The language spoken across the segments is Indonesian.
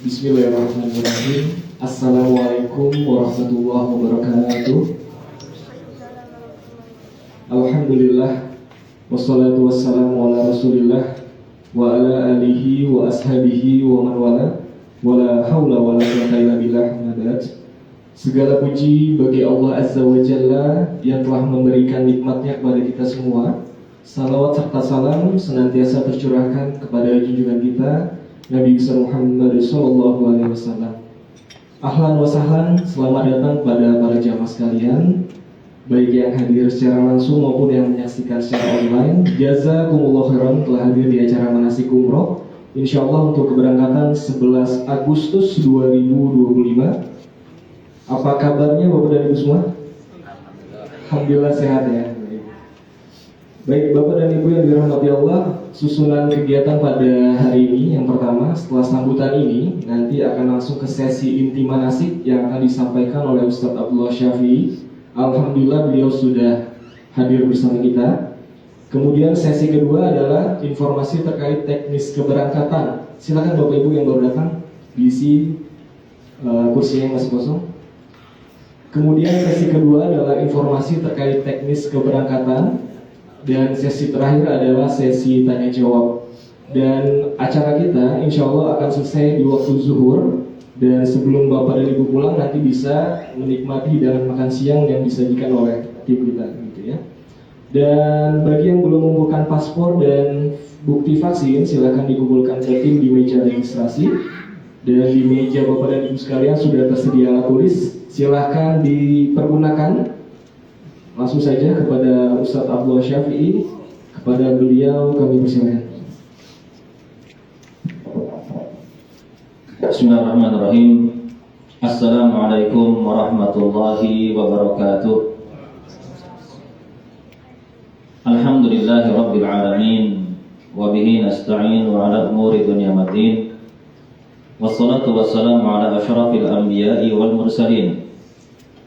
Bismillahirrahmanirrahim. Assalamualaikum warahmatullahi wabarakatuh. Alhamdulillah, wassalatu wassalamu ala rasulillah wa ala alihi wa ashabihi wa man wala wala hawla wala quwwata illa billah. Segala puji bagi Allah Azza wa Jalla yang telah memberikan nikmatnya kepada kita semua. Salawat serta salam senantiasa tercurahkan kepada junjungan kita Nabi besar Muhammad sallallahu alaihi wasallam. Ahlan wa sahlan, selamat datang kepada para jamaah sekalian, baik yang hadir secara langsung maupun yang menyaksikan secara online. Jazakumullah khairan telah hadir di acara manasik umroh. Insyaallah untuk keberangkatan 11 Agustus 2025. Apa kabarnya Bapak dan Ibu semua? Alhamdulillah sehat ya. Baik Bapak dan Ibu yang dirahmati Allah, susunan kegiatan pada hari ini yang pertama, setelah sambutan ini nanti akan langsung ke sesi inti manasik yang akan disampaikan oleh Ustadz Abdullah Syafi'i. Alhamdulillah beliau sudah hadir bersama kita. Kemudian sesi kedua adalah informasi terkait teknis keberangkatan. Silakan Bapak Ibu yang baru datang diisi kursinya yang masih kosong. Kemudian sesi kedua adalah informasi terkait teknis keberangkatan. Dan sesi terakhir adalah sesi tanya jawab. Dan acara kita insya Allah akan selesai di waktu zuhur. Dan sebelum Bapak dan Ibu pulang nanti bisa menikmati hidangan makan siang yang disajikan oleh tim kita gitu ya. Dan bagi yang belum membukukan paspor dan bukti vaksin, silakan dikumpulkan ke tim di meja registrasi. Dan di meja Bapak dan Ibu sekalian sudah tersedia alat tulis, silakan dipergunakan. Langsung saja kepada Ustadz Abdullah Syafi'i, kepada beliau kami persilakan. Bismillahirrahmanirrahim. Assalamualaikum warahmatullahi wabarakatuh. Alhamdulillahi rabbil alamin, wa bihi nasta'in wa ala umuri dunya waddin. Wassalatu wassalamu ala asyrafil anbiya'i wal mursalin,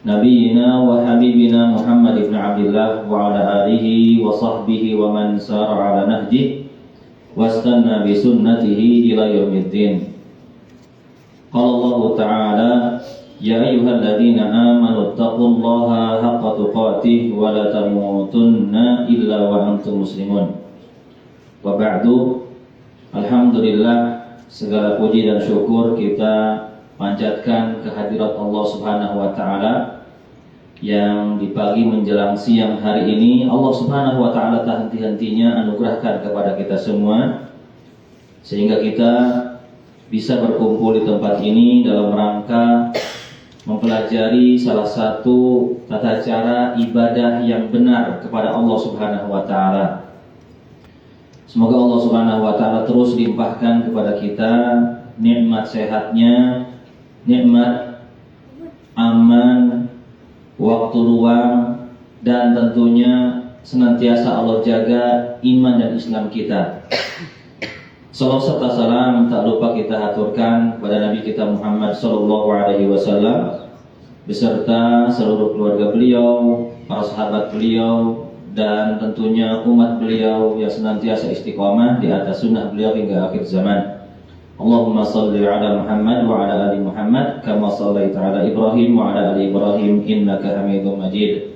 Nabiyyina wa habibina Muhammad ibn Abdullah wa ala alihi wa sahbihi wa man sara ala nahjih wastanna bi sunnatihi ila yaumiddin. Qala Allah Ta'ala, ya ayyuhalladzina amanu taqullaha haqqa tuqatih wa la tamutunna illa wa antum muslimun. Wa ba'du. Alhamdulillah, segala puji dan syukur kita panjatkan kehadirat Allah Subhanahu wa Ta'ala yang di pagi menjelang siang hari ini Allah Subhanahu wa Ta'ala tak henti-hentinya anugerahkan kepada kita semua, sehingga kita bisa berkumpul di tempat ini dalam rangka mempelajari salah satu tata cara ibadah yang benar kepada Allah Subhanahu wa Ta'ala. Semoga Allah Subhanahu wa Ta'ala terus limpahkan kepada kita nikmat sehatnya, nikmat aman, waktu luang, dan tentunya senantiasa Allah jaga iman dan Islam kita. Salawat serta salam tak lupa kita haturkan kepada Nabi kita Muhammad sallallahu alaihi wasallam beserta seluruh keluarga beliau, para sahabat beliau, dan tentunya umat beliau yang senantiasa istiqamah di atas sunnah beliau hingga akhir zaman. Allahumma salli ala Muhammad wa ala ali Muhammad kama sallaita ala Ibrahim wa ala ali Ibrahim innaka Hamidum Majid.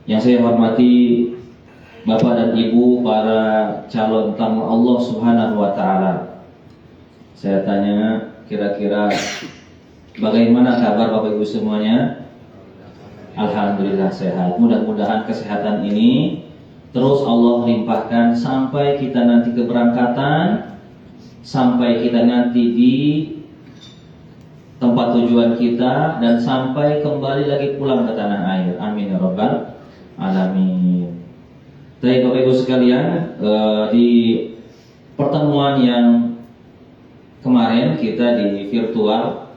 Yang saya hormati Bapak dan Ibu para calon tamu Allah Subhanahu wa taala. Saya tanya, kira-kira bagaimana kabar Bapak Ibu semuanya? Alhamdulillah sehat. Mudah-mudahan kesehatan ini terus Allah limpahkan sampai kita nanti keberangkatan, sampai kita nanti di tempat tujuan kita, dan sampai kembali lagi pulang ke tanah air. Amin ya rabbal alamin. Baik Bapak Ibu sekalian, di pertemuan yang kemarin kita di virtual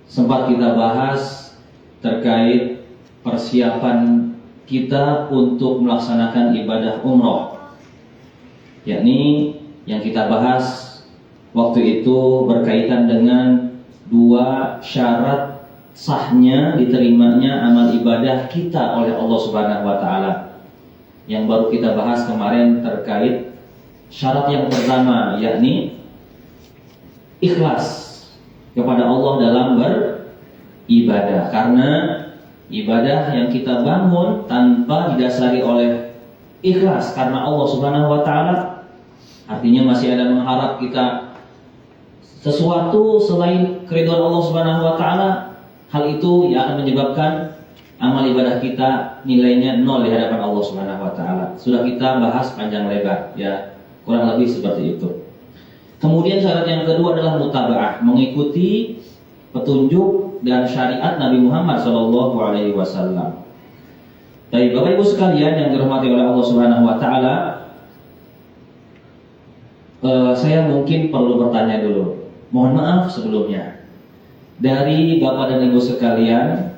sempat kita bahas terkait persiapan kita untuk melaksanakan ibadah umroh, yakni yang kita bahas waktu itu berkaitan dengan dua syarat sahnya diterimanya amal ibadah kita oleh Allah Subhanahu wa taala. Yang baru kita bahas kemarin terkait syarat yang pertama, yakni ikhlas kepada Allah dalam beribadah. Karena ibadah yang kita bangun tanpa didasari oleh ikhlas karena Allah Subhanahu wa taala, artinya masih ada mengharap kita sesuatu selain keridhaan Allah Subhanahu wa taala, hal itu yang akan menyebabkan amal ibadah kita nilainya nol di hadapan Allah Subhanahu wa taala. Sudah kita bahas panjang lebar, ya, kurang lebih seperti itu. Kemudian syarat yang kedua adalah mutaba'ah, mengikuti petunjuk dan syariat Nabi Muhammad sallallahu alaihi wasallam. Baik Bapak Ibu sekalian yang dirahmati oleh Allah Subhanahu wa taala, saya mungkin perlu bertanya dulu. Mohon maaf sebelumnya. Dari Bapak dan Ibu sekalian,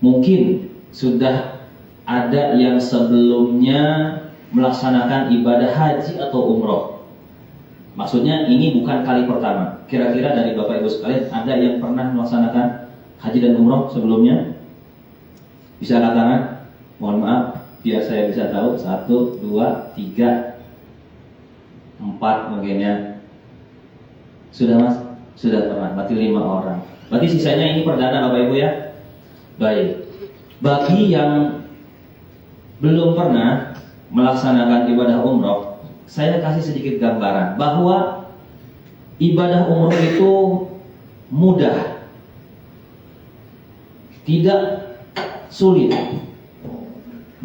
mungkin sudah ada yang sebelumnya melaksanakan ibadah haji atau umroh. Maksudnya ini bukan kali pertama. Kira-kira dari Bapak Ibu sekalian ada yang pernah melaksanakan haji dan umroh sebelumnya? Bisa angkat tangan? Mohon maaf, biar saya bisa tahu. 1, 2, 3, 4 mungkin ya. Sudah Mas? Sudah pernah, berarti 5 orang. Berarti sisanya ini perdana Bapak Ibu ya. Baik. Bagi yang belum pernah melaksanakan ibadah umroh, saya kasih sedikit gambaran bahwa ibadah umroh itu mudah, tidak sulit.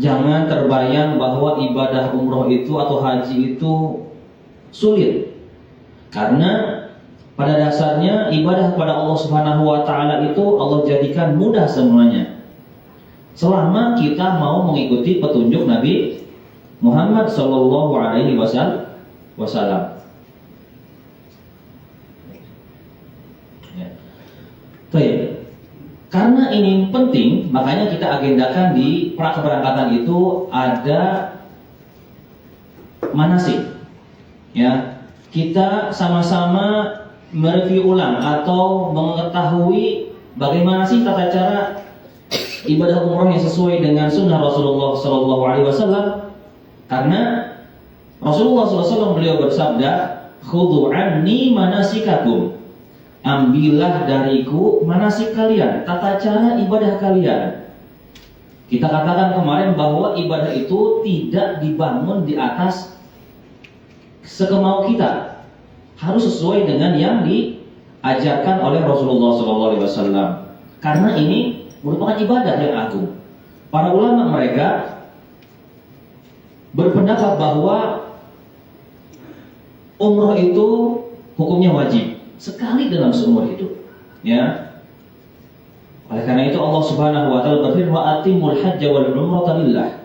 Jangan terbayang bahwa ibadah umroh itu atau haji itu sulit. Karena pada dasarnya ibadah kepada Allah Subhanahu wa taala itu Allah jadikan mudah semuanya. Selama kita mau mengikuti petunjuk Nabi Muhammad sallallahu alaihi wasallam. Ya. Baik. Karena ini penting, makanya kita agendakan di pra-keberangkatan itu ada manasik. Ya. Kita sama-sama mereview ulang atau mengetahui bagaimana sih tata cara ibadah umroh yang sesuai dengan sunnah Rasulullah Sallallahu Alaihi Wasallam. Karena Rasulullah SAW beliau bersabda, "Khudhu anni manasikakum." Ambillah dariku manasik kalian, tata cara ibadah kalian. Kita katakan kemarin bahwa ibadah itu tidak dibangun di atas sekemau kita, harus sesuai dengan yang diajarkan oleh Rasulullah SAW. Karena ini merupakan ibadah yang agung. Para ulama mereka berpendapat bahwa umroh itu hukumnya wajib sekali dalam seumur hidup. Ya. Oleh karena itu Allah Subhanahu wa taala berfirman, "Wa atimul hajja wal umrata lillah."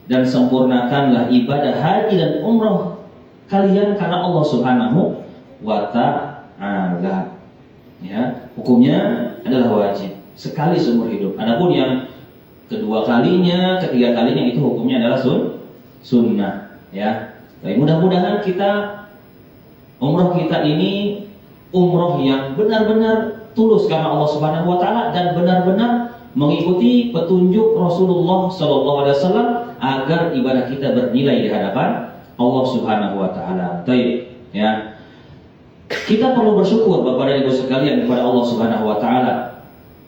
Dan sempurnakanlah ibadah haji dan umroh kalian karena Allah Subhanahu wa ta'ala. Ya, hukumnya adalah wajib sekali seumur hidup. Adapun yang kedua kalinya, ketiga kalinya itu hukumnya adalah sunnah, ya. Tapi mudah-mudahan umroh kita ini umroh yang benar-benar tulus karena Allah Subhanahu wa taala dan benar-benar mengikuti petunjuk Rasulullah sallallahu alaihi wasallam agar ibadah kita bernilai di hadapan Allah Subhanahu wa taala. Baik, ya. Kita perlu bersyukur Bapak dan Ibu sekalian kepada Allah Subhanahu wa taala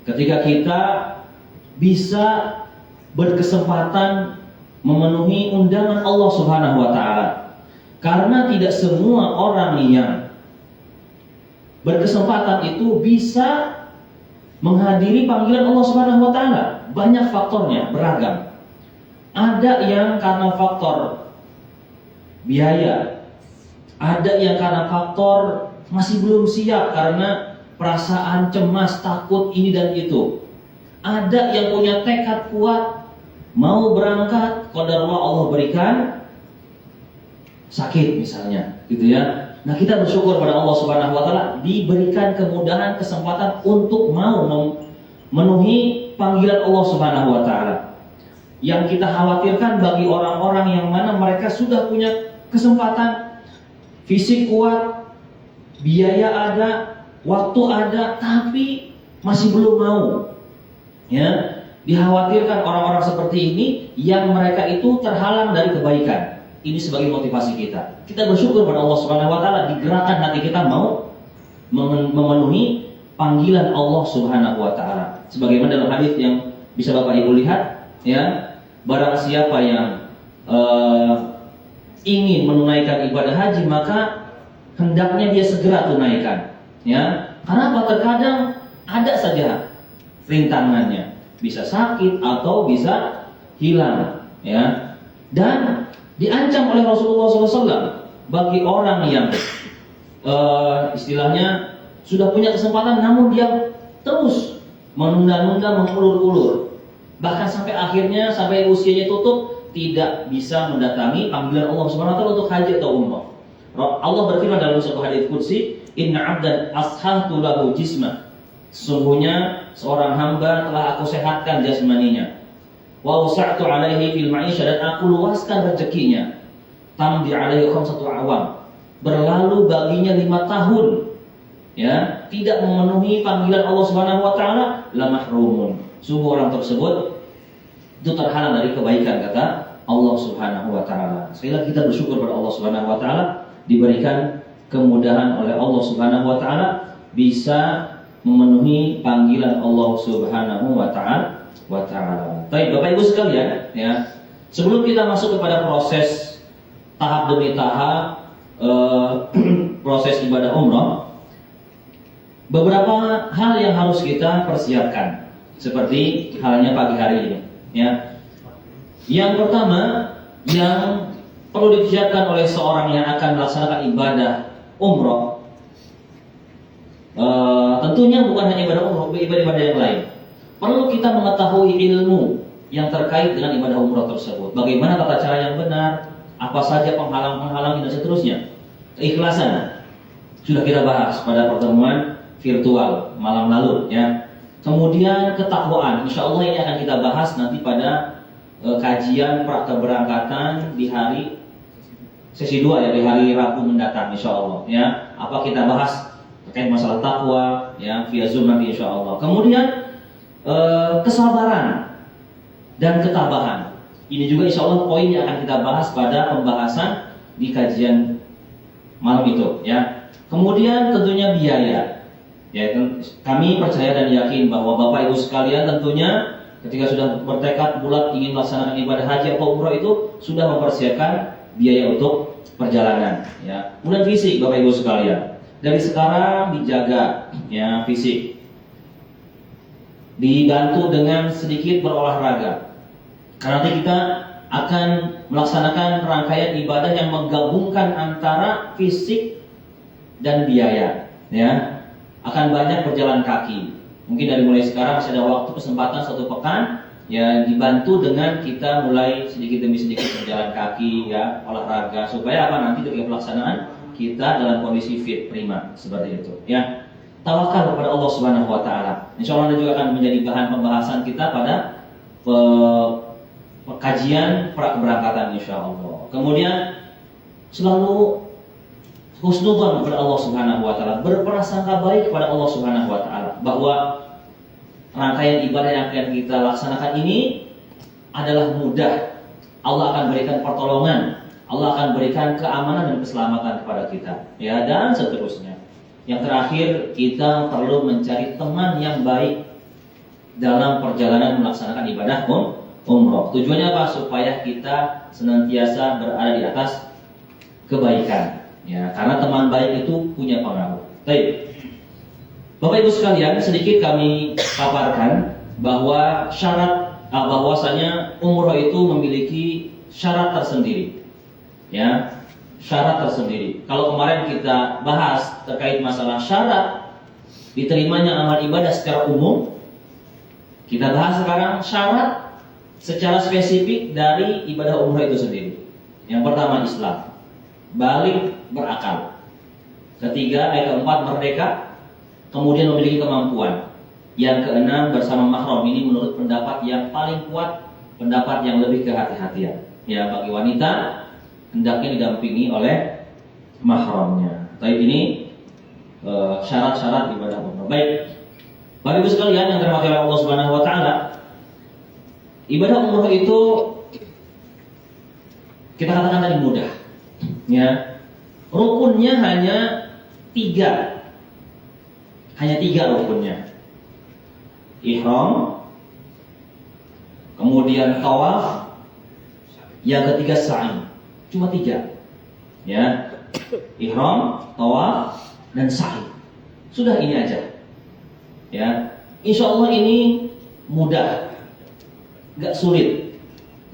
ketika kita bisa berkesempatan memenuhi undangan Allah Subhanahu wa taala. Karena tidak semua orang yang berkesempatan itu bisa menghadiri panggilan Allah Subhanahu wa taala. Banyak faktornya, beragam. Ada yang karena faktor biaya, ada yang karena faktor masih belum siap karena perasaan cemas, takut ini dan itu. Ada yang punya tekad kuat mau berangkat, qadarullah Allah berikan sakit misalnya, gitu ya. Nah, kita bersyukur pada Allah Subhanahu wa taala diberikan kemudahan, kesempatan untuk mau memenuhi panggilan Allah Subhanahu wa taala. Yang kita khawatirkan bagi orang-orang yang mana mereka sudah punya kesempatan, fisik kuat, biaya ada, waktu ada, tapi masih belum mau. Ya, dikhawatirkan orang-orang seperti ini yang mereka itu terhalang dari kebaikan. Ini sebagai motivasi kita. Kita bersyukur pada Allah Subhanahu wa taala digerakkan hati kita mau memenuhi panggilan Allah Subhanahu wa taala. Sebagaimana dalam hadis yang bisa Bapak Ibu lihat, ya, barang siapa yang ingin menunaikan ibadah haji maka hendaknya dia segera tunaikan, ya. Karena apa? Terkadang ada saja rintangannya, bisa sakit atau bisa hilang, ya. Dan diancam oleh Rasulullah SAW bagi orang yang istilahnya sudah punya kesempatan namun dia terus menunda-nunda, mengulur-ulur, bahkan sampai akhirnya sampai usianya tutup tidak bisa mendatangi panggilan Allah Subhanahu wa taala untuk haji atau umrah. Allah berfirman dalam satu hadits qudsi, "Inna 'abdan ashhaltu lahu jisma." Sesungguhnya seorang hamba telah aku sehatkan jasmaninya. Wa wasa'tu 'alaihi fil ma'isyah, dan aku luaskan rezekinya. Tamdi 'alaihi khamsatu awam. Berlalu baginya 5 tahun, ya, tidak memenuhi panggilan Allah Subhanahu wa taala, la mahrumun. Sungguh orang tersebut itu terhalang dari kebaikan, kata Allah Subhanahu wa taala. Sekali lagi kita bersyukur kepada Allah Subhanahu wa taala diberikan kemudahan oleh Allah Subhanahu wa taala bisa memenuhi panggilan Allah Subhanahu wa taala. Baik, Bapak Ibu sekalian, ya. Sebelum kita masuk kepada proses tahap demi tahap proses ibadah umrah, beberapa hal yang harus kita persiapkan seperti halnya pagi hari ini, ya. Yang pertama yang perlu disiapkan oleh seorang yang akan melaksanakan ibadah umrah, tentunya bukan hanya ibadah umrah, ibadah yang lain. Perlu kita mengetahui ilmu yang terkait dengan ibadah umrah tersebut. Bagaimana tata cara yang benar, apa saja penghalang-penghalang dan seterusnya. Keikhlasan sudah kita bahas pada pertemuan virtual malam lalu, ya. Kemudian ketakwaan, insya Allah ini akan kita bahas nanti pada kajian keberangkatan di hari sesi 2, ya, di hari Rabu mendatang, insya Allah, ya. Apa kita bahas terkait masalah takwa, ya, via Zoom nanti insya Allah. Kemudian kesabaran dan ketabahan. Ini juga insya Allah poin yang akan kita bahas pada pembahasan di kajian malam itu, ya. Kemudian tentunya biaya. Ya, kami percaya dan yakin bahwa Bapak Ibu sekalian tentunya ketika sudah bertekad bulat ingin melaksanakan ibadah haji atau umrah itu sudah mempersiapkan biaya untuk perjalanan, ya. Kemudian fisik, Bapak Ibu sekalian. Dari sekarang dijaga, ya, fisik. Dibantu dengan sedikit berolahraga. Karena nanti kita akan melaksanakan rangkaian ibadah yang menggabungkan antara fisik dan biaya, ya. Akan banyak berjalan kaki. Mungkin dari mulai sekarang masih ada waktu kesempatan 1 pekan, ya, dibantu dengan kita mulai sedikit demi sedikit berjalan kaki, ya, olahraga, supaya apa, nanti ketika pelaksanaan kita dalam kondisi fit, prima, seperti itu, ya. Tawakal kepada Allah Subhanahu wa taala. Insyaallah juga akan menjadi bahan pembahasan kita pada kajian keberangkatan insya Allah. Kemudian selalu husnudzon kepada Allah Subhanahu wa taala, berprasangka baik kepada Allah Subhanahu wa taala bahwa rangkaian ibadah yang akan kita laksanakan ini adalah mudah. Allah akan berikan pertolongan, Allah akan berikan keamanan dan keselamatan kepada kita, ya, dan seterusnya. Yang terakhir, kita perlu mencari teman yang baik dalam perjalanan melaksanakan ibadah umroh. Tujuannya apa? Supaya kita senantiasa berada di atas kebaikan, ya, karena teman baik itu punya pengaruh. Baik, Bapak Ibu sekalian, sedikit kami paparkan bahwa bahwasanya umroh itu memiliki syarat tersendiri, ya, syarat tersendiri. Kalau kemarin kita bahas terkait masalah syarat diterimanya amal ibadah secara umum, kita bahas sekarang syarat secara spesifik dari ibadah umroh itu sendiri. Yang pertama Islam, balik berakal. Ketiga, keempat merdeka, kemudian memiliki kemampuan. Yang keenam bersama mahram. Ini menurut pendapat yang paling kuat, pendapat yang lebih kehati-hatian. Ya, bagi wanita hendaknya didampingi oleh mahramnya. Tapi ini syarat-syarat ibadah umroh. Baik, Bapak Ibu sekalian yang dirahmati oleh Allah Subhanahu wa taala, ibadah umroh itu kita katakan tadi mudah, ya. Rukunnya hanya tiga rukunnya. Ihram, kemudian tawaf, yang ketiga sa'i. Cuma tiga, ya. Ihram, tawaf, dan sa'i. Sudah ini aja, ya. Insya Allah ini mudah, gak sulit,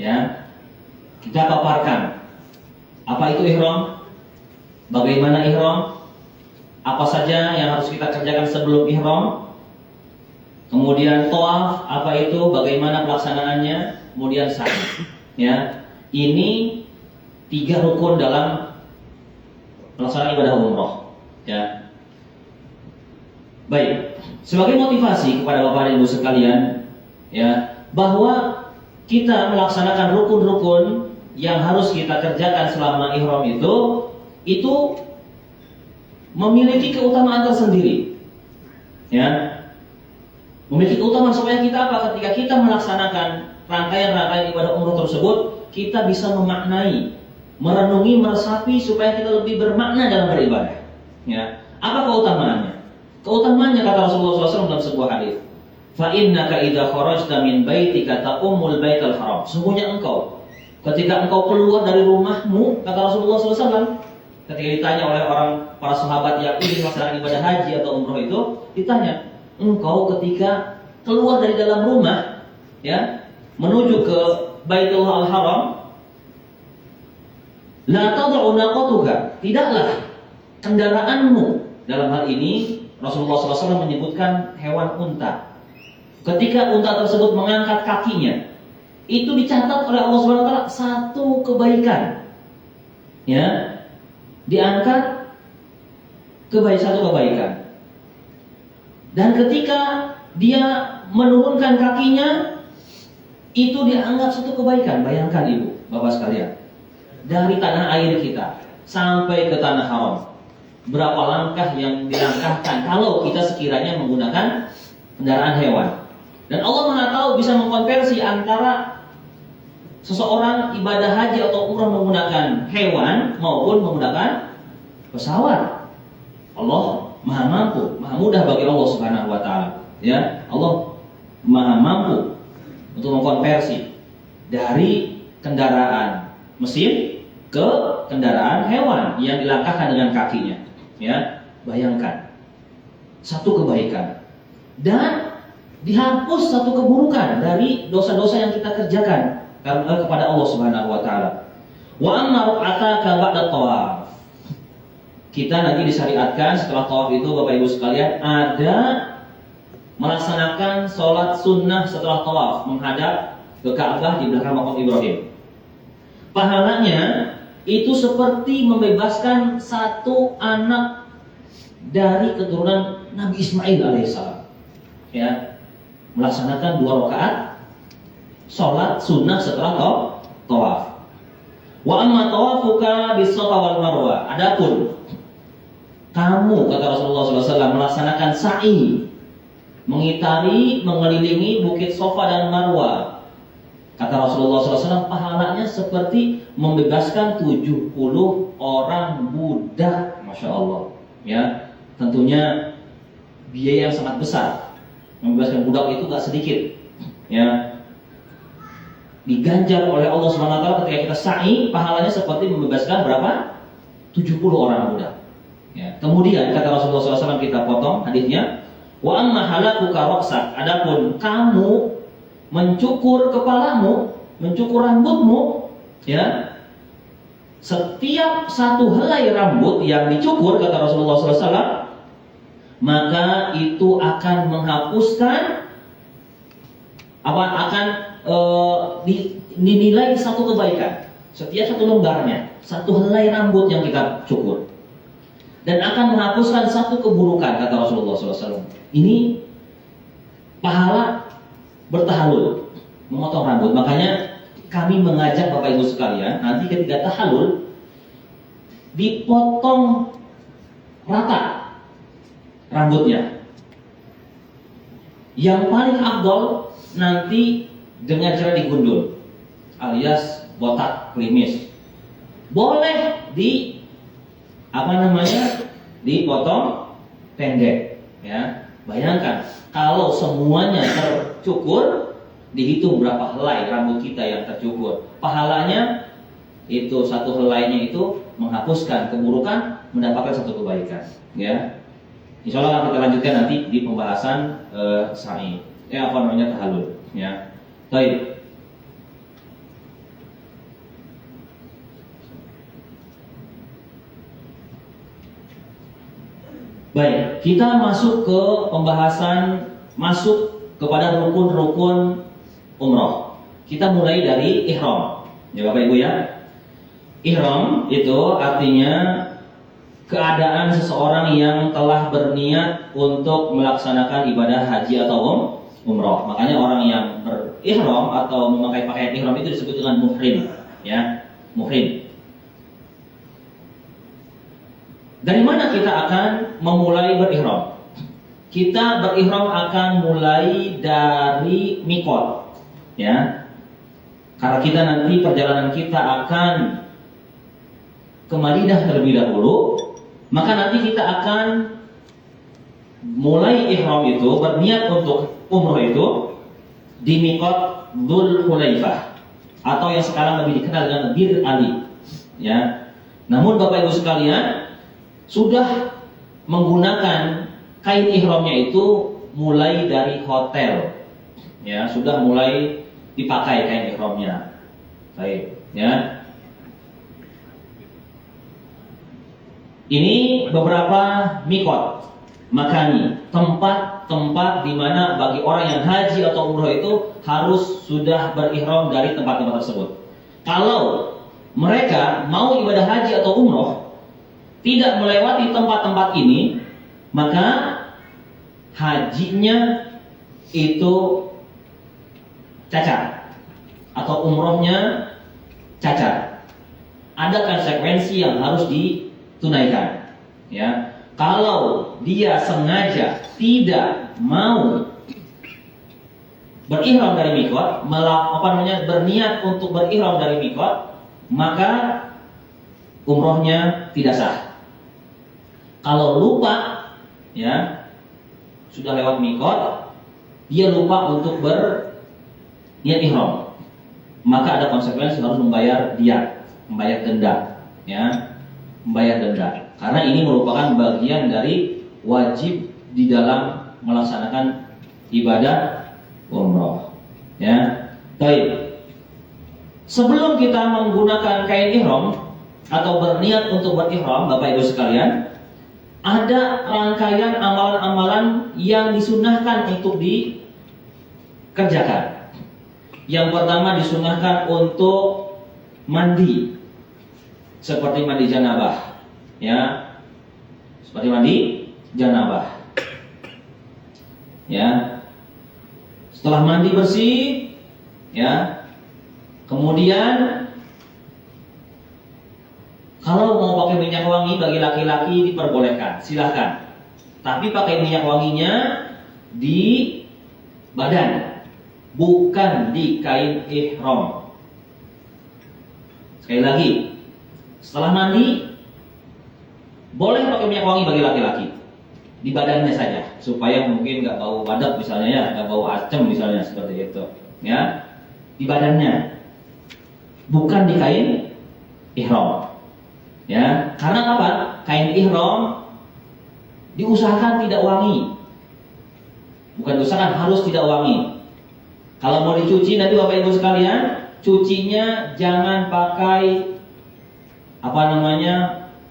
ya. Kita paparkan apa itu ihram, bagaimana ihram, apa saja yang harus kita kerjakan sebelum ihram, kemudian tawaf, apa itu, bagaimana pelaksanaannya, kemudian sa'i, ya. Ini tiga rukun dalam pelaksanaan ibadah umroh, ya. Baik, sebagai motivasi kepada Bapak dan Ibu sekalian, ya, bahwa kita melaksanakan rukun-rukun yang harus kita kerjakan selama ihram itu memiliki keutamaan tersendiri, ya. Memiliki keutamaan supaya kita apa? Ketika kita melaksanakan rangkaian ibadah umroh tersebut, kita bisa memaknai, merenungi, meresapi supaya kita lebih bermakna dalam beribadah, ya. Apa keutamaannya? Keutamaannya kata Rasulullah SAW dalam sebuah hadis, fa innaka idza kharajta min baitika taqumul baital haram. Sungguhnya engkau ketika engkau keluar dari rumahmu, kata Rasulullah SAW, ketika ditanya oleh para sahabat yang ingin melaksanakan ibadah haji atau umroh itu, ditanya, engkau ketika keluar dari dalam rumah, ya, menuju ke Baitullah Al-Haram, la tad'u naqatuka, tidaklah kendaraanmu, dalam hal ini Rasulullah SAW menyebutkan hewan unta. Ketika unta tersebut mengangkat kakinya, itu dicatat oleh Allah Subhanahu wa taala satu kebaikan. Ya. Diangkat satu kebaikan. Dan ketika dia menurunkan kakinya, itu dianggap satu kebaikan. Bayangkan Ibu, Bapak sekalian, dari tanah air kita sampai ke tanah haram, berapa langkah yang dilangkahkan kalau kita sekiranya menggunakan kendaraan hewan. Dan Allah Maha tahu bisa mengkonversi antara seseorang ibadah haji atau umrah menggunakan hewan maupun menggunakan pesawat. Allah Maha mampu, Maha mudah bagi Allah Subhanahu wa taala, ya. Allah Maha mampu untuk mengkonversi dari kendaraan mesin ke kendaraan hewan yang dilangkahkan dengan kakinya, ya. Bayangkan satu kebaikan dan dihapus satu keburukan dari dosa-dosa yang kita kerjakan kepada Allah Subhanahu wa taala. Wa amma ra'ataka ba'da tawaf. Kita nanti disyariatkan setelah tawaf itu, Bapak Ibu sekalian, ada melaksanakan sholat sunnah setelah tawaf, menghadap ke Ka'bah di belakang makam Ibrahim. Pahalanya itu seperti membebaskan satu anak dari keturunan Nabi Ismail alaihissalam, ya. Melaksanakan 2 rakaat sholat sunnah setelah tawaf. Wa amma tawafuka bis Shafa wal Marwah. Adapun kamu, kata Rasulullah SAW, melaksanakan sa'i, mengelilingi bukit Shafa dan Marwah. Kata Rasulullah SAW, pahalanya seperti membebaskan 70 orang budak. Masya Allah. Ya, tentunya biaya yang sangat besar. Membebaskan budak itu gak sedikit. Ya, diganjar oleh Allah SWT ketika kita sa'i, pahalanya seperti membebaskan berapa? 70 orang budak. Ya. Kemudian kata Rasulullah SAW, kita potong hadisnya, wa amma halakuka roksak. Adapun kamu mencukur kepalamu, mencukur rambutmu, ya, setiap satu helai rambut yang dicukur, kata Rasulullah SAW, maka itu akan menghapuskan dinilai satu kebaikan. Setiap satu lembarnya, satu helai rambut yang kita cukur, dan akan menghapuskan satu keburukan, kata Rasulullah SAW. Ini pahala bertahalul, memotong rambut. Makanya kami mengajak Bapak Ibu sekalian, nanti ketika tahalul dipotong rata rambutnya. Yang paling afdol nanti dengan cara digundul, alias botak klimis. Boleh dipotong pendek, ya. Bayangkan kalau semuanya tercukur, dihitung berapa helai rambut kita yang tercukur. Pahalanya itu satu helainya itu menghapuskan keburukan, mendapatkan satu kebaikan, ya. Insya Allah akan kita lanjutkan nanti di pembahasan sa'i. Tahalul, ya. Baik. Baik, kita masuk ke pembahasan, masuk kepada rukun-rukun umroh. Kita mulai dari ihram. Ya Bapak Ibu, ya. Ihram itu artinya keadaan seseorang yang telah berniat untuk melaksanakan ibadah haji atau umroh. Makanya orang yang berihram atau memakai pakaian ihram itu disebut dengan muhrim, ya, muhrim. Dari mana kita akan memulai berihram? Kita berihram akan mulai dari mikot, ya. Karena kita nanti perjalanan kita akan ke Madinah terlebih dahulu, maka nanti kita akan mulai ihram itu, berniat untuk umroh itu di mikot Dzul Hulaifah, atau yang sekarang lebih dikenal dengan Bir Ali, ya. Namun Bapak Ibu sekalian, sudah menggunakan kain ihramnya itu mulai dari hotel, ya, sudah mulai dipakai kain ihramnya. Baik, ya. Ini beberapa mikot makani, tempat-tempat di mana bagi orang yang haji atau umroh itu harus sudah berihram dari tempat-tempat tersebut. Kalau mereka mau ibadah haji atau umroh tidak melewati tempat-tempat ini, maka hajinya itu cacat atau umrohnya cacat. Ada konsekuensi yang harus ditunaikan, ya. Kalau dia sengaja tidak mau berihram dari mikot, berniat untuk berihram dari mikot, maka umrohnya tidak sah. Kalau lupa, ya, sudah lewat mikot, dia lupa untuk berniat ihram, maka ada konsekuensi, harus membayar diat, membayar denda, ya, membayar denda. Karena ini merupakan bagian dari wajib di dalam melaksanakan ibadah umroh, ya. Baik. Sebelum kita menggunakan kain ihram atau berniat untuk berihram, Bapak Ibu sekalian, ada rangkaian amalan-amalan yang disunahkan untuk dikerjakan. Yang pertama, disunahkan untuk mandi, seperti mandi janabah, ya, seperti mandi janabah, ya. Setelah mandi bersih, ya. Kemudian kalau mau pakai minyak wangi bagi laki-laki diperbolehkan, silahkan. Tapi pakai minyak wanginya di badan, bukan di kain ihram. Sekali lagi, setelah mandi boleh pakai minyak wangi bagi laki-laki di badannya saja, supaya mungkin nggak bau badak misalnya ya, nggak bau asem misalnya seperti itu, ya. Di badannya, bukan di kain ihram. Ya, karena apa? Kain ihram diusahakan tidak wangi. Bukan diusahakan, harus tidak wangi. Kalau mau dicuci nanti Bapak Ibu sekalian, cucinya jangan pakai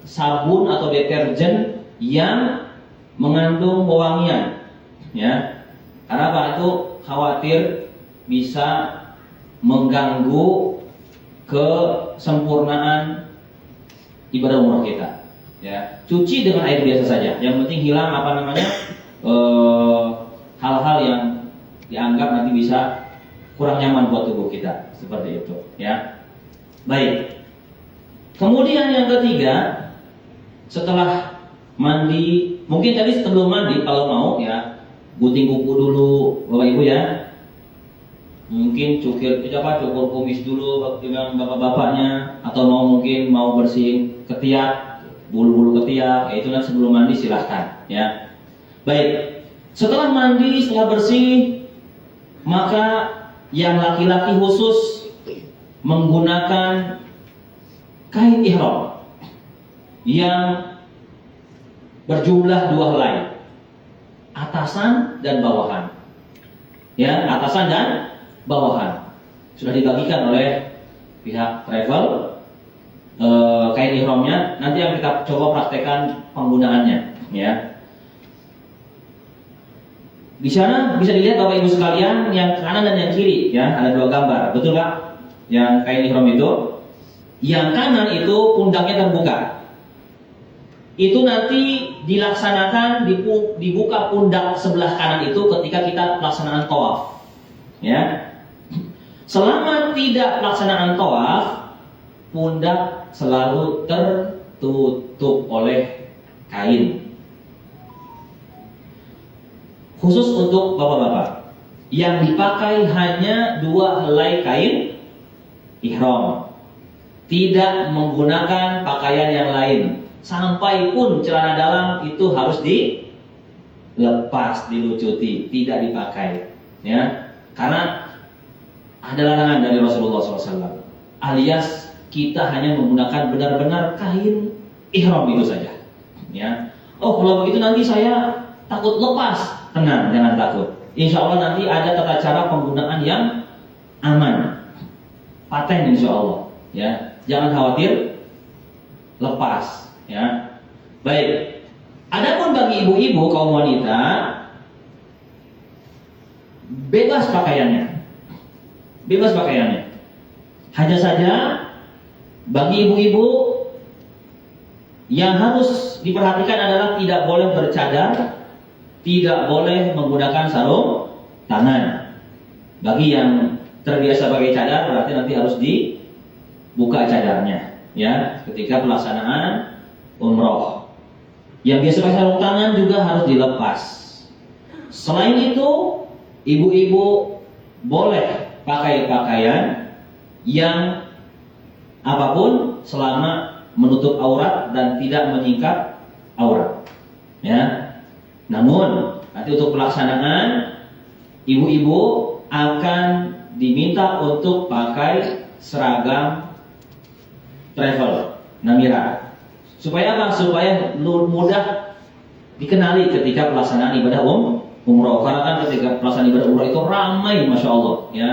sabun atau deterjen yang mengandung pewangian. Ya. Karena apa? Itu khawatir bisa mengganggu kesempurnaan ibadah umroh kita, ya. Cuci dengan air biasa saja. Yang penting hilang hal-hal yang dianggap nanti bisa kurang nyaman buat tubuh kita, seperti itu, ya. Baik. Kemudian yang ketiga, setelah mandi, mungkin tadi sebelum mandi kalau mau ya, gunting kuku dulu, Bapak Ibu ya. Mungkin cukur kumis dulu dengan bapak-bapaknya, atau mungkin mau bersihin ketiak, bulu-bulu ketiak, itu nanti sebelum mandi silahkan, ya. Baik, setelah mandi, setelah bersih, maka yang laki-laki khusus menggunakan kain ihram yang berjumlah 2 helai, atasan dan bawahan, ya, atasan dan bawahan. Sudah dibagikan oleh pihak travel kain ihramnya. Nanti yang kita coba praktekkan penggunaannya, ya. Di sana bisa dilihat Bapak Ibu sekalian, yang kanan dan yang kiri, ya, ada 2 gambar, betul Pak? Yang kain ihram itu, yang kanan itu pundaknya terbuka. Itu nanti dilaksanakan dibuka pundak sebelah kanan itu ketika kita pelaksanaan tawaf, ya. Selama tidak pelaksanaan tawaf, pundak selalu tertutup oleh kain. Khusus untuk bapak-bapak, yang dipakai hanya 2 helai kain ihram, tidak menggunakan pakaian yang lain. Sampai pun celana dalam itu harus dilepas, dilucuti, tidak dipakai, ya. Karena ada larangan dari Rasulullah SAW, alias kita hanya menggunakan benar-benar kain ihram itu saja, ya. Oh, kalau begitu nanti saya takut lepas. Tenang, jangan takut. Insya Allah nanti ada tata cara penggunaan yang aman, paten insya Allah, ya. Jangan khawatir lepas, ya. Baik. Adapun bagi ibu-ibu kaum wanita, bebas pakaiannya. Bebas pakaiannya. Hanya saja bagi ibu-ibu yang harus diperhatikan adalah tidak boleh bercadar, tidak boleh menggunakan sarung tangan. Bagi yang terbiasa pakai cadar, berarti nanti harus dibuka cadarnya, ya, ketika pelaksanaan umroh. Yang biasa pakai sarung tangan juga harus dilepas. Selain itu, ibu-ibu boleh pakai pakaian yang apapun selama menutup aurat dan tidak menyingkap aurat, ya. Namun nanti untuk pelaksanaan, ibu-ibu akan diminta untuk pakai seragam travel Namira. Supaya apa? Supaya mudah dikenali ketika pelaksanaan ibadah umroh. Karena kan ketika pelaksanaan ibadah umroh itu ramai, masya Allah, ya.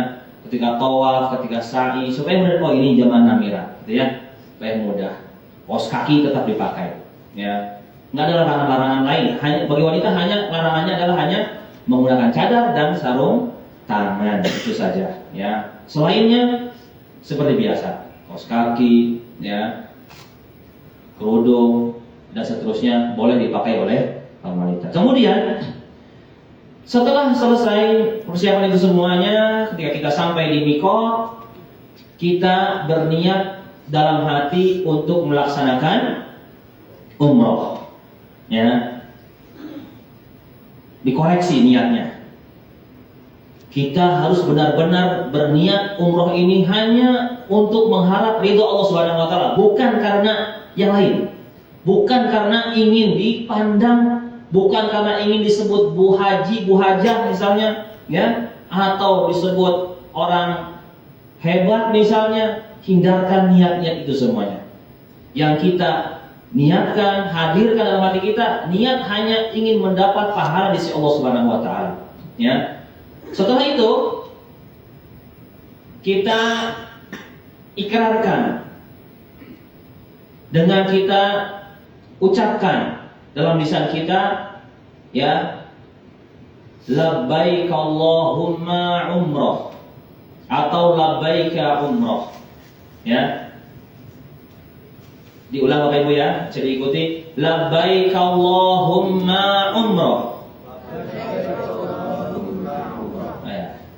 Ketika tawaf, ketika sa'i, supaya mudah, oh ini zaman Namira, gitu ya. Supaya mudah. Kaos kaki tetap dipakai, ya. Nggak ada larangan-larangan lain. Bagi wanita hanya larangannya adalah hanya menggunakan cadar dan sarung tangan, itu saja, ya. Selainnya seperti biasa, kaos kaki, ya, kerudung dan seterusnya boleh dipakai oleh kaum wanita. Kemudian Setelah selesai persiapan itu semuanya, ketika kita sampai di mikot, kita berniat dalam hati untuk melaksanakan umroh. Ya, dikoreksi niatnya. Kita harus benar-benar berniat umroh ini hanya untuk mengharap ridho Allah Subhanahu wa taala, bukan karena yang lain. Bukan karena ingin dipandang, bukan karena ingin disebut bu haji, bu hajah misalnya, ya, atau disebut orang hebat misalnya. Hindarkan niat-niat itu semuanya. Yang kita niatkan, hadirkan dalam hati kita, niat hanya ingin mendapat pahala di sisi Allah Subhanahu wa taala, ya. Setelah itu kita ikrarkan dengan kita ucapkan dalam lisan kita, ya, labbaik Allahumma umrah atau labbaika umrah, ya. Diulang Bapak Ibu ya, bisa diikuti. Labbaik Allahumma umrah.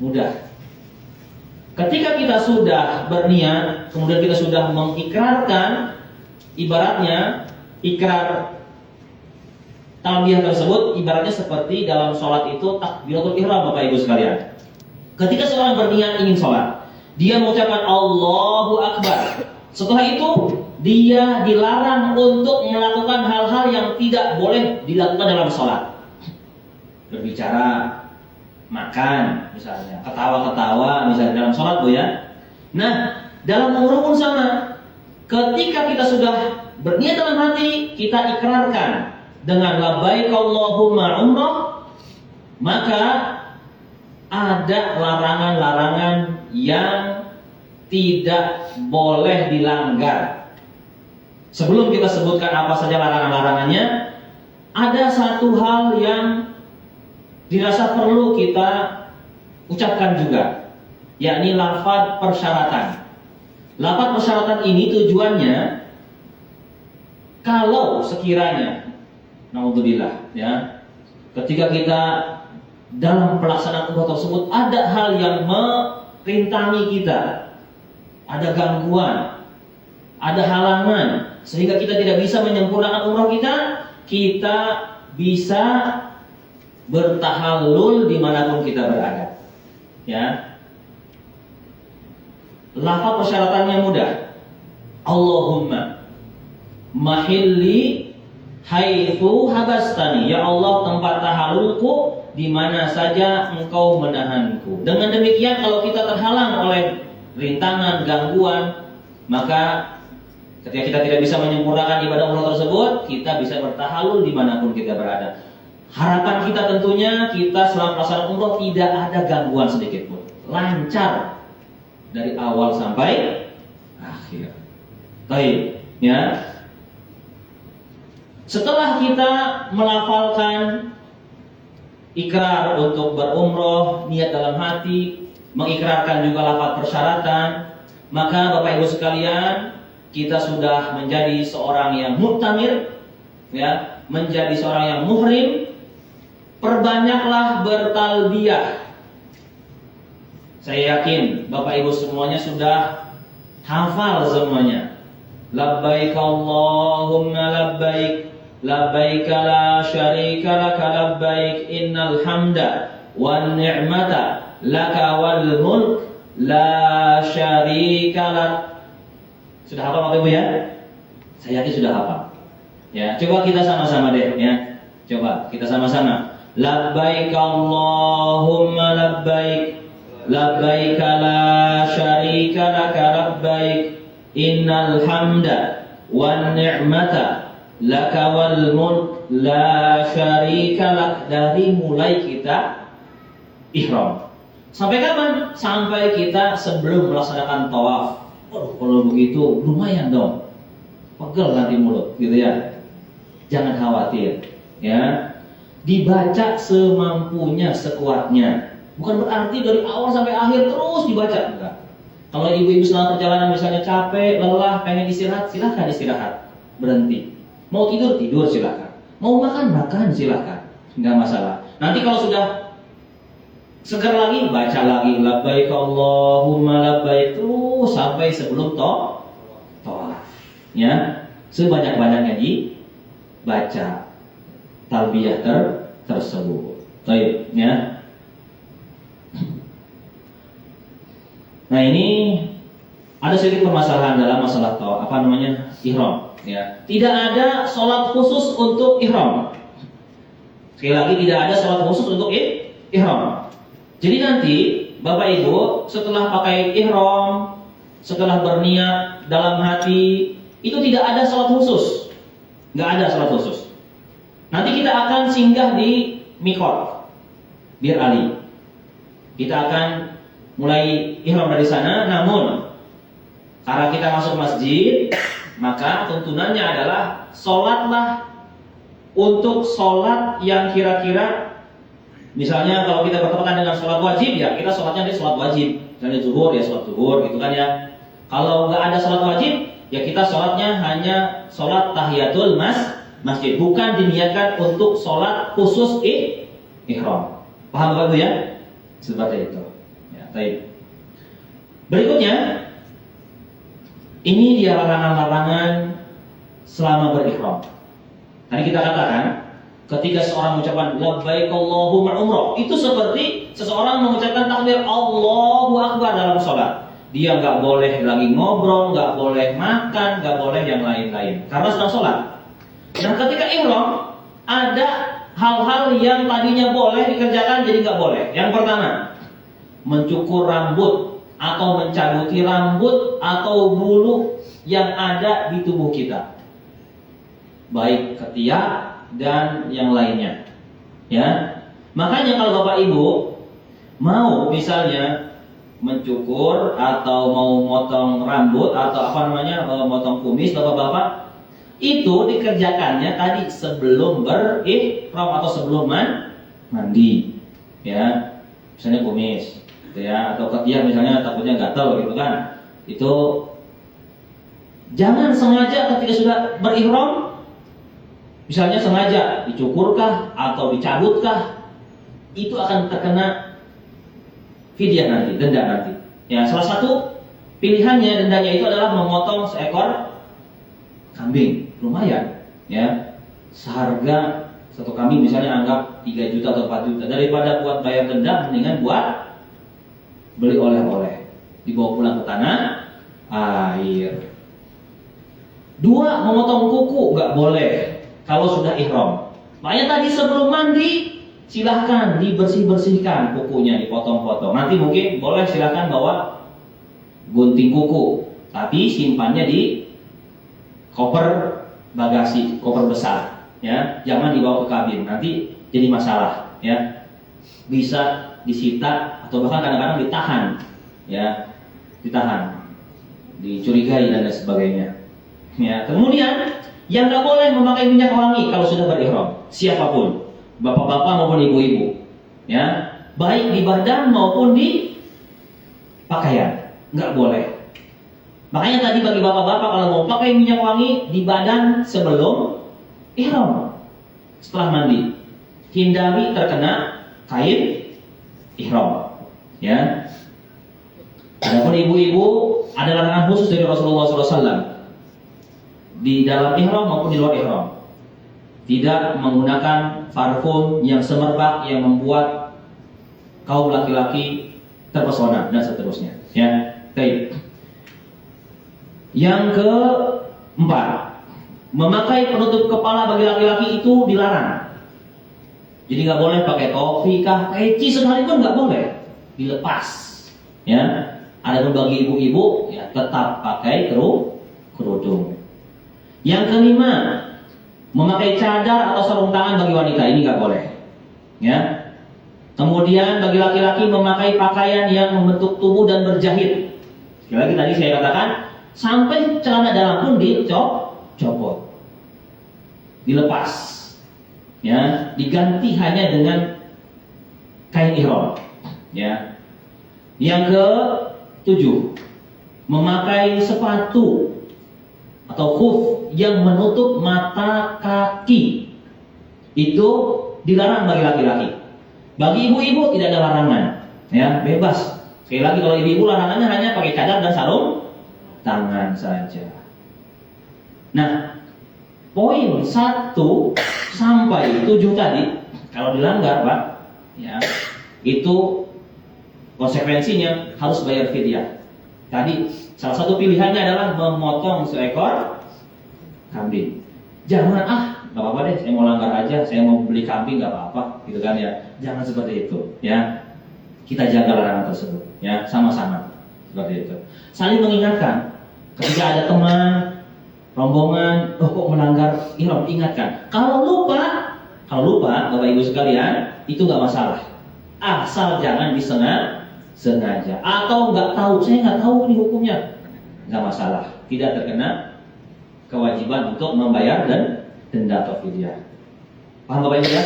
Mudah. Ketika kita sudah berniat, kemudian kita sudah mengikrarkan, ibaratnya ikrar talbiyah tersebut ibaratnya seperti dalam sholat itu takbiratul ihram Bapak Ibu sekalian. Ketika seorang berniat ingin sholat, dia mengucapkan Allahu Akbar. Setelah itu dia dilarang untuk melakukan hal-hal yang tidak boleh dilakukan dalam sholat. Berbicara, makan misalnya, ketawa-ketawa misalnya dalam sholat Bu ya. Nah, dalam umroh pun sama. Ketika kita sudah berniat dalam hati, kita ikrarkan dengan labbaik Allahumma umrah, maka ada larangan-larangan yang tidak boleh dilanggar. Sebelum kita sebutkan apa saja larangan-larangannya, ada satu hal yang dirasa perlu kita ucapkan juga, yakni lafaz persyaratan. Lafaz persyaratan ini tujuannya kalau sekiranya, naudzubillah, ya, ketika kita dalam pelaksanaan umroh tersebut ada hal yang merintangi kita, ada gangguan, ada halangan, sehingga kita tidak bisa menyempurnakan umroh kita bisa bertahallul dimanapun kita berada, ya. Lafaz persyaratannya mudah. Allahumma mahilli haitsu habastani, ya Allah tempat tahallulku di mana saja engkau menahanku. Dengan demikian kalau kita terhalang oleh rintangan, gangguan, maka ketika kita tidak bisa menyempurnakan ibadah umroh tersebut, kita bisa bertahallul dimanapun kita berada. Harapan kita tentunya kita selama pelaksanaan umroh tidak ada gangguan sedikit pun, lancar dari awal sampai akhir. Baik, ya. Setelah kita melafalkan ikrar untuk berumroh, niat dalam hati, mengikrarkan juga lafaz persyaratan, maka Bapak Ibu sekalian, kita sudah menjadi seorang yang mu'tamir, ya, menjadi seorang yang muhrim. Perbanyaklah bertalbiyah. Saya yakin Bapak Ibu semuanya sudah hafal semuanya. Labbaik Allahumma labbaik, labbaik la syarika laka labbaik, innal hamda wan ni'mata laka wal mulk la syarika lak. Sudah hafal Bapak Ibu ya? Saya yakin sudah hafal. Ya, coba kita sama-sama deh ya. Coba kita sama-sama. Labbaik Allahumma labbaik, labbaik la syarika laka labbaik, innal hamda wan ni'mata laka wal mulk la syarika lak. Dari mulai kita ihram sampai kapan? Sampai kita sebelum melaksanakan tawaf. Kalau begitu lumayan dong, pegel nanti mulut gitu ya. Jangan khawatir ya, dibaca semampunya, sekuatnya. Bukan berarti dari awal sampai akhir terus dibaca, enggak. Kalau ibu-ibu selama perjalanan misalnya capek, lelah, pengen istirahat, silahkan istirahat, berhenti. Mau tidur, tidur silahkan. Mau makan, makan silahkan, enggak masalah. Nanti kalau sudah Segar lagi, baca lagi labbaik Allahumma labbaik terus sampai sebelum tawaf. Ya, sebanyak-banyaknya dibaca talbiyah tersebut. Baik, ya. Nah, ini ada sedikit permasalahan dalam masalah ihram, ya. Tidak ada sholat khusus untuk ihram. Sekali lagi, tidak ada sholat khusus untuk ihram. Jadi nanti Bapak Ibu setelah pakai ihram, setelah berniat dalam hati, itu tidak ada sholat khusus. Nggak ada sholat khusus. Nanti kita akan singgah di mikot, Bir Ali. Kita akan mulai ihram dari sana, namun karena kita masuk masjid, maka tuntunannya adalah sholatlah untuk sholat yang kira-kira, misalnya kalau kita bertepatan dengan sholat wajib, ya kita sholatnya di sholat wajib. Misalnya zuhur, ya sholat zuhur gitu kan ya. Kalau nggak ada sholat wajib, ya kita sholatnya hanya sholat tahiyatul masjid, bukan diniatkan untuk sholat khusus ihram. Paham Bapak Ibu ya? Seperti itu. Ya, baik. Berikutnya, ini dia larangan-larangan selama berihram. Tadi kita katakan, ketika seorang mengucapkan labbaik Allahumma umrah, itu seperti seseorang mengucapkan takbir Allahu Akbar dalam sholat. Dia nggak boleh lagi ngobrol, nggak boleh makan, nggak boleh yang lain-lain, karena sedang sholat. Dan ketika ihram, ada hal-hal yang tadinya boleh dikerjakan jadi nggak boleh. Yang pertama, mencukur rambut atau mencabuti rambut atau bulu yang ada di tubuh kita, baik ketiak dan yang lainnya. Ya, makanya kalau Bapak Ibu mau misalnya mencukur atau mau motong rambut atau motong kumis Bapak-bapak, itu dikerjakannya tadi sebelum berihram atau sebelum mandi. Ya, misalnya kumis, gitu ya, atau ketiak misalnya takutnya gatal gitu kan. Itu jangan sengaja ketika sudah berihram, misalnya sengaja dicukurkah atau dicabutkah, itu akan terkena fidyah nanti, denda nanti. Ya, salah satu pilihannya dendanya itu adalah memotong seekor kambing, lumayan, ya, seharga satu kambing misalnya anggap 3 juta atau 4 juta. Daripada buat bayar denda, mendingan buat beli oleh-oleh, dibawa pulang ke tanah air. 2, memotong kuku nggak boleh kalau sudah ihram. Makanya tadi sebelum mandi silahkan dibersih-bersihkan kukunya, dipotong-potong. Nanti mungkin boleh silahkan bawa gunting kuku, tapi simpannya di koper bagasi, koper besar, ya. Jangan dibawa ke kabin, nanti jadi masalah, ya. Bisa disita atau bahkan kadang-kadang ditahan, ya, ditahan, dicurigai dan lain sebagainya. Ya, kemudian yang nggak boleh memakai minyak wangi kalau sudah berihram, siapapun, bapak-bapak maupun ibu-ibu, ya, baik di badan maupun di pakaian, nggak boleh. Makanya tadi bagi bapak-bapak kalau mau pakai minyak wangi di badan sebelum ihram, setelah mandi, hindari terkena kain ihram, ya. Adapun ibu-ibu ada larangan khusus dari Rasulullah SAW di dalam ihram maupun di luar ihram. Tidak menggunakan parfum yang semerbak yang membuat kaum laki-laki terpesona dan seterusnya, ya. Baik. Yang keempat, memakai penutup kepala bagi laki-laki itu dilarang. Jadi nggak boleh pakai topi kah, peci sekalipun nggak boleh, dilepas. Ya, adapun bagi ibu-ibu ya tetap pakai kerudung. Yang kelima, memakai cadar atau sarung tangan bagi wanita ini nggak boleh. Ya. Kemudian bagi laki-laki memakai pakaian yang membentuk tubuh dan berjahit. Sekali lagi tadi saya katakan, sampai celana dalam pun dicopot, dilepas, ya, diganti hanya dengan kain ihram, ya. Yang ke-7, memakai sepatu atau khuf yang menutup mata kaki, itu dilarang bagi laki-laki. Bagi ibu-ibu tidak ada larangan, ya bebas. Sekali lagi kalau ibu-ibu larangannya hanya pakai cadar dan sarung tangan saja. Nah, poin 1 sampai 7 tadi kalau dilanggar, Pak, ya itu konsekuensinya harus bayar fidyah. Tadi salah satu pilihannya adalah memotong seekor kambing. Jangan nggak apa-apa deh, saya mau langgar aja, saya mau beli kambing nggak apa-apa, gitu kan ya. Jangan seperti itu, ya. Kita jaga larangan tersebut, ya, sama-sama seperti itu. Saling mengingatkan. Ketika ada teman, rombongan, kok melanggar ihram, ingatkan. Kalau lupa, Bapak Ibu sekalian, itu nggak masalah. Asal jangan disengaja atau nggak tahu, saya nggak tahu ini hukumnya, nggak masalah. Tidak terkena kewajiban untuk membayar dan denda atau fidyah. Paham Bapak Ibu ya?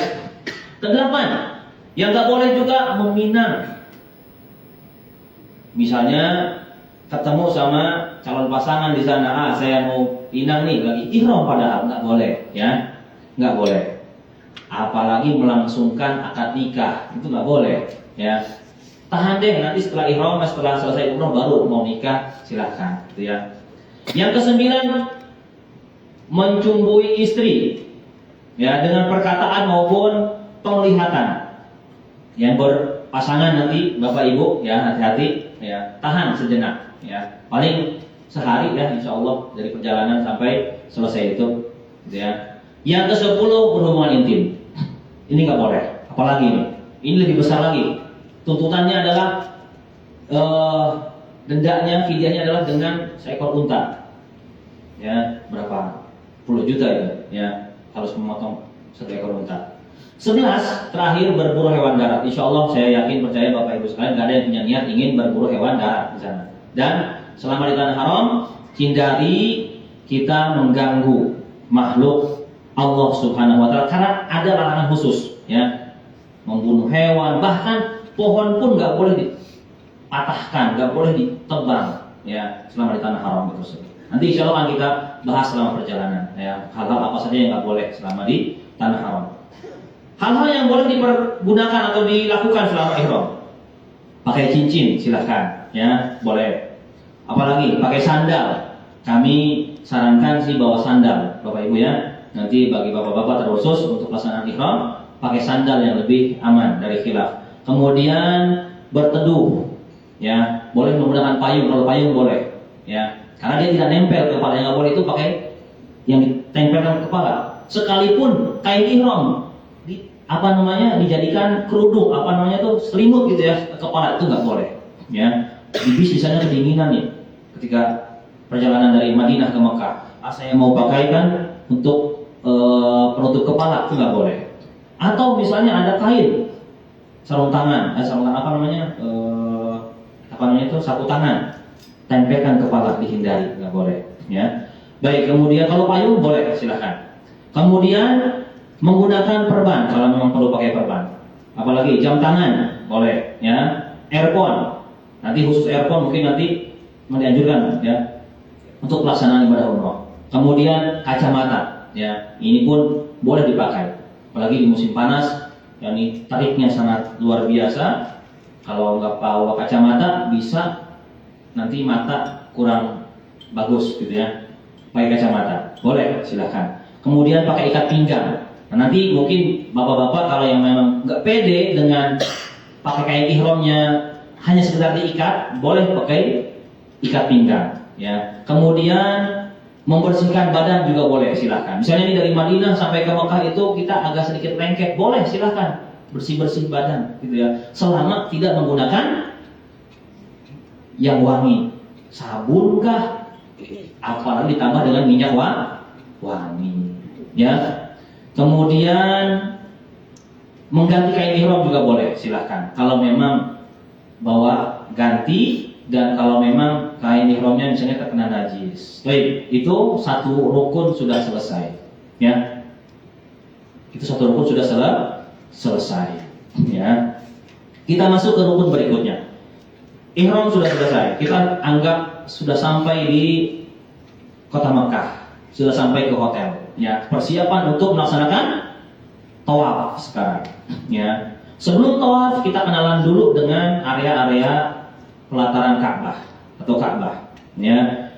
Kedelapan, yang nggak boleh juga meminang. Misalnya ketemu sama calon pasangan di sana, saya mau pinang nih, lagi ihram padahal nggak boleh, ya, nggak boleh. Apalagi melangsungkan akad nikah, itu nggak boleh, ya. Tahan deh, nanti setelah ihram, setelah selesai umroh baru mau nikah, silahkan, gitu ya. Yang ke-9, mencumbui istri, ya, dengan perkataan maupun penglihatan. Yang berpasangan nanti Bapak Ibu, ya, hati-hati, ya, tahan sejenak, ya, paling sehari, ya, insya Allah dari perjalanan sampai selesai itu, gitu ya. Yang ke-10, berhubungan intim. Ini nggak boleh, apalagi ini lebih besar lagi. Tuntutannya adalah dendanya, fidyahnya adalah dengan seekor unta, ya, berapa puluh juta itu, ya, harus memotong satu ekor unta. 11, terakhir berburu hewan darat. Insya Allah saya yakin, percaya Bapak Ibu sekalian nggak ada yang punya niat ingin berburu hewan darat di sana. Dan selama di tanah haram, hindari kita mengganggu makhluk Allah Subhanahu Wa Taala karena ada larangan khusus, ya, membunuh hewan, bahkan pohon pun nggak boleh dipatahkan, nggak boleh ditebang, ya, selama di tanah haram itu. Nanti insya Allah akan kita bahas selama perjalanan, ya, hal-hal apa saja yang nggak boleh selama di tanah haram. Hal-hal yang boleh dipergunakan atau dilakukan selama ihram, pakai cincin silahkan, ya, boleh. Apalagi pakai sandal, kami sarankan sih bawa sandal, Bapak Ibu ya. Nanti bagi bapak-bapak terkhusus untuk pelaksanaan ihram, pakai sandal yang lebih aman dari khilaf. Kemudian berteduh, ya, boleh menggunakan payung, kalau payung boleh, ya, karena dia tidak nempel ke kepala, yang nggak boleh itu pakai yang ditempelkan ke kepala. Sekalipun kain ihram dijadikan kerudung, selimut gitu ya, ke kepala, itu nggak boleh, ya. Di bis misalnya kedinginan nih, ketika perjalanan dari Madinah ke Mekah, saya mau pakaikan untuk penutup kepala, itu nggak boleh. Atau misalnya ada kain sarung tangan, sapu tangan, tempelkan kepala, dihindari, nggak boleh, ya. Baik, kemudian kalau payung boleh, silahkan. Kemudian menggunakan perban kalau memang perlu pakai perban. Apalagi jam tangan boleh, ya. Earphone, nanti khusus earphone mungkin nanti dianjurkan, ya, untuk pelaksanaan ibadah umroh. Kemudian kacamata, ya, ini pun boleh dipakai. Apalagi di musim panas, yang ini tariknya sangat luar biasa. Kalau nggak bawa kacamata bisa nanti mata kurang bagus, gitu ya. Pakai kacamata, boleh, silahkan. Kemudian pakai ikat pinggang. Nah, nanti mungkin bapak-bapak kalau yang memang nggak pede dengan pakai kain ihramnya hanya sekedar diikat, boleh pakai ikat pinggang, ya. Kemudian membersihkan badan juga boleh, silahkan. Misalnya ini dari Madinah sampai ke Mekah itu kita agak sedikit lengket, boleh, silahkan bersih-bersih badan, gitu ya. Selama tidak menggunakan yang wangi, sabun kah, apalagi ditambah dengan minyak wangi, ya. Kemudian mengganti kain ihram juga boleh, silahkan. Kalau memang bawa ganti, dan kalau memang kain ihramnya misalnya terkena najis. Baik, itu satu rukun sudah selesai, ya. Itu satu rukun sudah selesai, ya. Kita masuk ke rukun berikutnya. Ihram sudah selesai. Kita anggap sudah sampai di kota Makkah, sudah sampai ke hotel, ya. Persiapan untuk melaksanakan tawaf sekarang, ya. Sebelum tawaf kita kenalan dulu dengan area-area pelataran Ka'bah atau Ka'bah. Ya.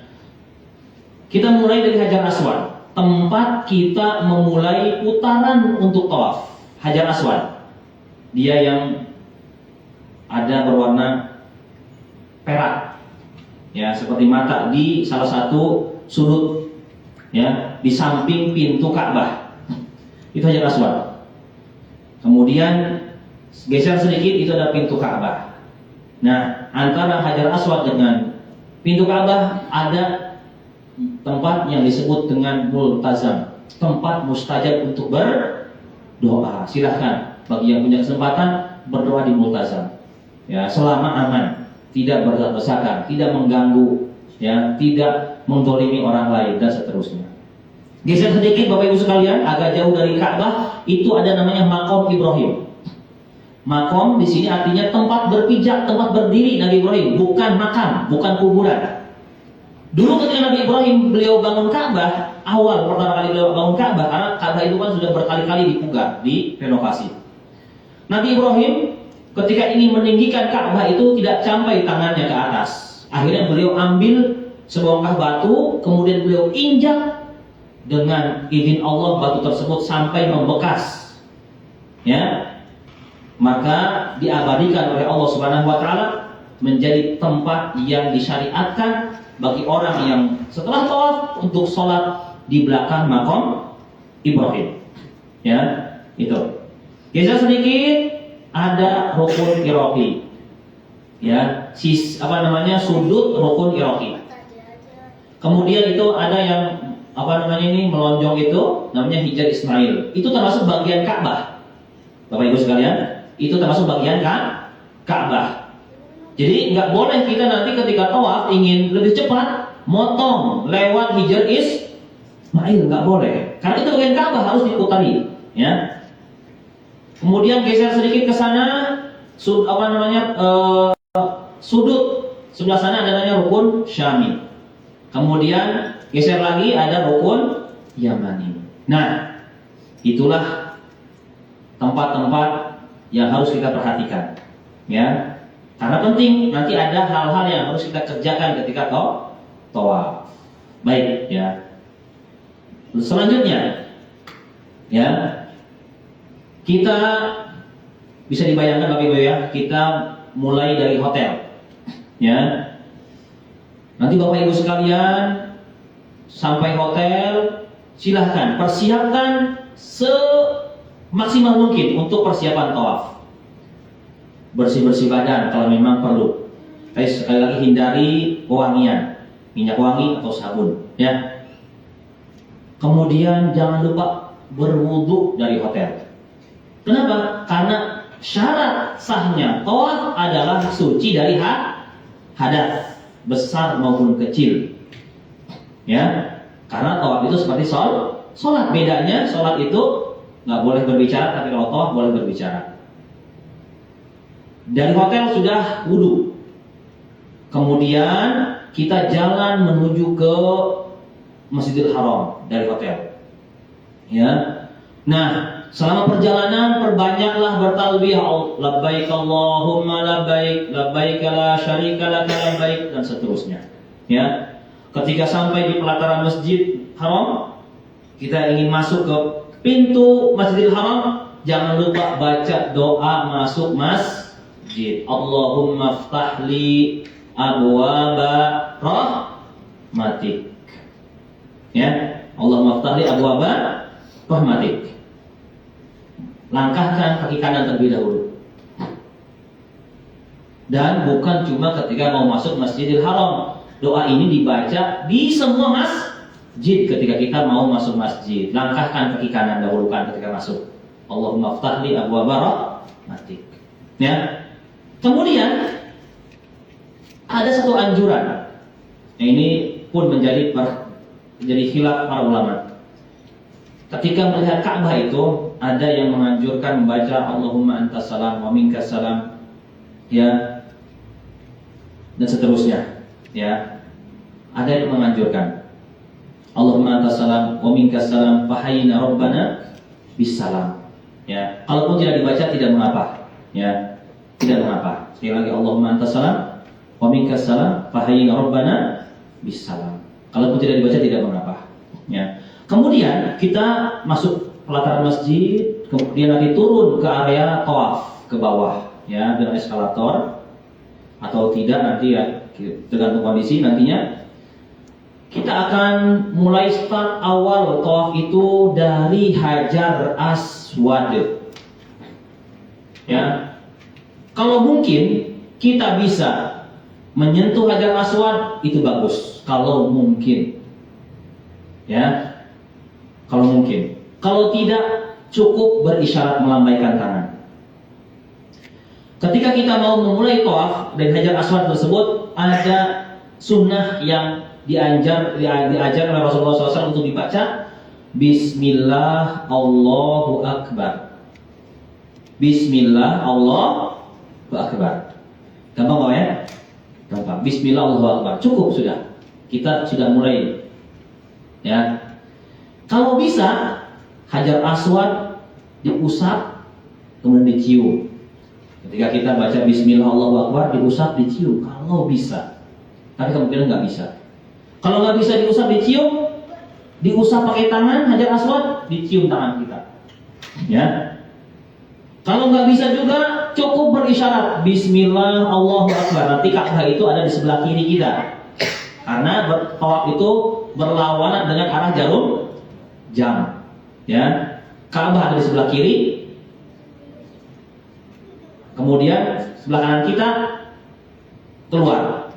Kita mulai dari Hajar Aswad, tempat kita memulai putaran untuk tawaf. Hajar Aswad, dia yang ada berwarna perak, ya, seperti mata di salah satu sudut, ya, di samping pintu Ka'bah. Itu Hajar Aswad. Kemudian geser sedikit, itu ada pintu Ka'bah. Nah, antara Hajar Aswad dengan pintu Ka'bah ada tempat yang disebut dengan multazam, tempat mustajab untuk berdoa. Silahkan bagi yang punya kesempatan berdoa di multazam. Ya, selama aman, tidak berdesak-desakan, tidak mengganggu, ya, tidak mendolimi orang lain dan seterusnya. Geser sedikit Bapak Ibu sekalian, agak jauh dari Ka'bah, itu ada namanya Maqam Ibrahim. Maqam di sini artinya tempat berpijak, tempat berdiri Nabi Ibrahim, bukan makam, bukan kuburan. Dulu ketika Nabi Ibrahim beliau bangun Ka'bah, awal pertama kali beliau bangun Ka'bah, karena Ka'bah itu kan sudah berkali-kali dipugar, direnovasi. Nabi Ibrahim ketika ingin meninggikan Ka'bah itu tidak sampai tangannya ke atas. Akhirnya beliau ambil sebongkah batu, kemudian beliau injak, dengan izin Allah batu tersebut sampai membekas. Ya. Maka diabadikan oleh Allah Subhanahu wa taala menjadi tempat yang disyariatkan bagi orang yang setelah tawaf untuk sholat di belakang Maqam Ibrahim. Ya, itu. Geser sedikit, ada rukun iraqi. Ya, sudut rukun iraqi. Kemudian itu ada yang melonjong itu namanya Hijar Ismail. Itu termasuk bagian Ka'bah. Bapak Ibu sekalian, itu termasuk bagian Ka'bah. Jadi nggak boleh kita nanti ketika tawaf ingin lebih cepat motong lewat Hijar Ismail, nggak boleh. Karena itu bagian Ka'bah, harus diputari, ya. Kemudian geser sedikit ke sana, sudut sebelah sana ada namanya rukun Syami. Kemudian geser lagi ada rukun Yamani. Nah, itulah tempat-tempat yang harus kita perhatikan, ya. Karena penting, nanti ada hal-hal yang harus kita kerjakan ketika tawaf. Baik, ya. Selanjutnya, ya, kita bisa dibayangkan Bapak Ibu ya, kita mulai dari hotel, ya. Nanti Bapak Ibu sekalian sampai hotel, silahkan persiapkan semaksimal mungkin untuk persiapan tawaf. Bersih-bersih badan kalau memang perlu. Tapi sekali lagi hindari pewangian, minyak wangi atau sabun, ya. Kemudian jangan lupa berwudu dari hotel. Kenapa? Karena syarat sahnya tawaf adalah suci dari hadas besar maupun kecil. Ya. Karena tawaf itu seperti sholat. Bedanya sholat itu nggak boleh berbicara, tapi kalau tawaf boleh berbicara. Dari hotel sudah wudu. Kemudian kita jalan menuju ke Masjidil Haram dari hotel. Ya. Nah, selama perjalanan perbanyaklah bertalbiyah, labbaik Allahumma labbaik, labbaik la syarika laka labbaik, dan seterusnya. Ya. Ketika sampai di pelataran Masjid Haram, kita ingin masuk ke pintu Masjidil Haram, jangan lupa baca doa masuk masjid. Allahumma ftahli abwaba rahmatik. Ya, Allahumma ftahli abwaba rahmatik. Langkahkan kaki kanan terlebih dahulu. Dan bukan cuma ketika mau masuk Masjidil Haram. Doa ini dibaca di semua masjid ketika kita mau masuk masjid. Langkahkan kaki kanan, dahulukan ketika masuk. Allahumma ftahli abwaba rahmatik. Ya. Kemudian ada satu anjuran. Ini pun menjadi khilaf para ulama. Ketika melihat Ka'bah itu ada yang menganjurkan membaca Allahumma antas salam wa minkas salam, ya, dan seterusnya, ya. Ada yang menganjurkan Allahumma antas salam wa minkas salam fahayyina rabbana bis salam, ya. Kalaupun tidak dibaca tidak mengapa, Ya, tidak mengapa. Sekali lagi Allahumma antas salam wa minkas salam fahayyina rabbana bis salam. Kalaupun tidak dibaca tidak mengapa. Ya. Kemudian kita masuk pelataran masjid, kemudian nanti turun ke area tawaf ke bawah, ya, dengan eskalator atau tidak nanti ya tergantung kondisi nantinya. Kita akan mulai start awal tawaf itu dari Hajar Aswad. Ya. Kalau mungkin kita bisa menyentuh Hajar Aswad itu bagus. Kalau mungkin. Ya. Kalau mungkin. Kalau tidak, cukup berisyarat melambaikan tangan. Ketika kita mau memulai tawaf dari Hajar Aswad tersebut, ada sunnah yang diajar oleh Rasulullah SAW untuk dibaca. Bismillah Allahu Akbar. Bismillah Allahu Akbar. Gampang gak ya? Gampang. Bismillah Allahu Akbar. Cukup sudah. Kita sudah mulai. Ya. Kalau bisa Hajar Aswad diusap kemudian dicium. Ketika kita baca Bismillah Allahu Akbar, diusap dicium kalau bisa. Tapi kemungkinan nggak bisa. Kalau nggak bisa diusap dicium, diusap pakai tangan Hajar Aswad, dicium tangan kita. Ya. Kalau nggak bisa juga cukup berisyarat Bismillah Allahu Akbar. Nanti Ka'bah itu ada di sebelah kiri kita. Karena tawaf itu berlawanan dengan arah jarum jam. Ya. Ka'bah ada di sebelah kiri. Kemudian sebelah kanan kita keluar.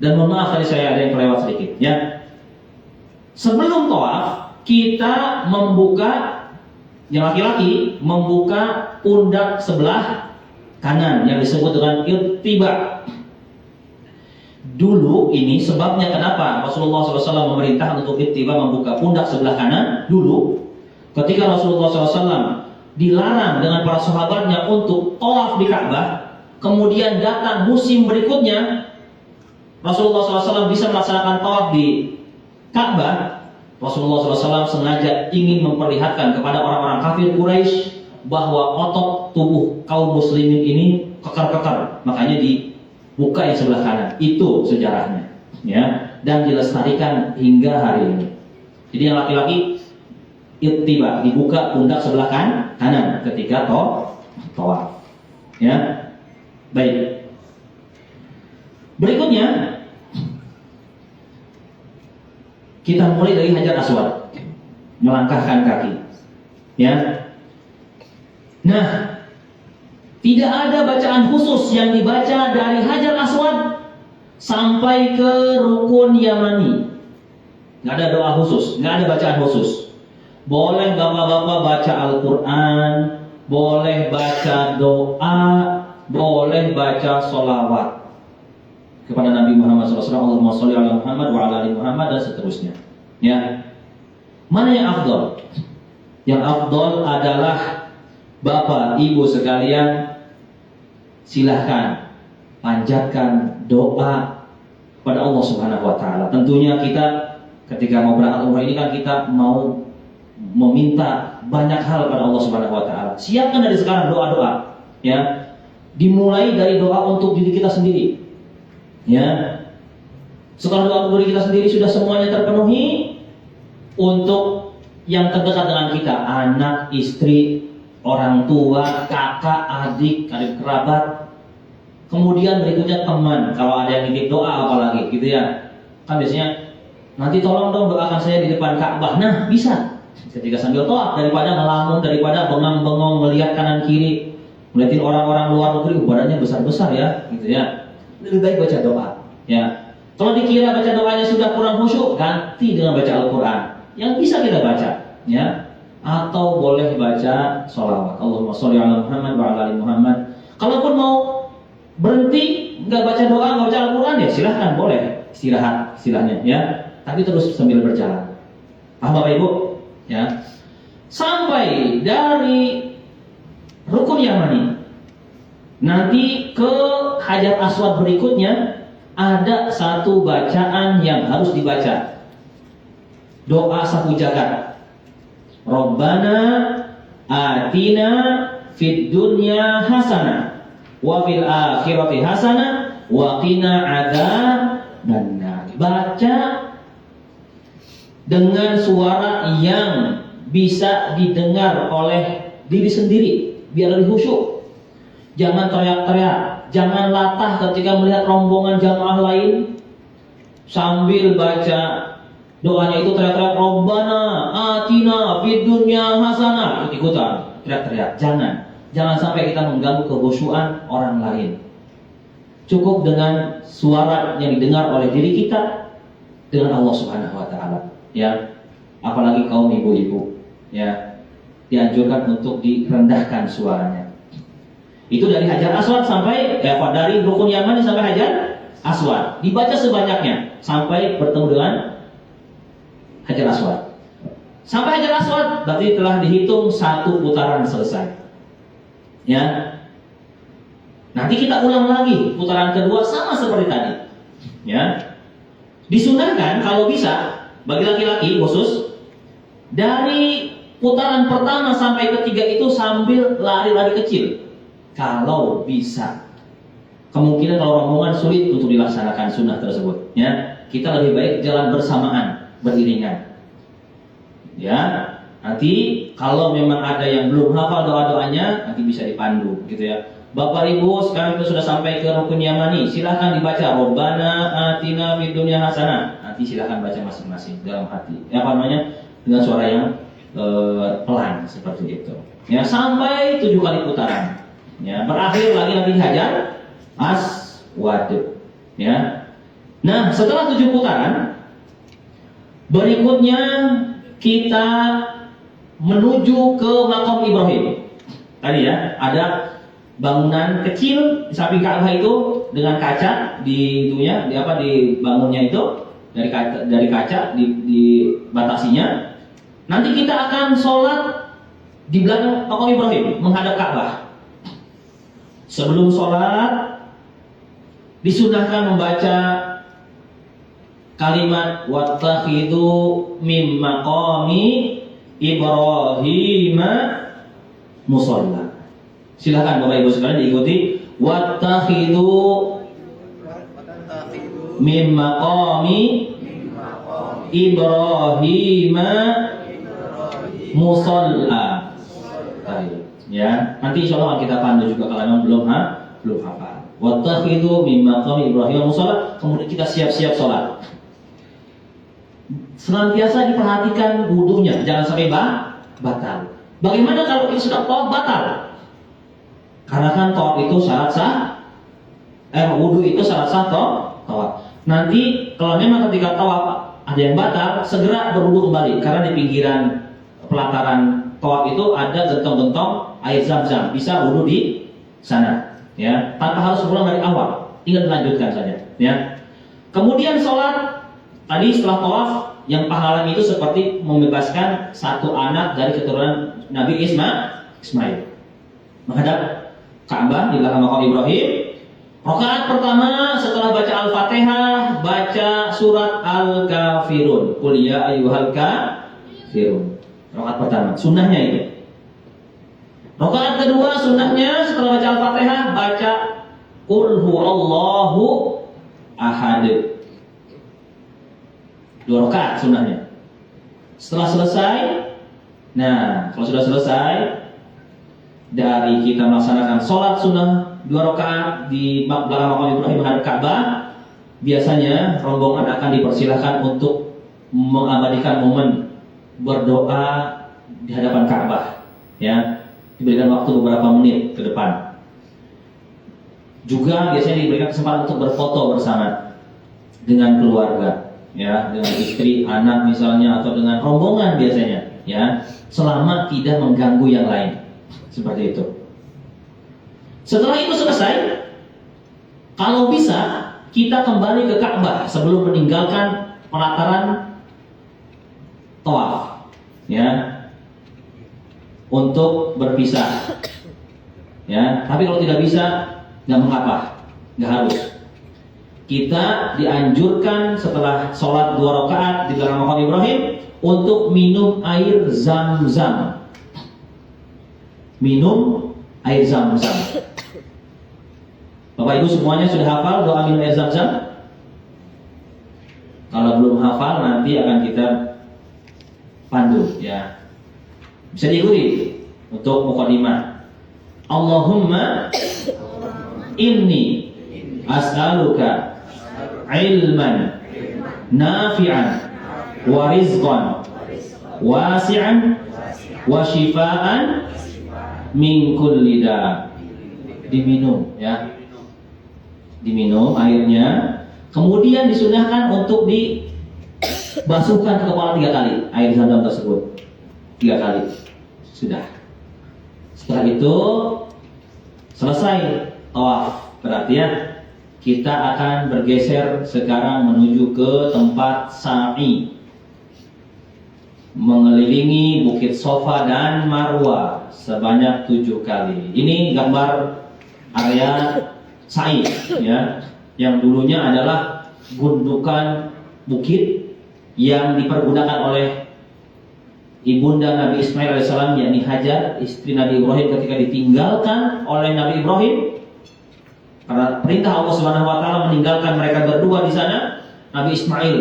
Dan mohon maaf tadi saya ada yang kelewat sedikit, ya. Sebelum tawaf kita membuka, yang laki-laki membuka pundak sebelah kanan yang disebut dengan ittiba. Dulu ini sebabnya kenapa Rasulullah SAW memerintah untuk ittiba membuka pundak sebelah kanan. Dulu ketika Rasulullah SAW dilarang dengan para sahabatnya untuk tawaf di Ka'bah, kemudian datang musim berikutnya Rasulullah SAW bisa melaksanakan tawaf di Ka'bah. Rasulullah SAW sengaja ingin memperlihatkan kepada orang-orang kafir Quraisy bahwa otot tubuh kaum muslimin ini kekar-kekar, makanya dibuka yang sebelah kanan. Itu sejarahnya, ya, dan dilestarikan hingga hari ini. Jadi yang laki-laki ittiba, dibuka pundak sebelah kanan ketika tawaf. Ya. Baik. Berikutnya kita mulai dari Hajar Aswad, melangkahkan kaki. Ya. Nah, tidak ada bacaan khusus yang dibaca dari Hajar Aswad sampai ke Rukun Yamani. Nggak ada doa khusus, nggak ada bacaan khusus. Boleh bapak-bapak baca Al-Quran, boleh baca doa, boleh baca sholawat kepada Nabi Muhammad SAW, Allahumma sholli ala Muhammad wa ala ali Muhammad, dan seterusnya. Ya. Mana yang afdol? Yang afdol adalah bapak, ibu sekalian, silahkan panjatkan doa kepada Allah Subhanahu Wa Taala. Tentunya kita ketika mau berangkat umrah ini kan kita mau meminta banyak hal pada Allah Subhanahu Wa Taala. Siapkan dari sekarang doa-doa, ya. Dimulai dari doa untuk diri kita sendiri, ya. Setelah doa untuk diri kita sendiri sudah semuanya terpenuhi, untuk yang terdekat dengan kita, anak, istri, orang tua, kakak, adik kerabat. Kemudian berikutnya teman, kalau ada yang nitip doa apalagi, gitu ya. Kan biasanya nanti tolong dong doakan saya di depan Ka'bah. Nah, bisa. Ketika sambil tawaf, daripada ngelamun, daripada bengong-bengong melihat kanan kiri, melihatin orang-orang luar negeri, badannya besar-besar ya, gitu ya. Lebih baik baca doa, ya. Kalau dikira baca doanya sudah kurang khusyuk, ganti dengan baca Al-Quran yang bisa kita baca, ya. Atau boleh baca sholawat, Allahumma sholli ala Muhammad wa ala ali Muhammad. Kalaupun mau berhenti, nggak baca doa, nggak baca Al-Quran, ya silahkan, boleh istirahat istilahnya, ya. Tapi terus sambil berjalan. Paham Bapak Ibu? Ya. Sampai dari Rukun Yamani, nanti ke Hajar Aswad berikutnya ada satu bacaan yang harus dibaca. Doa sapu jagat. Rabbana atina fid dunya hasanah wa fil akhirati hasanah wa qina adzabannar. Baca dengan suara yang bisa didengar oleh diri sendiri biar lebih khusyuk. Jangan teriak-teriak, jangan latah ketika melihat rombongan jamaah lain sambil baca doanya itu teriak-teriak Rabbana atina fid dunya hasanah, ikut-ikutan teriak-teriak. Jangan sampai kita mengganggu kekhusyuan orang lain. Cukup dengan suara yang didengar oleh diri kita dengan Allah Subhanahu wa taala, ya. Apalagi kaum ibu-ibu, ya, dianjurkan untuk direndahkan suaranya. Itu dari Hajar Aswad sampai dari Rukun Yamani sampai Hajar Aswad, dibaca sebanyaknya sampai bertemu dengan Hajar Aswad. Sampai Hajar Aswad berarti telah dihitung 1 putaran selesai. Ya. Nanti kita ulang lagi putaran kedua sama seperti tadi. Ya. Disunahkan kalau bisa bagi laki-laki khusus dari putaran pertama sampai ketiga itu sambil lari-lari kecil. Kalau bisa. Kemungkinan kalau rombongan sulit untuk dilaksanakan sunnah tersebut, ya. Kita lebih baik jalan bersamaan, beriringan. Ya, nanti kalau memang ada yang belum hafal doa-doanya, nanti bisa dipandu, gitu ya. Bapak Ibu, sekarang kita sudah sampai ke Rukun Yamani. Silahkan dibaca Rabbana atina fid dunya hasanah. Nanti silahkan baca masing-masing dalam hati. Ya, apa namanya? Dengan suara yang pelan seperti itu. Ya, sampai 7 kali putaran. Ya, berakhir lagi nanti Hajar Aswad. Ya. Nah, setelah 7 putaran, berikutnya kita menuju ke makam Ibrahim. Tadi ya, ada bangunan kecil di samping Ka'bah itu dengan kaca di bangunnya itu dari kaca dibatasinya. Nanti kita akan sholat di belakang makam Ibrahim menghadap Ka'bah. Sebelum sholat disunahkan membaca kalimat wattakhidhu mim maqami Ibrahim musalla. Silakan Bapak Ibu sekalian diikuti wattakhidhu mim maqami Ibrahim musalla. Ya, nanti insyaallah kita pandu juga kalau memang belum hafal. Wattakhidhu mim maqami Ibrahim musalla, kemudian kita siap-siap sholat. Senantiasa diperhatikan wudunya, jangan sampai batal. Bagaimana kalau kita sudah tawaf batal? Karena kan tawaf itu syarat sah, wudu itu syarat sah tawaf. Nanti kalau memang ketika tawaf ada yang batal, segera berwudu kembali karena di pinggiran pelataran tawaf itu ada gentong-gentong air zam-zam, bisa wudu di sana, ya, tanpa harus pulang dari awal, tinggal dilanjutkan saja, ya. Kemudian sholat tadi setelah tawaf, yang pahalanya itu seperti membebaskan 1 anak dari keturunan Nabi Ismail. Menghadap Ka'bah di belakang makam Ibrahim. Rakaat pertama setelah baca Al-Fatihah, baca surat Al-Kafirun. Qul ya ayyuhal kafirun. Rakaat pertama, sunnahnya itu. Rakaat kedua sunnahnya setelah baca Al-Fatihah, baca Qul huwallahu ahad. 2 rakaat sunnahnya. Setelah selesai, nah kalau sudah selesai dari kita melaksanakan sholat sunnah 2 rakaat di belakang makam Ibrahim menghadap Ka'bah, biasanya rombongan akan dipersilahkan untuk mengabadikan momen berdoa di hadapan Ka'bah, ya, diberikan waktu beberapa menit ke depan. Juga biasanya diberikan kesempatan untuk berfoto bersama dengan keluarga, ya, dengan istri, anak misalnya, atau dengan rombongan biasanya, ya, selama tidak mengganggu yang lain, seperti itu. Setelah itu selesai, kalau bisa kita kembali ke Ka'bah sebelum meninggalkan pelataran tawaf, ya, untuk berpisah, ya. Tapi kalau tidak bisa, nggak mengapa, nggak harus. Kita dianjurkan setelah sholat 2 rakaat di belakang makam Ibrahim untuk minum air zam-zam. Minum air Zam-Zam. Bapak Ibu semuanya sudah hafal doa minum air Zam-Zam? Kalau belum hafal nanti akan kita pandu ya. Bisa diikuti untuk mukadimah. Allahumma inni as'aluka ilman nafi'an wa rizqan wasi'an wa shifaan min kulli da. Diminum ya. Diminum airnya. Kemudian disunahkan untuk dibasuhkan ke kepala 3 kali air Zam-Zam tersebut. 3 kali. Sudah. Setelah itu selesai tawaf. Berarti ya kita akan bergeser sekarang menuju ke tempat sa'i, mengelilingi Bukit Sofa dan Marwa sebanyak 7 kali. Ini gambar area sa'i ya, yang dulunya adalah gundukan bukit yang dipergunakan oleh ibunda Nabi Ismail alaihissalam, yakni Hajar, istri Nabi Ibrahim, ketika ditinggalkan oleh Nabi Ibrahim karena perintah Allah Subhanahu wa taala meninggalkan mereka berdua di sana. Nabi Ismail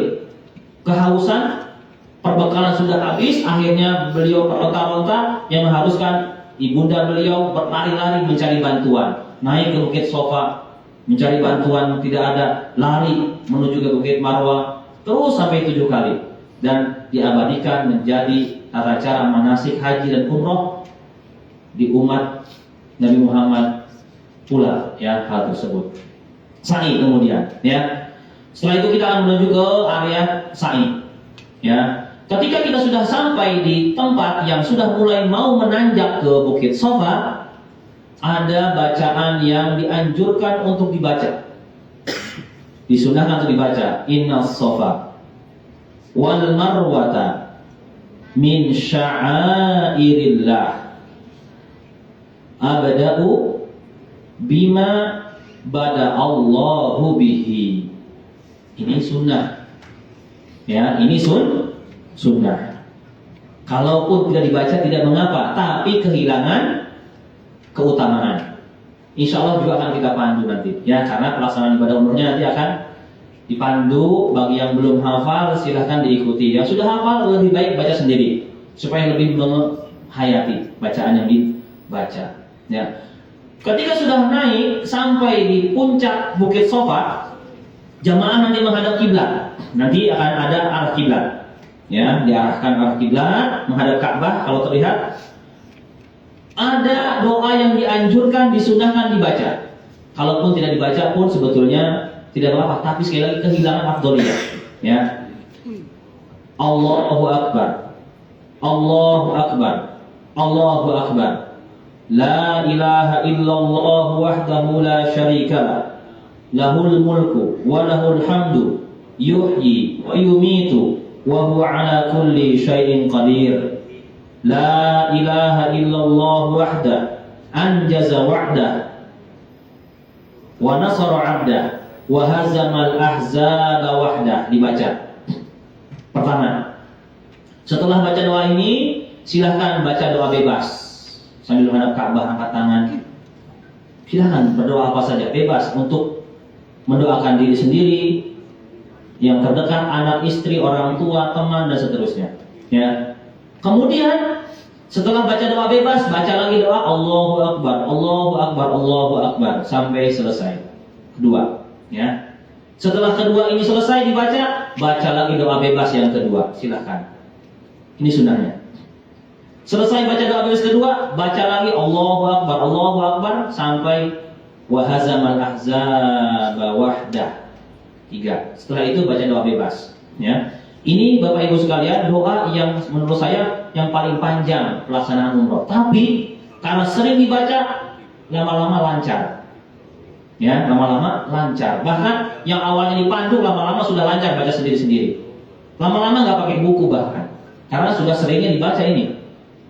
kehausan, perbekalan sudah habis, akhirnya beliau meronta-ronta yang mengharuskan ibunda beliau berlari-lari mencari bantuan, naik ke Bukit Sofa mencari bantuan, tidak ada, lari menuju ke Bukit Marwa, terus sampai 7 kali, dan diabadikan menjadi tata cara manasik haji dan umroh di umat Nabi Muhammad pula ya hal tersebut. Sa'i kemudian ya. Setelah itu kita akan menuju ke area sa'i ya. Ketika kita sudah sampai di tempat yang sudah mulai mau menanjak ke Bukit Sofa, ada bacaan yang dianjurkan untuk dibaca. Disunahkan untuk dibaca. Innas Sofa wal Marwata min sya'airillah abda'u bima bada Allahu bihi. Ini sunnah ya, ini sunnah. Kalaupun tidak dibaca tidak mengapa, tapi kehilangan keutamaan. Insya Allah juga akan kita pandu nanti ya, karena pelaksanaan ibadah umrohnya nanti akan dipandu. Bagi yang belum hafal silahkan diikuti. Yang sudah hafal lebih baik baca sendiri supaya lebih menghayati bacaan yang dibaca ya. Ketika sudah naik sampai di puncak Bukit Sofa, jamaah nanti menghadap kiblat. Nanti akan ada arah kiblat ya, diarahkan arah kiblat menghadap Ka'bah. Kalau terlihat ada doa yang dianjurkan, disunahkan dibaca. Kalaupun tidak dibaca pun sebetulnya tidak apa-apa, tapi sekali lagi kehilangan afdholiyah ya. Allahu Akbar, Allahu Akbar, Allahu Akbar. La ilaha illallah wahdahu la syarikalah, lahul mulku wa lahul hamdu, yuhyi wa yumitu wa huwa ala kulli syai'in qadir. La ilaha illallah wahda anjaza wa'da wa nasara 'abda wa hazamal ahzaba wahda. Dibaca pertama. Setelah baca doa ini, silahkan baca doa bebas sambil menghadap Ka'bah, angkat tangan. Silahkan berdoa apa saja, bebas untuk mendoakan diri sendiri, yang terdekat, anak, istri, orang tua, teman, dan seterusnya ya. Kemudian setelah baca doa bebas, baca lagi doa Allahu Akbar, Allahu Akbar, Allahu Akbar sampai selesai. Kedua ya. Setelah kedua ini selesai dibaca, baca lagi doa bebas yang kedua. Silahkan. Ini sunnahnya. Selesai baca doa bebas kedua, baca lagi Allahu Akbar sampai wa hazamal ahzaba wahdah. 3. Setelah itu baca doa bebas ya. Ini Bapak Ibu sekalian doa yang menurut saya yang paling panjang pelaksanaan umroh. Tapi karena sering dibaca, lama-lama lancar. Ya, lama-lama lancar. Bahkan yang awalnya dipandu lama-lama sudah lancar baca sendiri-sendiri. Lama-lama nggak pakai buku bahkan, karena sudah seringnya dibaca ini.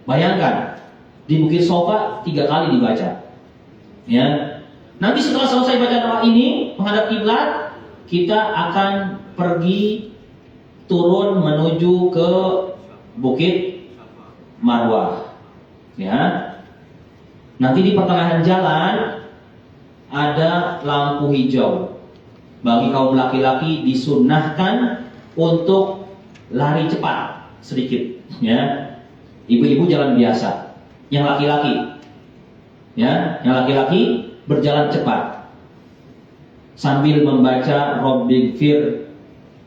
Bayangkan di Bukit Sofa 3 kali dibaca. Ya. Nanti setelah selesai baca doa ini menghadap kiblat, kita akan pergi turun menuju ke Bukit Marwah. Ya. Nanti di pertengahan jalan ada lampu hijau. Bagi kaum laki-laki disunnahkan untuk lari cepat sedikit, ya. Ibu-ibu jalan biasa. Yang laki-laki, ya, yang laki-laki berjalan cepat sambil membaca Rabbighfir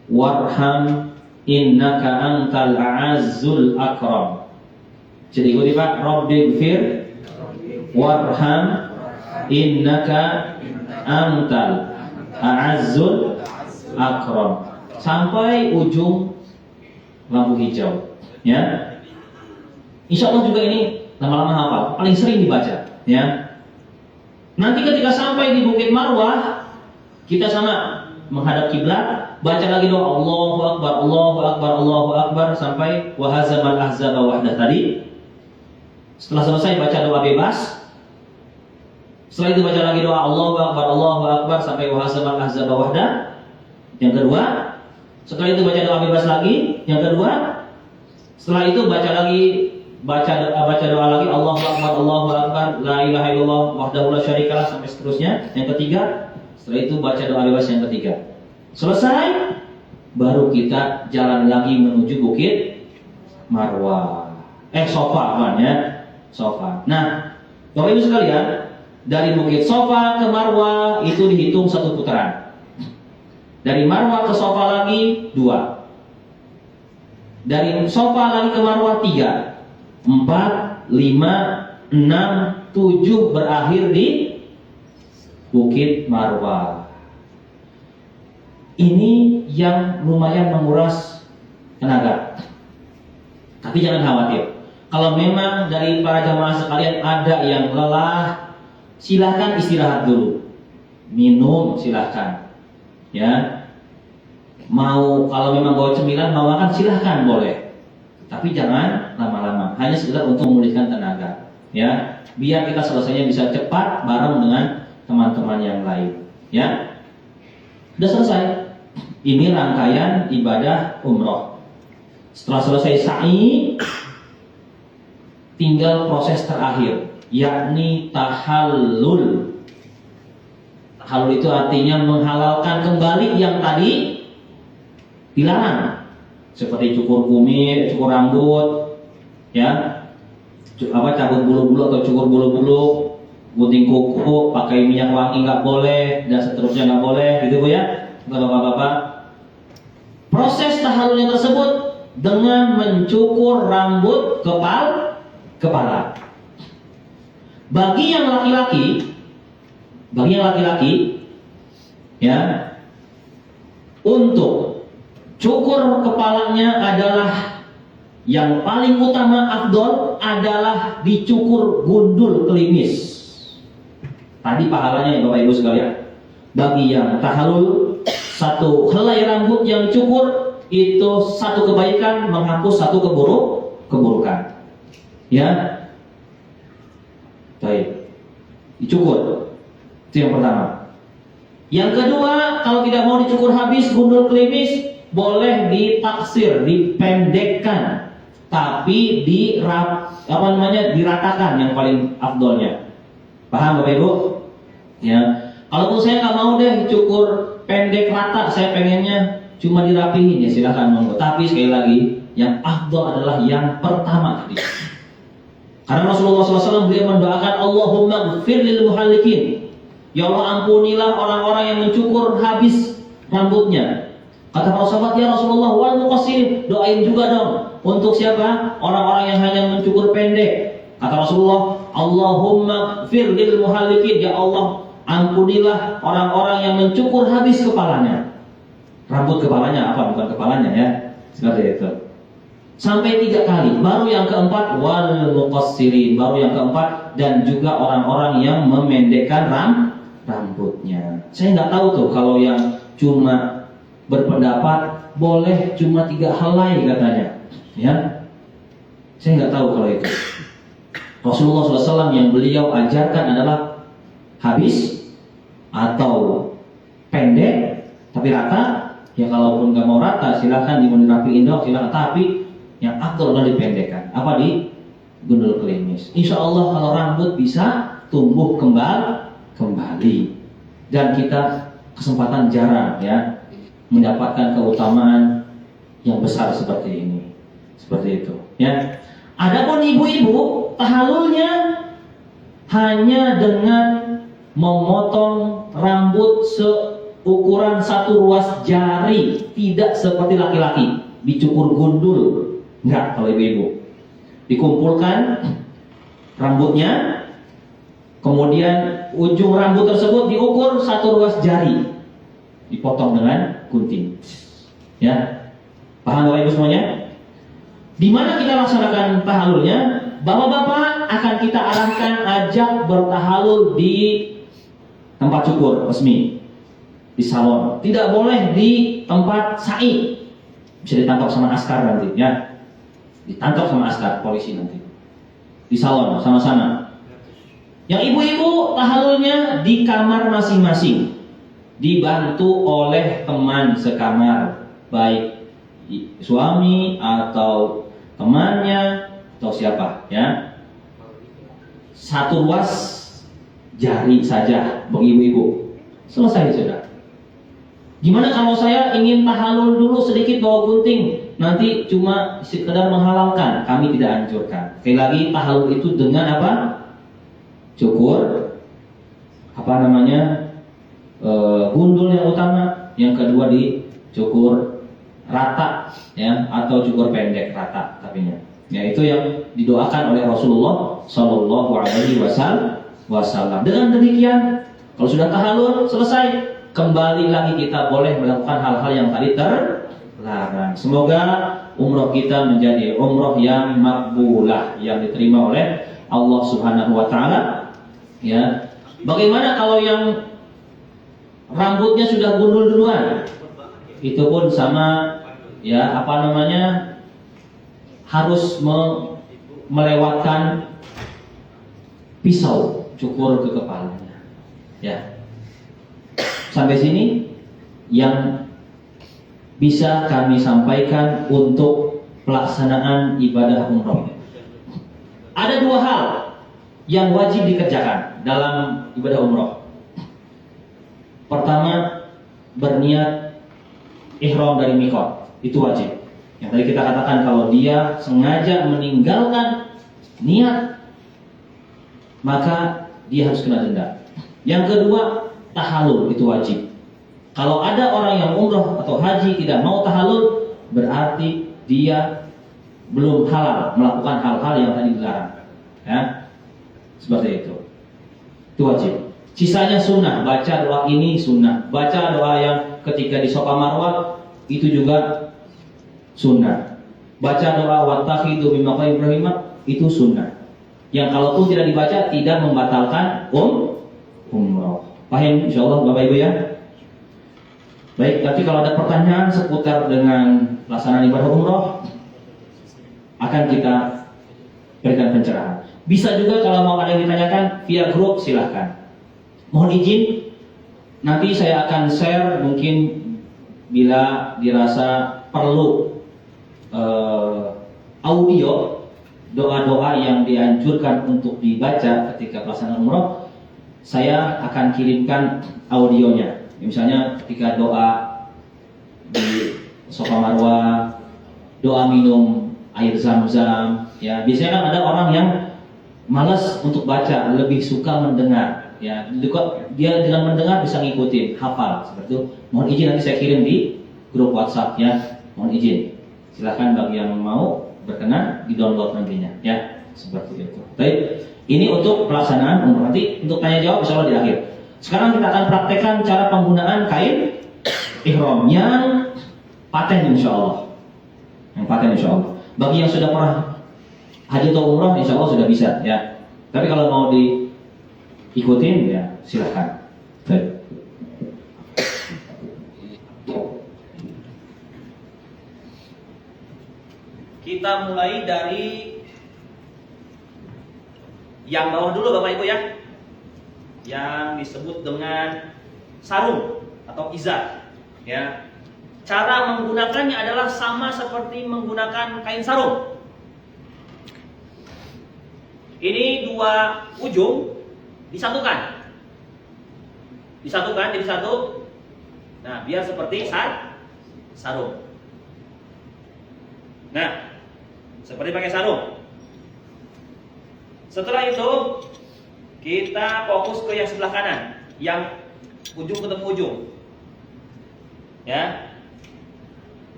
warham innaka antal a'azzul akram. Jadi ikuti Pak, Rabbighfir warham innaka antal a'azzul akram sampai ujung lampu hijau, ya. Insya Allah juga ini lama-lama hafal, paling sering dibaca, ya. Nanti ketika sampai di Bukit Marwah, kita sama menghadap kiblat, baca lagi doa Allahu Akbar, Allahu Akbar, Allahu Akbar sampai wahazamal ahzaba wahdah tadi. Setelah selesai baca doa bebas. Setelah itu baca lagi doa Allahu Akbar sampai wahazamal ahzaba wahdah. Yang kedua, setelah itu baca doa bebas lagi. Yang kedua, setelah itu baca doa lagi Allahu Akbar, la ilaha illallah wahdahu la syarikalah sampai seterusnya. Yang ketiga, setelah itu baca doa bebas yang ketiga. Selesai, baru kita jalan lagi menuju Bukit Marwah. Sofa kan ya, Sofa. Nah, Bapak Ibu sekalian, dari Bukit Sofa ke Marwah itu dihitung 1 putaran. Dari Marwah ke Sofa lagi 2. Dari Sofa lagi ke Marwah 3, 4, 5, 6, 7 berakhir di Bukit Marwah. Ini yang lumayan menguras tenaga. Tapi jangan khawatir. Kalau memang dari para jamaah sekalian ada yang lelah, silahkan istirahat dulu. Minum silahkan. Ya. Mau kalau memang bawa cemilan, mau makan silahkan boleh. Tapi jangan lama-lama. Hanya sekedar untuk memulihkan tenaga. Ya. Biar kita selesainya bisa cepat bareng dengan teman-teman yang lain. Ya. Sudah selesai. Ini rangkaian ibadah umroh. Setelah selesai sa'i, tinggal proses terakhir, yakni tahallul. Tahallul itu artinya menghalalkan kembali yang tadi dilarang, seperti cukur kumis, cukur rambut, ya, cabut bulu-bulu atau cukur bulu-bulu, gunting kuku, pakai minyak wangi nggak boleh, dan seterusnya nggak boleh, gitu Bu ya, bapak-bapak. Proses tahallulnya tersebut dengan mencukur rambut kepala. Bagi yang laki-laki, ya, untuk cukur kepalanya adalah yang paling utama afdol adalah dicukur gundul klimis. Tadi pahalanya ya Bapak Ibu sekalian. Bagi yang tahallul, 1 helai rambut yang dicukur itu 1 kebaikan menghapus 1 keburukan. Ya. Baik. Dicukur. Itu yang pertama. Yang kedua, kalau tidak mau dicukur habis gundul klimis, boleh ditaksir, dipendekkan, tapi diratakan yang paling afdolnya. Paham Bapak Ibu? Ya. Kalau saya nggak mau deh cukur pendek rata, saya pengennya cuma dirapihin, ya silahkan monggo. Tapi sekali lagi, yang afdol adalah yang pertama tadi. Karena Rasulullah SAW beliau mendoakan Allahumma gfir lil muhallikin. Ya Allah, ampunilah orang-orang yang mencukur habis rambutnya. Kata para sahabat, ya Rasulullah, wal muqassirin, doain juga dong. Untuk siapa? Orang-orang yang hanya mencukur pendek. Kata Rasulullah, Allahumma gfir lil muhallikin. Ya Allah, ampunilah orang-orang yang mencukur habis kepalanya. Rambut kepalanya apa? Bukan kepalanya ya. Seperti itu. Sampai 3 kali. Baru yang keempat wal muqassirin. Baru yang keempat dan juga orang-orang yang memendekkan rambutnya. Saya nggak tahu tuh kalau yang cuma berpendapat boleh cuma 3 helai katanya. Ya. Saya nggak tahu kalau itu. Rasulullah SAW yang beliau ajarkan adalah habis atau pendek tapi rata. Ya kalaupun nggak mau rata silahkan dirapiin dong, silahkan. Tapi yang afdal adalah dipendekkan. Apa gundul klimis. Insya Allah kalau rambut bisa tumbuh kembali, dan kita kesempatan jarang ya mendapatkan keutamaan yang besar seperti ini, seperti itu ya. Adapun ibu-ibu tahallulnya hanya dengan memotong rambut seukuran satu ruas jari, tidak seperti laki-laki dicukur gundul, enggak. Kalau ibu-ibu dikumpulkan rambutnya, kemudian ujung rambut tersebut diukur satu ruas jari, dipotong dengan gunting ya. Paham Bapak Ibu semuanya? Di mana kita laksanakan tahallulnya? Bapak-bapak akan kita arahkan ajak bertahallul di tempat cukur resmi, di salon. Tidak boleh di tempat sa'i, bisa ditangkap sama askar nanti ya. Ditangkap sama askar polisi nanti. Di salon sama-sama. Yang ibu-ibu tahallulnya di kamar masing-masing, dibantu oleh teman sekamar, baik suami atau temannya atau siapa ya. Satu ruas jari saja bagi ibu-ibu, selesai sudah. Gimana kalau saya ingin tahallul dulu sedikit bawa gunting, nanti cuma sekedar menghalalkan? Kami tidak anjurkan. Sekali lagi, tahallul itu dengan apa? Cukur gundul yang utama, yang kedua dicukur rata ya, atau cukur pendek rata tapinya. Ya, itu yang didoakan oleh Rasulullah Shallallahu Alaihi Wasallam. Dengan demikian, kalau sudah tahallul selesai, kembali lagi kita boleh melakukan hal-hal yang tadi terlarang. Semoga umroh kita menjadi umroh yang makbulah, yang diterima oleh Allah Subhanahu Wa Taala. Ya, bagaimana kalau yang rambutnya sudah gundul duluan? Itu pun sama ya, harus melewatkan pisau cukur ke kepalanya ya. Sampai sini yang bisa kami sampaikan untuk pelaksanaan ibadah umroh. Ada dua hal yang wajib dikerjakan dalam ibadah umroh. Pertama, berniat ihram dari mikot, itu wajib. Yang tadi kita katakan, kalau dia sengaja meninggalkan niat, maka dia harus kena denda. Yang kedua, tahallul itu wajib. Kalau ada orang yang umroh atau haji tidak mau tahallul, berarti dia belum halal melakukan hal-hal yang tadi dilarang ya. Seperti itu. Itu wajib. Sisanya sunnah. Baca doa ini sunnah. Baca doa yang ketika di Safa Marwah itu juga sunnah. Baca doa wattakhidu min maqam Ibrahim itu sunnah. Yang kalaupun tidak dibaca tidak membatalkan umroh. Paham insyaallah Bapak Ibu ya? Baik, tapi kalau ada pertanyaan seputar dengan pelaksanaan ibadah umroh, akan kita berikan pencerahan. Bisa juga kalau mau ada yang ditanyakan via grup, silahkan. Mohon izin, nanti saya akan share mungkin bila dirasa perlu audio doa-doa yang dianjurkan untuk dibaca ketika pelaksanaan umroh. Saya akan kirimkan audionya. Misalnya ketika doa di Safa Marwah, doa minum air zam-zam ya. Biasanya kan ada orang yang malas untuk baca, lebih suka mendengar ya. Dia dengan mendengar bisa ngikutin, hafal seperti itu. Mohon izin nanti saya kirim di grup WhatsApp ya. Mohon izin. Silahkan bagi yang mau berkenan di-download nantinya ya. Seperti itu. Baik. Ini untuk pelaksanaan umroh. Nanti untuk tanya jawab insyaallah di akhir. Sekarang kita akan praktekkan cara penggunaan kain ihram yang paten insyaallah. Yang paten insyaallah. Bagi yang sudah pernah haji atau umrah insyaallah sudah bisa ya. Tapi kalau mau diikutin ya silahkan. Baik. Kita mulai dari yang bawah dulu Bapak Ibu ya, yang disebut dengan sarung atau izar ya. Cara menggunakannya adalah sama seperti menggunakan kain sarung. Ini dua ujung disatukan jadi satu. Nah, biar seperti sarung. Nah, seperti pakai sarung. Setelah itu kita fokus ke yang sebelah kanan, yang ujung ketemu ujung. Ya.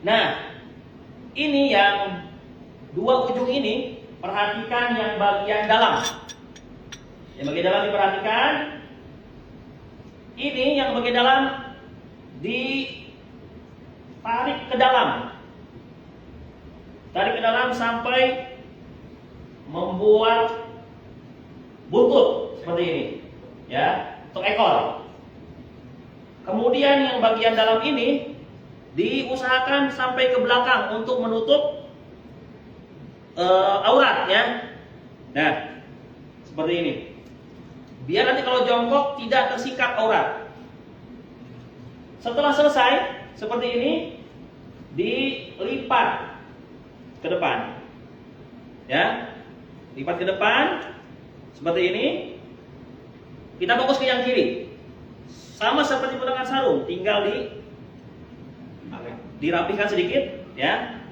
Nah, ini yang dua ujung ini, perhatikan yang bagian dalam. Yang bagian dalam diperhatikan. Ini yang bagian dalam ditarik ke dalam. Tarik ke dalam sampai membuat buntut seperti ini, ya, untuk ekor. Kemudian yang bagian dalam ini diusahakan sampai ke belakang untuk menutup aurat, ya. Nah, seperti ini. Biar nanti kalau jongkok tidak tersikat aurat. Setelah selesai seperti ini, dilipat ke depan. Ya. Lipat ke depan seperti ini. Kita fokus ke yang kiri. Sama seperti menggunakan sarung, tinggal dirapikan sedikit, ya.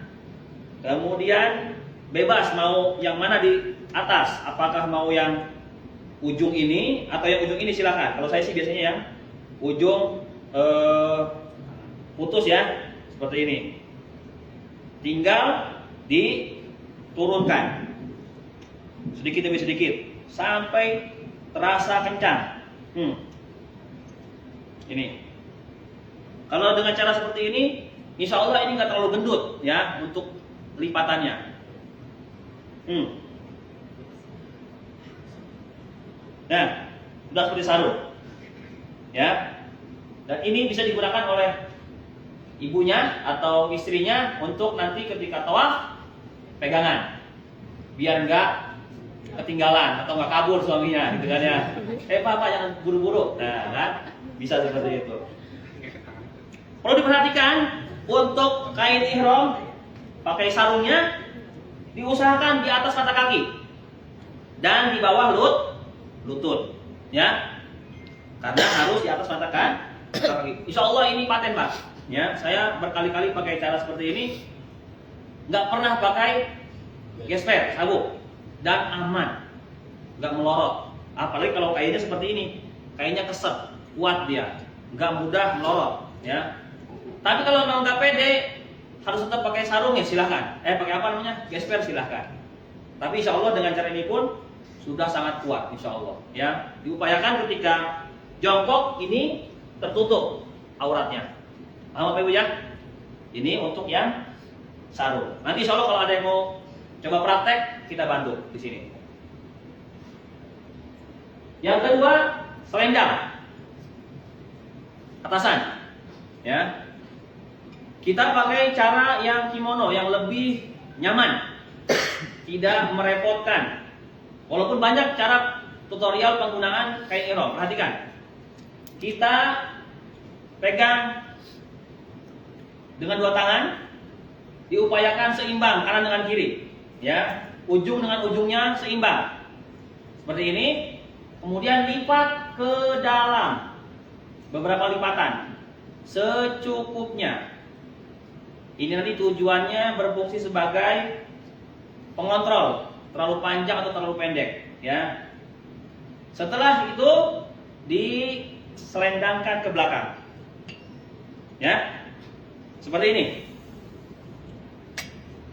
Kemudian bebas mau yang mana di atas, apakah mau yang ujung ini atau yang ujung ini, silakan. Kalau saya sih biasanya yang ujung putus, ya, seperti ini. Tinggal diturunkan sedikit demi sedikit sampai terasa kencang. Ini. Kalau dengan cara seperti ini, insya Allah ini nggak terlalu gendut, ya, untuk lipatannya. Nah, sudah seperti sarung, ya. Dan ini bisa digunakan oleh ibunya atau istrinya untuk nanti ketika tawaf pegangan, biar nggak ketinggalan atau nggak kabur suaminya, gitu kan, ya. Papa jangan buru-buru. Nah, kan bisa seperti itu. Perlu diperhatikan untuk kain ihram pakai sarungnya diusahakan di atas mata kaki dan di bawah lutut, ya, karena harus di atas mata kaki. Insya Allah ini paten, Pak. Ya, saya berkali-kali pakai cara seperti ini, nggak pernah pakai gesper, sabuk, dan aman, nggak melorot. Apalagi kalau kainnya seperti ini, kainnya keset, kuat dia, nggak mudah melorot, ya. Tapi kalau memang nggak pede, harus tetap pakai sarung, ya silahkan. Pakai apa namanya? Gesper, silahkan. Tapi insya Allah dengan cara ini pun sudah sangat kuat, insya Allah. Ya, diupayakan ketika jongkok ini tertutup auratnya. Paham Bapak Ibu, ya? Ini untuk yang sarung. Nanti insya Allah kalau ada yang mau coba praktek, kita bantu di sini. Yang kedua, selendang atasan, ya. Kita pakai cara yang kimono yang lebih nyaman, tidak merepotkan. Walaupun banyak cara tutorial penggunaan kain ihram, perhatikan. Kita pegang dengan dua tangan, diupayakan seimbang kanan dengan kiri, ya. Ujung dengan ujungnya seimbang. Seperti ini. Kemudian lipat ke dalam. Beberapa lipatan secukupnya. Ini nanti tujuannya berfungsi sebagai pengontrol terlalu panjang atau terlalu pendek, ya. Setelah itu diselendangkan ke belakang, ya, seperti ini.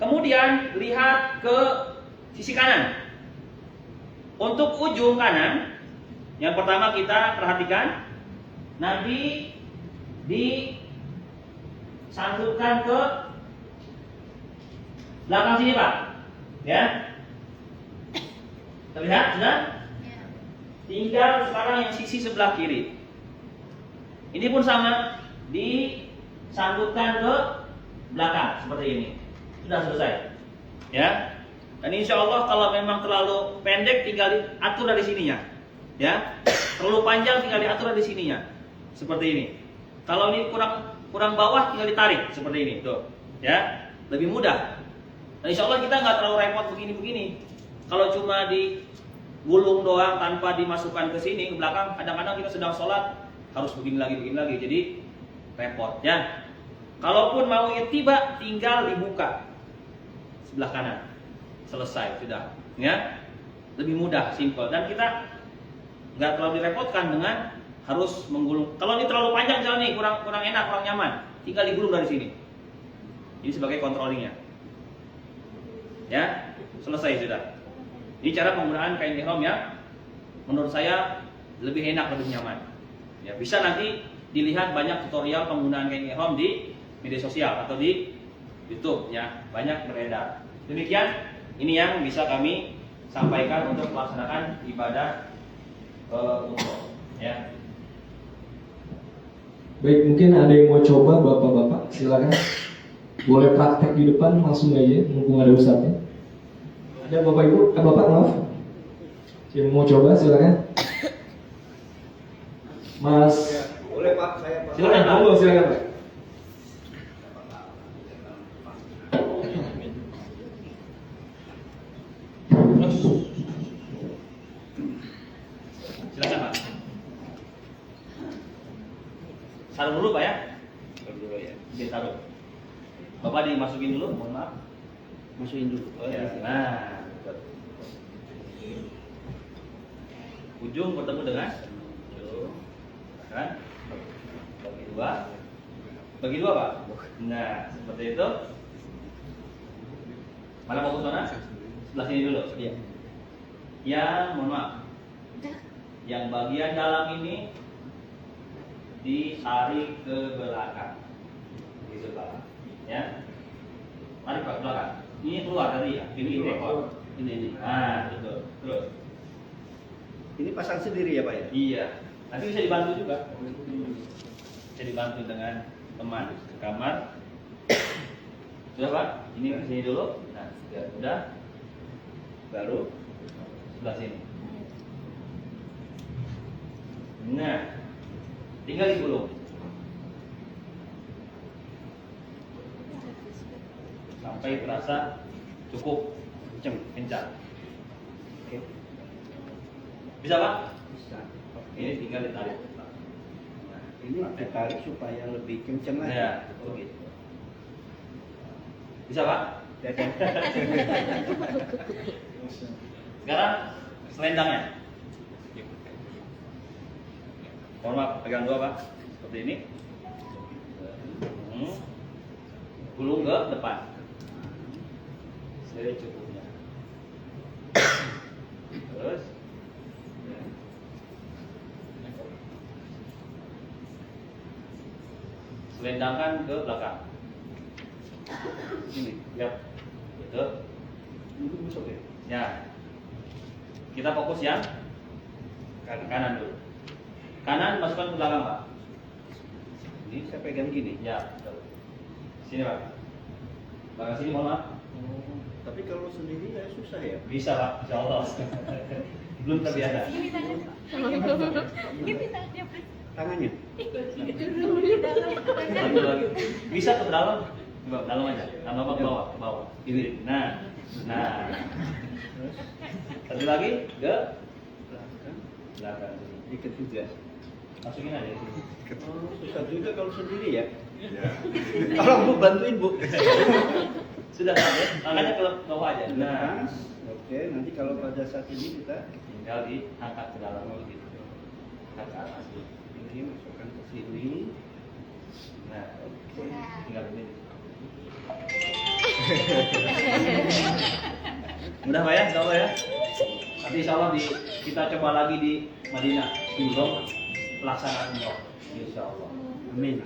Kemudian lihat ke sisi kanan. Untuk ujung kanan, yang pertama kita perhatikan, nanti disangkutkan ke belakang sini, Pak, ya. Terlihat sudah? Tinggal sekarang yang sisi sebelah kiri. Ini pun sama, disangkutkan ke belakang seperti ini. Sudah selesai, ya. Dan insya Allah kalau memang terlalu pendek tinggal diatur dari sininya, ya. Terlalu panjang tinggal diatur dari sininya, seperti ini. Kalau ini kurang bawah tinggal ditarik seperti ini, tuh, ya. Lebih mudah. Dan insya Allah kita nggak terlalu repot begini-begini. Kalau cuma gulung doang tanpa dimasukkan ke sini ke belakang, kadang-kadang kita sedang sholat harus begini lagi, jadi repot ya. Kalaupun mau tiba, tinggal dibuka sebelah kanan, selesai sudah ya, lebih mudah, simple, dan kita nggak terlalu direpotkan dengan harus menggulung. Kalau ini terlalu panjang misalnya nih, kurang enak, kurang nyaman, tinggal digulung dari sini. Ini sebagai controllingnya ya, selesai sudah. Ini cara penggunaan kain ihram yang menurut saya lebih enak, lebih nyaman ya. Bisa nanti dilihat banyak tutorial penggunaan kain ihram di media sosial atau di YouTube ya, banyak beredar. Demikian, ini yang bisa kami sampaikan untuk melaksanakan ibadah umroh ya. Baik, mungkin ada yang mau coba bapak-bapak, silakan. Boleh praktek di depan langsung aja, mumpung ada ustadznya. Ada bapak ibu, bapak maaf. Yang mau coba silakan. Mas. Boleh Pak, saya Pak. Silakan Pak. Silakan Pak. Silakan Pak. Sarung dulu Pak ya. Dulu ya. Biar sarung. Bapak dimasukin dulu, mohon maaf. Masukin dulu. Oh, Ya, nah, ujung bertemu dengan ujung, kan? Bagi dua Pak. Nah, seperti itu. Mana fokus mana? Sebelah sini dulu. Iya. Yang mohon maaf. Yang bagian dalam ini ditarik ke belakang. Gitu Pak. Ya. Tarik ke belakang. Ini keluar tadi ya. Ini ekor. Ini. Ah, betul. Terus. Ini pasang sendiri ya Pak ya? Iya. Nanti bisa dibantu juga. Bisa dibantu dengan teman ke kamar. Sudah Pak? Ini ke sini dulu. Nah, sudah. Baru sebelah sini. Nah, tinggal digulung. Sampai terasa cukup kencang. Oke. Bisa Pak? Bisa. Ini tinggal ditarik. Nah, ini ditarik supaya lebih kencang lagi. Ya, begitu. Bisa Pak? Sekarang selendangnya. Mohon maaf, pegang dua Pak. Seperti ini. Gulung ke depan. Secukupnya. Terus. Selendangkan ke belakang. Ini, ya. Gitu. Ini masuk ya? Ya. Kita fokus yang kanan dulu. Kanan masukkan ke belakang, Pak. Ini saya pegang gini. Ya, betul. Sini, Pak. Belakang sini, mohon maaf. Tapi kalau sendiri ya susah ya? Bisa, Pak. Insya Allah. Belum terbiasa. Tangannya? Lagi. Bisa ke dalam. Coba ke dalam aja. Tambah ke bawah, ke bawah. Ini. Nah. Satu lagi ke belakang. Ikat juga. Masukin aja sini. Oh, susah juga kalau sendiri ya? Tolong Bu, bantuin Bu. Sudah, Pak, ya? Tangannya ke bawah aja. Nah, oke. Nanti kalau pada saat ini kita Tinggal diangkat ke dalam gitu. Angkat ke atas dulu. ini masukkan ke sini. Nah, tinggal ini. Mudah Pak ya, insya Allah ya. Nanti insya Allah kita coba lagi di Madinah sebelum pelaksanaan umroh. Insya Allah. Amin.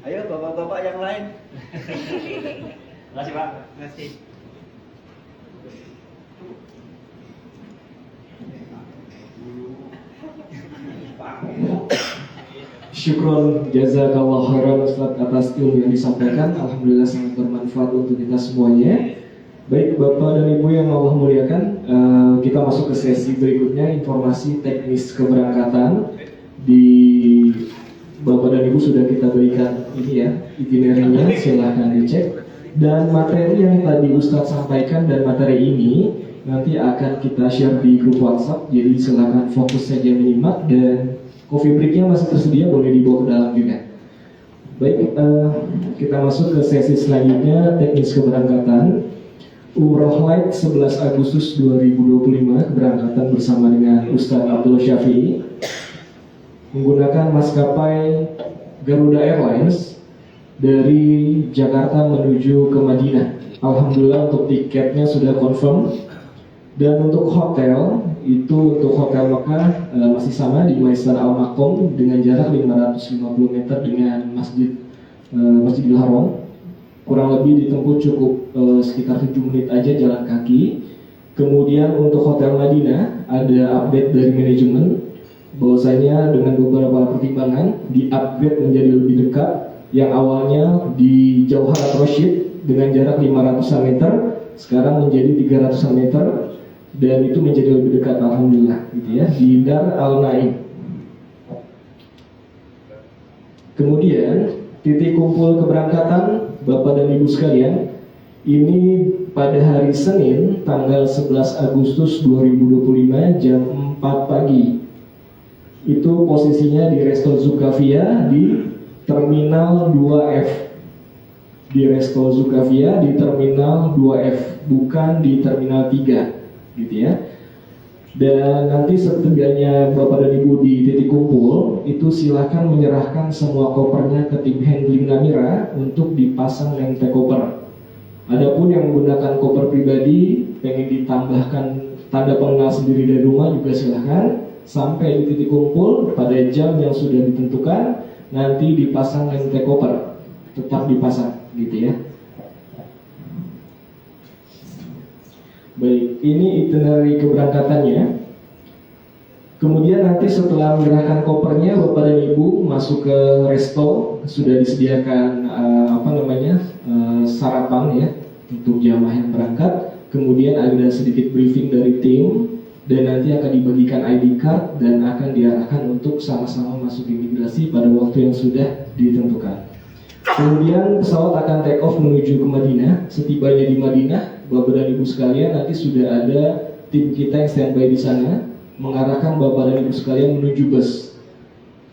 Ayo bapak-bapak yang lain. Terima kasih Pak. Terima kasih. Syukron jazakallah khairan Ustaz atas ilmu yang disampaikan. Alhamdulillah sangat bermanfaat untuk kita semuanya. Baik Bapak dan Ibu yang Allah muliakan, kita masuk ke sesi berikutnya, informasi teknis keberangkatan di Bapak dan Ibu sudah kita berikan ini ya, itinerary-nya, silahkan dicek. Dan materi yang tadi Ustadz sampaikan dan materi ini nanti akan kita share di grup WhatsApp, jadi silahkan fokus saja menyimak, dan coffee break-nya masih tersedia, boleh dibawa ke dalam juga. Baik, kita masuk ke sesi selanjutnya, teknis keberangkatan. Umroh Light 11 Agustus 2025, keberangkatan bersama dengan Ustadz Abdul Syafi'i menggunakan maskapai Garuda Airlines dari Jakarta menuju ke Madinah. Alhamdulillah untuk tiketnya sudah confirm. Dan untuk hotel, itu untuk Hotel Mekah masih sama di Maisar Al Maqam dengan jarak 550 meter dengan Masjidil Haram. Kurang lebih ditempuh cukup sekitar 7 menit aja jalan kaki. Kemudian untuk Hotel Madinah ada update dari manajemen bahwasanya dengan beberapa pertimbangan di-upgrade menjadi lebih dekat, yang awalnya di Jauharat Rosyid dengan jarak 500 meter sekarang menjadi 300 meter, dan itu menjadi lebih dekat alhamdulillah gitu ya, di Dar Al Naim. Kemudian titik kumpul keberangkatan Bapak dan Ibu sekalian ini pada hari Senin tanggal 11 Agustus 2025 jam 4 pagi. Itu posisinya di Resto Zukavia di Terminal 2F. Di Resto Zukavia di Terminal 2F, bukan di Terminal 3, gitu ya. Dan nanti setibanya Bapak dan Ibu di titik kumpul, itu silakan menyerahkan semua kopernya ke tim handling Namira untuk dipasang lem koper. Adapun yang menggunakan koper pribadi, pengen ditambahkan tanda pengenal sendiri dari rumah juga silakan. Sampai di titik kumpul pada jam yang sudah ditentukan, nanti dipasang lem koper, tetap dipasang, gitu ya. Baik, ini itinerary keberangkatannya. Kemudian nanti setelah menyerahkan kopernya, Bapak dan Ibu masuk ke resto, sudah disediakan sarapan ya untuk jamaah yang berangkat. Kemudian ada sedikit briefing dari tim, dan nanti akan dibagikan ID card dan akan diarahkan untuk sama-sama masuk imigrasi pada waktu yang sudah ditentukan. Kemudian pesawat akan take off menuju ke Madinah. Setibanya di Madinah, Bapak dan Ibu sekalian, nanti sudah ada tim kita yang standby di sana mengarahkan Bapak dan Ibu sekalian menuju bus.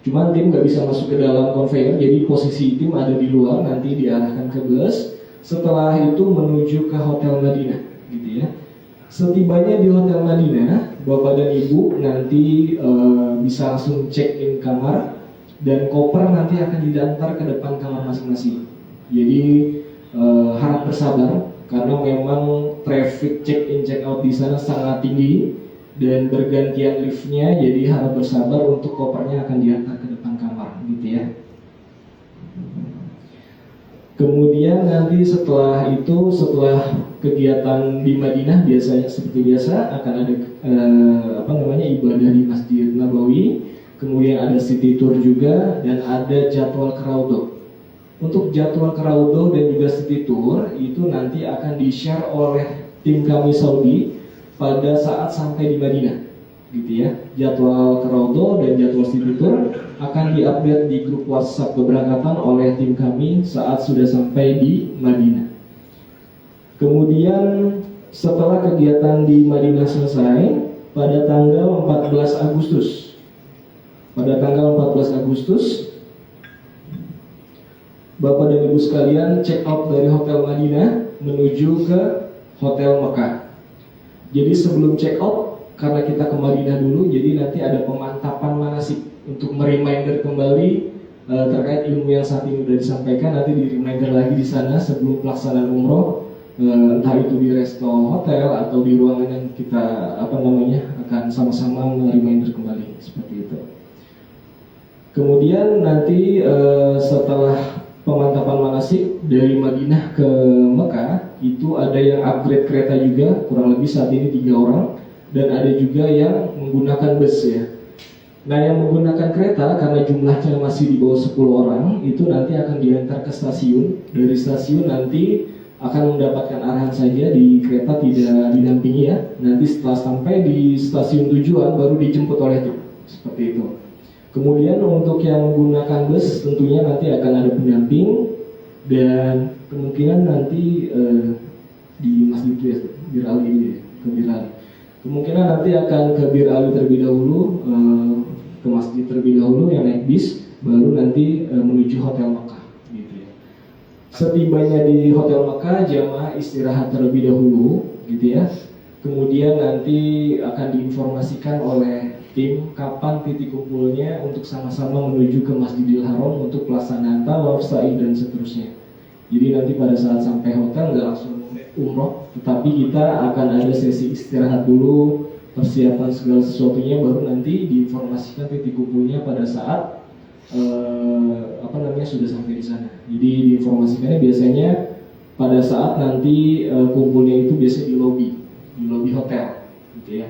Cuman tim nggak bisa masuk ke dalam conveyor, jadi posisi tim ada di luar, nanti diarahkan ke bus. Setelah itu menuju ke Hotel Madinah, gitu ya. Setibanya di Hotel Madinah, Bapak dan Ibu nanti bisa langsung check in kamar, dan koper nanti akan diantar ke depan kamar masing-masing. Jadi harap bersabar karena memang traffic check in check out di sana sangat tinggi dan bergantian liftnya, jadi harap bersabar untuk kopernya akan diantar ke depan kamar, gitu ya. Kemudian nanti setelah kegiatan di Madinah biasanya seperti biasa akan ada ibadah di Masjid Nabawi, kemudian ada city tour juga, dan ada jadwal Raudhah. Untuk jadwal Raudhah dan juga city tour itu nanti akan di-share oleh tim kami Saudi pada saat sampai di Madinah, gitu ya. Jadwal Raudhah dan jadwal city tour akan diupdate di grup WhatsApp keberangkatan oleh tim kami saat sudah sampai di Madinah. Kemudian setelah kegiatan di Madinah selesai pada tanggal 14 Agustus. Pada tanggal 14 Agustus Bapak dan Ibu sekalian check out dari Hotel Madinah menuju ke Hotel Mekah. Jadi sebelum check out, karena kita ke Madinah dulu, jadi nanti ada pemantapan manasik untuk mereminder kembali terkait ilmu yang saat ini sudah disampaikan. Nanti di reminder lagi di sana sebelum pelaksanaan umroh, entah itu di resto hotel atau di ruangan yang kita akan sama-sama mereminder kembali seperti itu. Kemudian nanti setelah pemantapan manasik dari Madinah ke Mekah, itu ada yang upgrade kereta juga, kurang lebih saat ini 3 orang, dan ada juga yang menggunakan bus ya. Nah, yang menggunakan kereta karena jumlahnya masih di bawah 10 orang, itu nanti akan diantar ke stasiun. Dari stasiun nanti akan mendapatkan arahan saja, di kereta tidak didampingi ya. Nanti setelah sampai di stasiun tujuan baru dijemput oleh tim, seperti itu. Kemudian untuk yang menggunakan bus tentunya nanti akan ada pendamping dan kemungkinan nanti di masjid itu ya, Bir Ali ini ya, ke Bir Ali. Kemungkinan nanti akan ke Bir Ali terlebih dahulu, ke masjid terlebih dahulu yang naik bis, baru nanti menuju Hotel Mekah gitu ya. Setibanya di Hotel Mekah, jamaah istirahat terlebih dahulu gitu ya. Kemudian nanti akan diinformasikan oleh tim kapan titik kumpulnya untuk sama-sama menuju ke Masjidil Haram untuk pelaksanaan tawaf, sa'i dan seterusnya. Jadi nanti pada saat sampai hotel nggak langsung umroh, tetapi kita akan ada sesi istirahat dulu, persiapan segala sesuatunya, baru nanti diinformasikan titik kumpulnya pada saat sudah sampai di sana. Jadi diinformasikannya biasanya pada saat nanti kumpulnya itu biasanya di lobi hotel, gitu ya.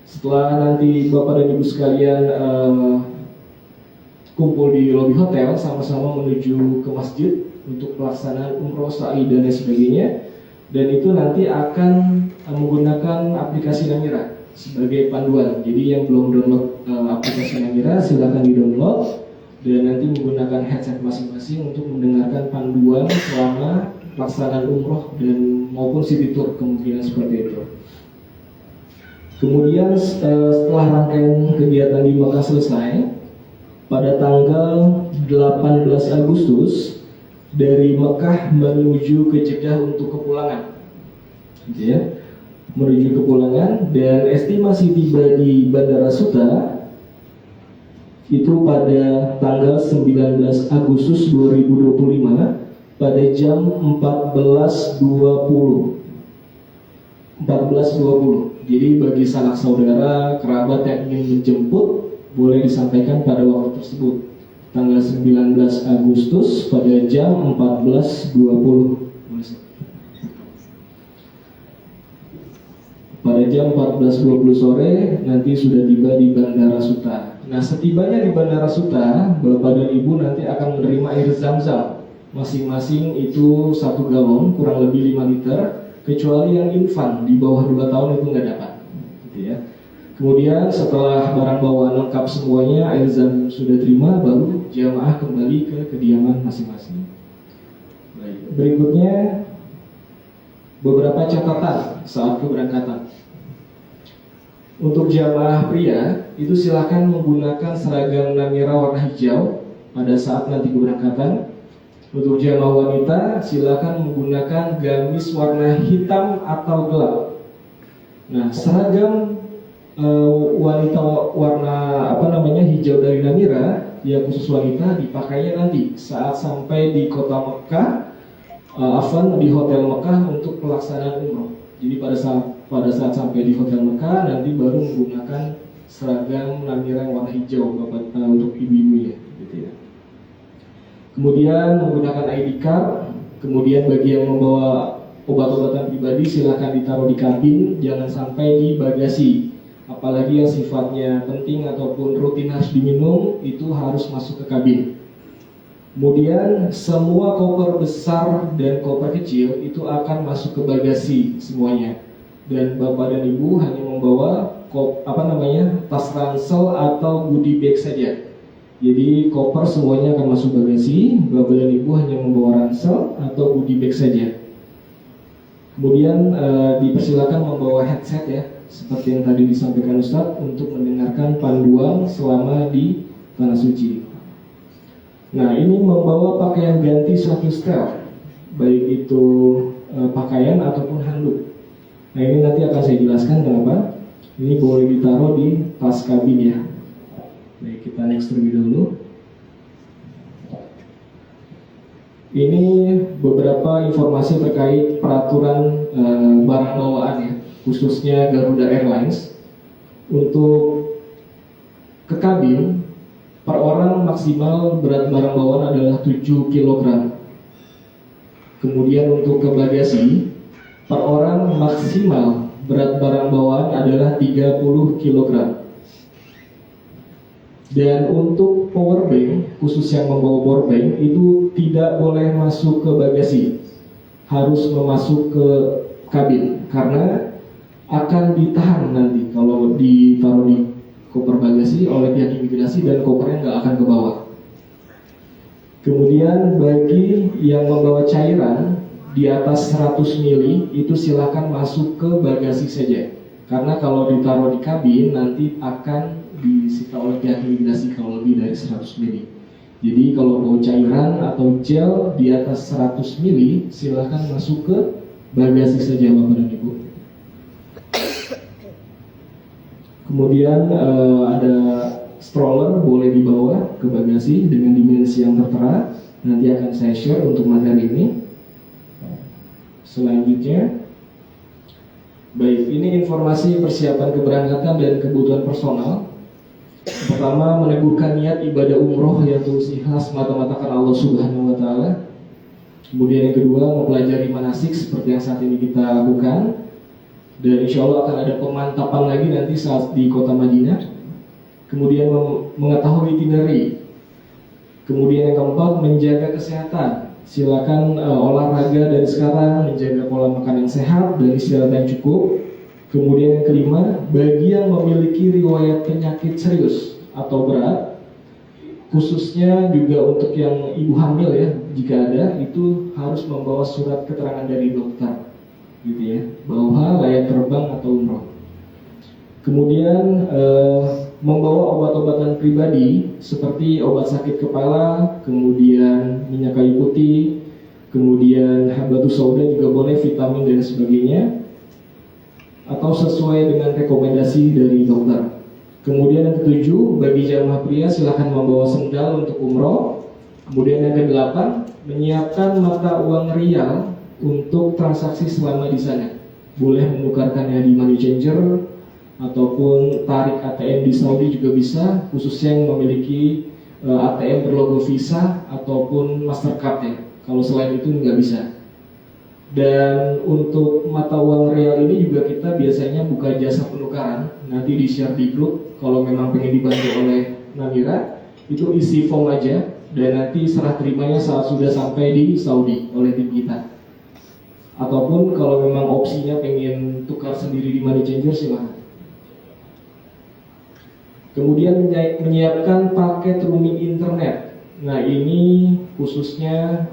Setelah nanti Bapak dan Ibu sekalian kumpul di lobi hotel, sama-sama menuju ke masjid untuk pelaksanaan umroh, sa'i dan lain sebagainya, dan itu nanti akan menggunakan aplikasi Namira sebagai panduan. Jadi yang belum download aplikasi Namira silakan di-download dan nanti menggunakan headset masing-masing untuk mendengarkan panduan selama pelaksanaan umroh dan maupun city tour, kemungkinan seperti itu. Kemudian setelah rangkaian kegiatan di Mekah selesai, pada tanggal 18 Agustus dari Mekah menuju ke Jeddah untuk kepulangan, gitu ya, menuju kepulangan, dan estimasi tiba di Bandara Suta itu pada tanggal 19 Agustus 2025 pada jam 14.20. Jadi bagi sanak saudara, kerabat yang ingin menjemput boleh disampaikan pada waktu tersebut, tanggal 19 Agustus pada jam 14.20. Pada jam 14.20 sore nanti sudah tiba di Bandara Suta. Nah, setibanya di Bandara Suta, Bapak dan Ibu nanti akan menerima air zam-zam. Masing-masing itu 1 galon, kurang lebih 5 liter, kecuali yang infant di bawah 2 tahun itu nggak dapat, gitu ya. Kemudian setelah barang bawaan lengkap semuanya, air zam sudah terima, baru jamaah kembali ke kediaman masing-masing. Baik. Berikutnya beberapa catatan saat keberangkatan. Untuk jamaah pria itu silakan menggunakan seragam Namira warna hijau pada saat nanti keberangkatan. Untuk jamaah wanita silakan menggunakan gamis warna hitam atau gelap. Nah, seragam wanita warna hijau dari Namira, ya khusus wanita, dipakainya nanti saat sampai di kota Mekah, di Hotel Mekah untuk pelaksanaan umroh. Jadi pada saat sampai di Hotel Mekah nanti baru menggunakan seragam Namira warna hijau untuk ibu-ibu ya, gitu ya. Kemudian menggunakan ID card. Kemudian bagi yang membawa obat-obatan pribadi silakan ditaruh di kabin, jangan sampai di bagasi. Apalagi yang sifatnya penting ataupun rutin harus diminum itu harus masuk ke kabin. Kemudian semua koper besar dan koper kecil itu akan masuk ke bagasi semuanya. Dan Bapak dan Ibu hanya membawa tas ransel atau goodie bag saja. Jadi koper semuanya akan masuk bagasi, Bapak dan Ibu hanya membawa ransel atau goodie bag saja. Kemudian dipersilakan membawa headset ya, seperti yang tadi disampaikan Ustadz, untuk mendengarkan panduan selama di Tanah Suci. Nah, ini membawa pakaian ganti 1 setel, baik itu pakaian ataupun handuk. Nah, ini nanti akan saya jelaskan kenapa. Ini boleh ditaruh di tas kabin ya. Baik, kita next terlebih dahulu. Ini beberapa informasi terkait peraturan barang bawaan ya, khususnya Garuda Airlines. Untuk ke kabin, per orang maksimal berat barang bawaan adalah 7 kg. Kemudian untuk ke bagasi, per orang maksimal berat barang bawaan adalah 30 kg. Dan untuk power bank, khusus yang membawa power bank itu tidak boleh masuk ke bagasi, harus masuk ke kabin karena akan ditahan nanti kalau ditaruh di koper bagasi oleh pihak imigrasi dan kopernya nggak akan ke bawah. Kemudian bagi yang membawa cairan di atas 100 mili itu silakan masuk ke bagasi saja. Karena kalau ditaruh di kabin nanti akan disita oleh pihak imigrasi kalau lebih dari 100 mili. Jadi kalau bawa cairan atau gel di atas 100 mili silakan masuk ke bagasi saja Bapak dan Ibu. Kemudian ada stroller boleh dibawa ke bagasi dengan dimensi yang tertera. Nanti akan saya share untuk materi ini. Selanjutnya, baik, ini informasi persiapan keberangkatan dan kebutuhan personal. Pertama, meneguhkan niat ibadah umroh yang tulus ikhlas semata-mata karena Allah Subhanahu wa Ta'ala. Kemudian yang kedua, mempelajari manasik seperti yang saat ini kita lakukan. Dan insya Allah akan ada pemantapan lagi nanti saat di kota Madinah. Kemudian mengetahui itinerary. Kemudian yang keempat, menjaga kesehatan. Silakan olahraga dari sekarang, menjaga pola makan yang sehat dan istirahat yang cukup. Kemudian yang kelima, bagi yang memiliki riwayat penyakit serius atau berat, khususnya juga untuk yang ibu hamil ya, jika ada, itu harus membawa surat keterangan dari dokter, gitu ya, bahwa layak terbang atau umroh. Kemudian membawa obat-obatan pribadi seperti obat sakit kepala, kemudian minyak kayu putih, kemudian habatus sauda juga boleh, vitamin dan sebagainya, atau sesuai dengan rekomendasi dari dokter. Kemudian yang ketujuh, bagi jamaah pria silakan membawa sendal untuk umroh. Kemudian yang kedelapan, menyiapkan mata uang rial untuk transaksi selama di sana. Boleh menukarkannya di money changer ataupun tarik ATM di Saudi juga bisa, khususnya yang memiliki ATM berlogo Visa ataupun Mastercard ya. Kalau selain itu nggak bisa. Dan untuk mata uang real ini juga kita biasanya buka jasa penukaran, nanti di share di grup. Kalau memang pengen dibantu oleh Namira, itu isi form aja dan nanti serah terimanya saat sudah sampai di Saudi oleh tim kita. Ataupun kalau memang opsinya pengen tukar sendiri di money changer silahkan. Kemudian menyiapkan paket roaming internet. Nah ini khususnya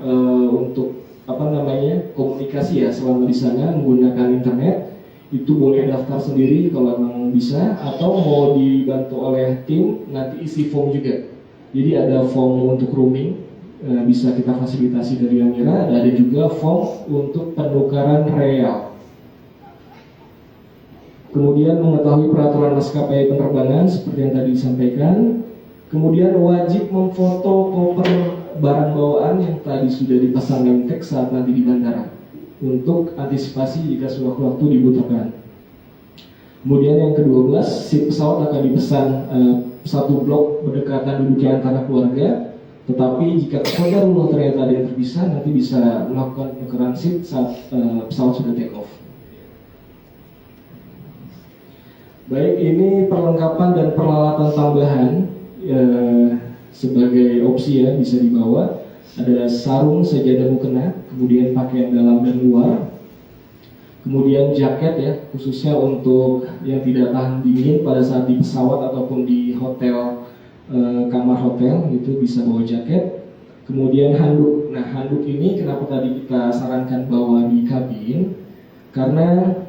untuk komunikasi ya selama di sana menggunakan internet. Itu boleh daftar sendiri kalau memang bisa, atau mau dibantu oleh tim nanti isi form juga. Jadi ada form untuk roaming, bisa kita fasilitasi dari Amira. Ada juga form untuk penukaran real. Kemudian mengetahui peraturan maskapai penerbangan seperti yang tadi disampaikan. Kemudian wajib memfoto koper barang bawaan yang tadi sudah dipasang name tag saat nanti di bandara untuk antisipasi jika sewaktu-waktu dibutuhkan. Kemudian yang ke-12, seat pesawat akan dipesan satu blok berdekatan duduknya antara keluarga. Tetapi jika kodarullah ternyata ada yang terpisah, nanti bisa melakukan penukaran seat saat pesawat sudah take off. Baik, ini perlengkapan dan peralatan tambahan sebagai opsi ya, bisa dibawa. Ada sarung, sajadah mukena, kemudian pakaian dalam dan luar, kemudian jaket ya, khususnya untuk yang tidak tahan dingin pada saat di pesawat ataupun di hotel, kamar hotel itu bisa bawa jaket. Kemudian handuk. Nah handuk ini kenapa tadi kita sarankan bawa di kabin, karena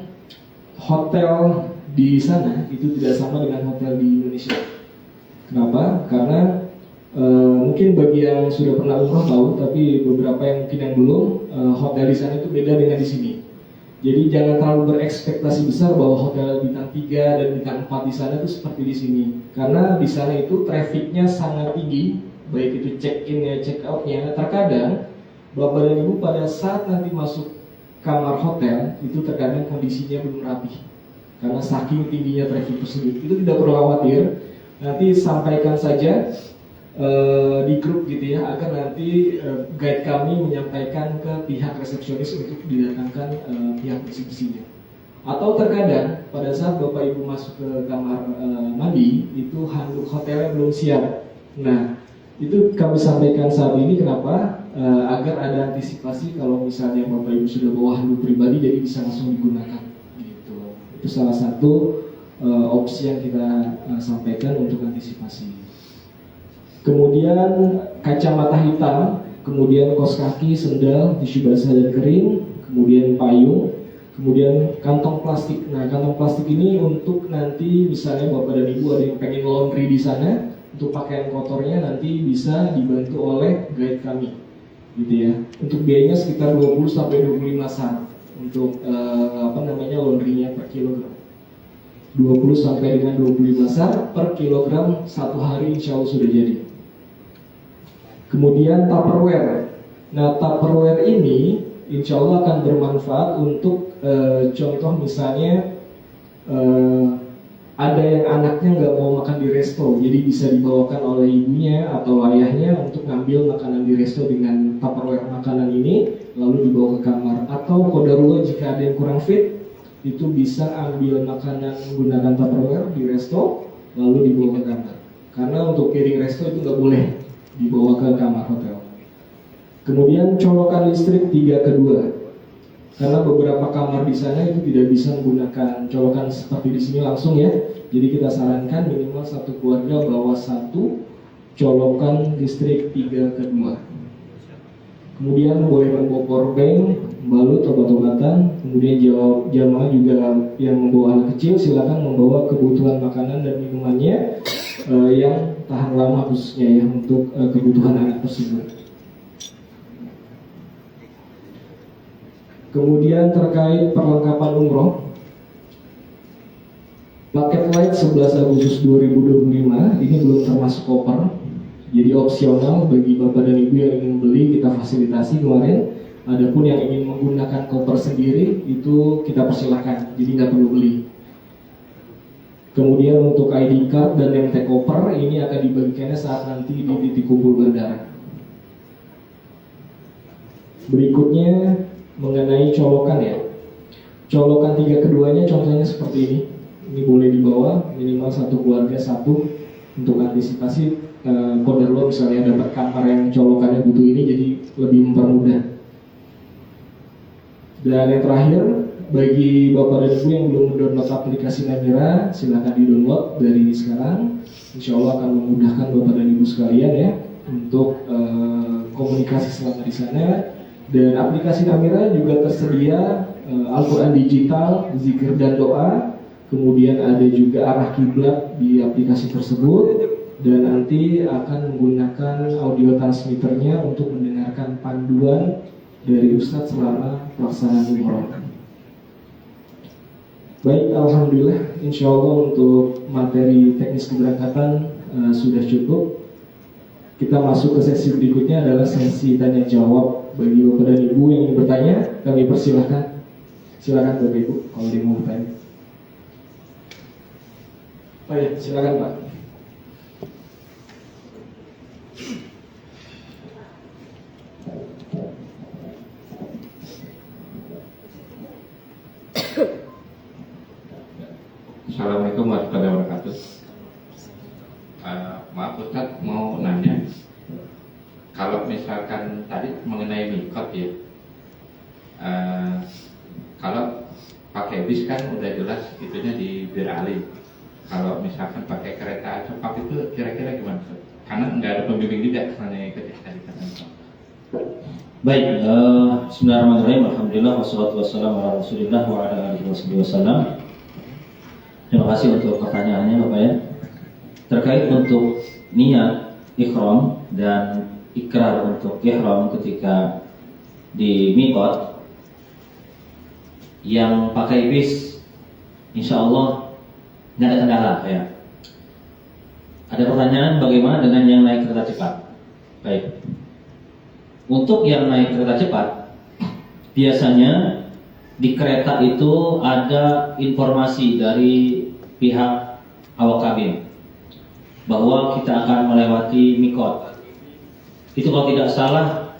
hotel di sana itu tidak sama dengan hotel di Indonesia. Kenapa? Karena mungkin bagi yang sudah pernah umroh tahu, tapi beberapa yang mungkin yang belum, hotel di sana itu beda dengan di sini. Jadi jangan terlalu berekspektasi besar bahwa hotel bintang 3 dan bintang 4 di sana itu seperti di sini. Karena di sana itu trafficnya sangat tinggi, baik itu check-in ya, check-out-nya. Terkadang Bapak dan Ibu pada saat nanti masuk kamar hotel itu terkadang kondisinya belum rapi. Karena saking tingginya traffic tersebut, itu tidak perlu khawatir. Nanti sampaikan saja di grup gitu ya, agar nanti guide kami menyampaikan ke pihak resepsionis untuk didatangkan pihak bersih-bersihnya. Atau terkadang pada saat Bapak Ibu masuk ke kamar mandi itu handuk hotelnya belum siap. Nah itu kami sampaikan saat ini kenapa, agar ada antisipasi kalau misalnya Bapak Ibu sudah bawa handuk pribadi jadi bisa langsung digunakan gitu. Itu salah satu opsi yang kita sampaikan untuk antisipasi. Kemudian kacamata hitam, kemudian kaos kaki, sendal, tisu basah dan kering, kemudian payung, kemudian kantong plastik. Nah, kantong plastik ini untuk nanti misalnya Bapak dan Ibu ada yang pengen laundry di sana, untuk pakaian kotornya nanti bisa dibantu oleh guide kami, gitu ya. Untuk biayanya sekitar 20 sampai 25 SAR untuk laundrynya per kilogram. 20 sampai dengan 25 SAR per kilogram satu hari, insya Allah sudah jadi. Kemudian Tupperware. Nah, Tupperware ini insya Allah akan bermanfaat untuk contoh misalnya ada yang anaknya nggak mau makan di resto, jadi bisa dibawakan oleh ibunya atau ayahnya untuk ngambil makanan di resto dengan Tupperware makanan ini, lalu dibawa ke kamar. Atau qadarullah jika ada yang kurang fit, itu bisa ambil makanan menggunakan Tupperware di resto, lalu dibawa ke kamar. Karena untuk piring resto itu nggak boleh dibawa ke kamar hotel. Kemudian colokan listrik 3/2. Karena beberapa kamar di sana itu tidak bisa menggunakan colokan seperti di sini langsung ya. Jadi kita sarankan minimal satu keluarga bawa satu colokan listrik 3/2. Kemudian boleh membawa powerbank, balut obat-obatan. Kemudian jamaah juga yang membawa anak kecil silakan membawa kebutuhan makanan dan minumannya yang tahan lama khususnya ya untuk kebutuhan anak tersebut. Kemudian terkait perlengkapan umroh, paket light 11 Agustus 2025 ini belum termasuk koper, jadi opsional bagi Bapak dan Ibu yang ingin beli kita fasilitasi kemarin. Adapun yang ingin menggunakan koper sendiri itu kita persilahkan, jadi nggak perlu beli. Kemudian untuk ID card dan MT koper ini akan dibagikannya saat nanti di titik kumpul bandara. Berikutnya mengenai colokan ya. Colokan 3/2-nya contohnya seperti ini. Ini boleh dibawa minimal satu keluarga satu untuk antisipasi qadarullah misalnya dapat kamar yang colokannya butuh ini, jadi lebih mempermudah. Dan yang terakhir, bagi Bapak dan Ibu yang belum mendownload aplikasi Namira, silahkan di-download dari sekarang. Insya Allah akan memudahkan Bapak dan Ibu sekalian ya untuk komunikasi selama di sana. Dan aplikasi Namira juga tersedia Al-Quran digital, zikir dan doa. Kemudian ada juga arah kiblat di aplikasi tersebut. Dan nanti akan menggunakan audio transmitternya untuk mendengarkan panduan dari Ustadz selama pelaksanaan umroh. Baik, alhamdulillah, insya Allah untuk materi teknis keberangkatan sudah cukup. Kita masuk ke sesi berikutnya adalah sesi tanya jawab. Bagi Bapak dan Ibu yang ingin bertanya, kami persilahkan. Silakan Bapak Ibu kalau dia mau bertanya. Oh ya, silakan Pak. Assalamualaikum warahmatullahi wabarakatuh. Maaf Ustadz, mau nanya, kalau misalkan tadi mengenai mikot ya, kalau pakai bis kan udah jelas itunya di Bir Ali. Kalau misalkan pakai kereta cepat itu kira-kira gimana? Karena nggak ada pembimbing juga soalnya ketika tadi kata. Baik, bismillahirrahmanirrahim. Alhamdulillah wassalatu wassalamu ala Rasulillah wa ala alihi wasallam. Terima kasih untuk pertanyaannya Bapak ya. Terkait untuk niat ihram dan ikrar untuk ihram ketika di miqat yang pakai bis, insya Allah nggak ada kendala ya. Ada pertanyaan bagaimana dengan yang naik kereta cepat? Baik. Untuk yang naik kereta cepat, biasanya di kereta itu ada informasi dari pihak awak kabin bahwa kita akan melewati mikot. Itu kalau tidak salah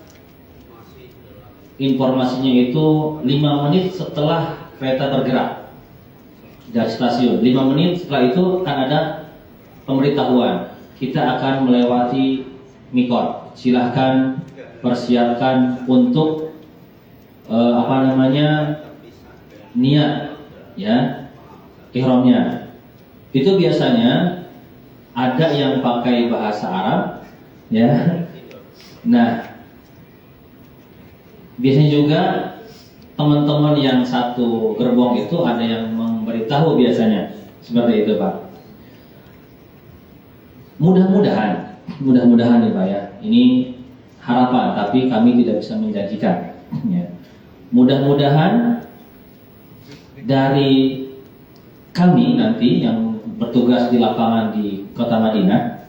informasinya itu 5 menit setelah kereta bergerak dari stasiun. 5 menit setelah itu akan ada pemberitahuan kita akan melewati mikot. Silahkan persiapkan untuk niat ya ihramnya. itu biasanya ada yang pakai bahasa Arab, ya. Nah, biasanya juga teman-teman yang satu gerbong itu ada yang memberitahu biasanya seperti itu, Pak. Mudah-mudahan nih Pak ya, ini harapan, tapi kami tidak bisa menjanjikan. Ya. Mudah-mudahan dari kami nanti yang bertugas di lapangan di Kota Madinah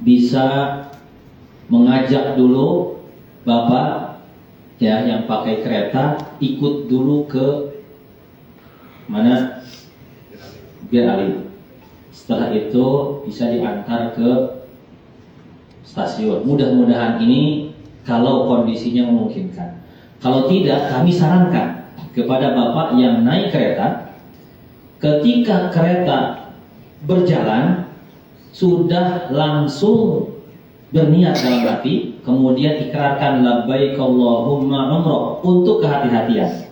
bisa mengajak dulu Bapak ya yang pakai kereta ikut dulu ke mana? Bir Ali. Setelah itu bisa diantar ke stasiun. Mudah-mudahan ini kalau kondisinya memungkinkan. Kalau tidak, kami sarankan kepada Bapak yang naik kereta, ketika kereta berjalan sudah langsung berniat dalam hati, kemudian ikrarkan labbaik Allahumma umrah untuk kehati-hatian.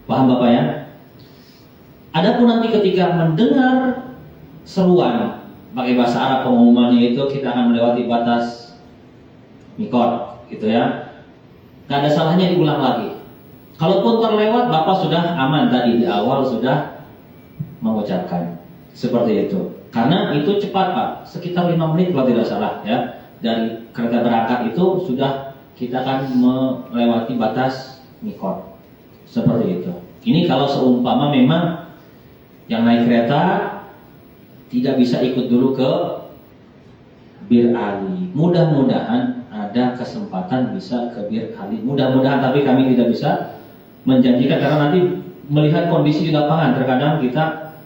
Paham Bapak ya? Adapun nanti ketika mendengar seruan pakai bahasa Arab pengumumannya itu kita akan melewati batas mikot, gitu ya. Gak ada salahnya diulang lagi. Kalaupun terlewat, Bapak sudah aman tadi di awal sudah mengucapkan seperti itu. Karena itu cepat Pak, sekitar 5 menit kalau tidak salah ya. Dari kereta berangkat itu sudah kita akan melewati batas mikot seperti itu. Ini kalau seumpama memang yang naik kereta tidak bisa ikut dulu ke Bir Ali. Mudah-mudahan ada kesempatan bisa ke Bir Ali. Mudah-mudahan, tapi kami tidak bisa menjanjikan karena nanti melihat kondisi di lapangan. Terkadang kita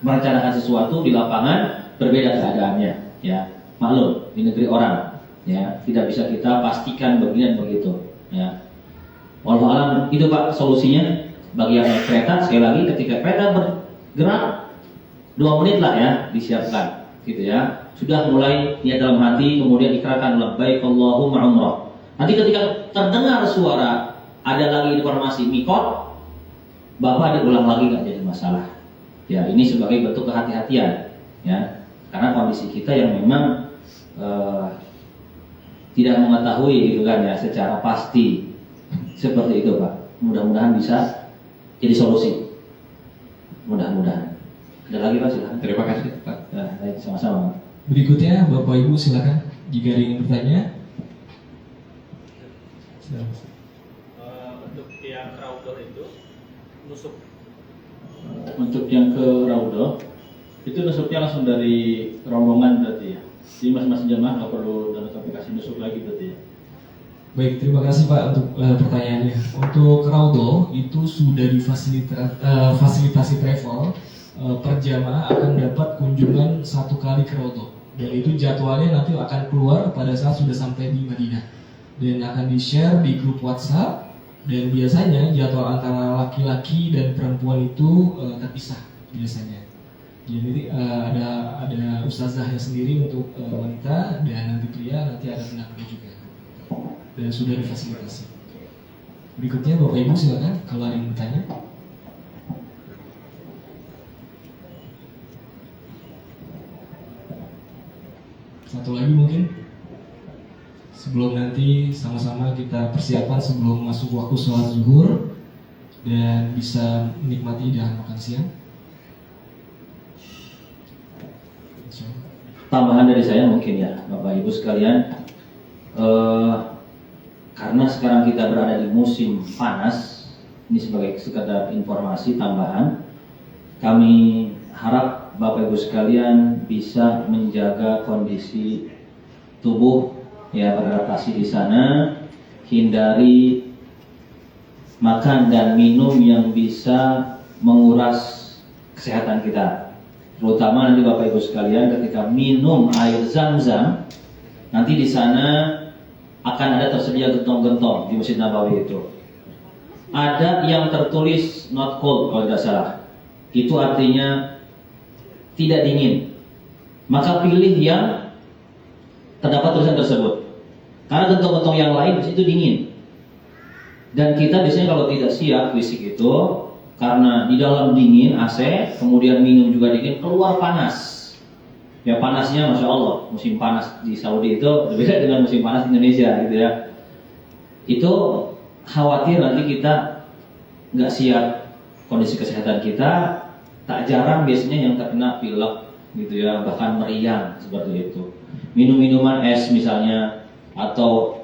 merencanakan sesuatu di lapangan berbeda keadaannya. Ya, maklum di negeri orang. Ya, tidak bisa kita pastikan begini dan begitu. Ya, walau alam itu Pak solusinya bagi yang naik kereta. Sekali lagi ketika kereta bergerak 2 menit lah ya disiapkan gitu ya. Sudah mulai niat dalam hati, kemudian ikrarkan labbaik Allahumma umrah. Nanti ketika terdengar suara ada lagi informasi mikot, Bapak diulang lagi nggak jadi masalah. Ya, ini sebagai bentuk kehati-hatian ya. Karena kondisi kita yang memang tidak mengetahui gitu kan ya secara pasti. Seperti itu Pak. Mudah-mudahan bisa jadi solusi. Mudah-mudahan. Ada lagi Pak, silakan. Terima kasih Pak. Ya, baik, sama-sama. Berikutnya Bapak Ibu silakan jika ada yang bertanya. Untuk yang Raudhah itu nusuk. Untuk yang ke Raudhah itu nusuknya langsung dari rombongan berarti ya. Jadi masing-masing jemaah nggak perlu download aplikasi nusuk lagi berarti ya. Baik, terima kasih Pak untuk pertanyaannya. Untuk Raudhah itu sudah difasilitasi travel. Per jamaah akan dapat kunjungan 1 kali ke Raudhah, dan itu jadwalnya nanti akan keluar pada saat sudah sampai di Madinah dan akan di-share di grup WhatsApp. Dan biasanya jadwal antara laki-laki dan perempuan itu terpisah biasanya. Jadi ada ustazahnya sendiri untuk wanita, dan nanti pria nanti ada pendamping juga, dan sudah difasilitasi. Berikutnya Bapak Ibu silakan kalau ada yang bertanya. Satu lagi mungkin sebelum nanti sama-sama kita persiapan sebelum masuk waktu sholat zuhur dan bisa menikmati hidangan makan siang. Tambahan dari saya mungkin ya Bapak Ibu sekalian, karena sekarang kita berada di musim panas, ini sebagai sekedar informasi tambahan, kami harap Bapak Ibu sekalian bisa menjaga kondisi tubuh ya, beradaptasi di sana, hindari makan dan minum yang bisa menguras kesehatan kita. Terutama nanti Bapak Ibu sekalian ketika minum air Zam-Zam, nanti di sana akan ada tersedia gentong-gentong di Masjid Nabawi itu. Ada yang tertulis not cold kalau tidak salah. Itu artinya tidak dingin. Maka pilih yang terdapat tulisan tersebut. Karena gentong-gentong yang lain itu dingin. Dan kita biasanya kalau tidak siap fisik itu, karena di dalam dingin AC, kemudian minum juga dingin, keluar panas. Ya panasnya Masya Allah, musim panas di Saudi itu berbeda dengan musim panas di Indonesia gitu ya. Itu khawatir nanti kita nggak siap kondisi kesehatan kita. Tak jarang biasanya yang terkena pilek gitu ya, bahkan meriang seperti itu. Minum-minuman es misalnya, atau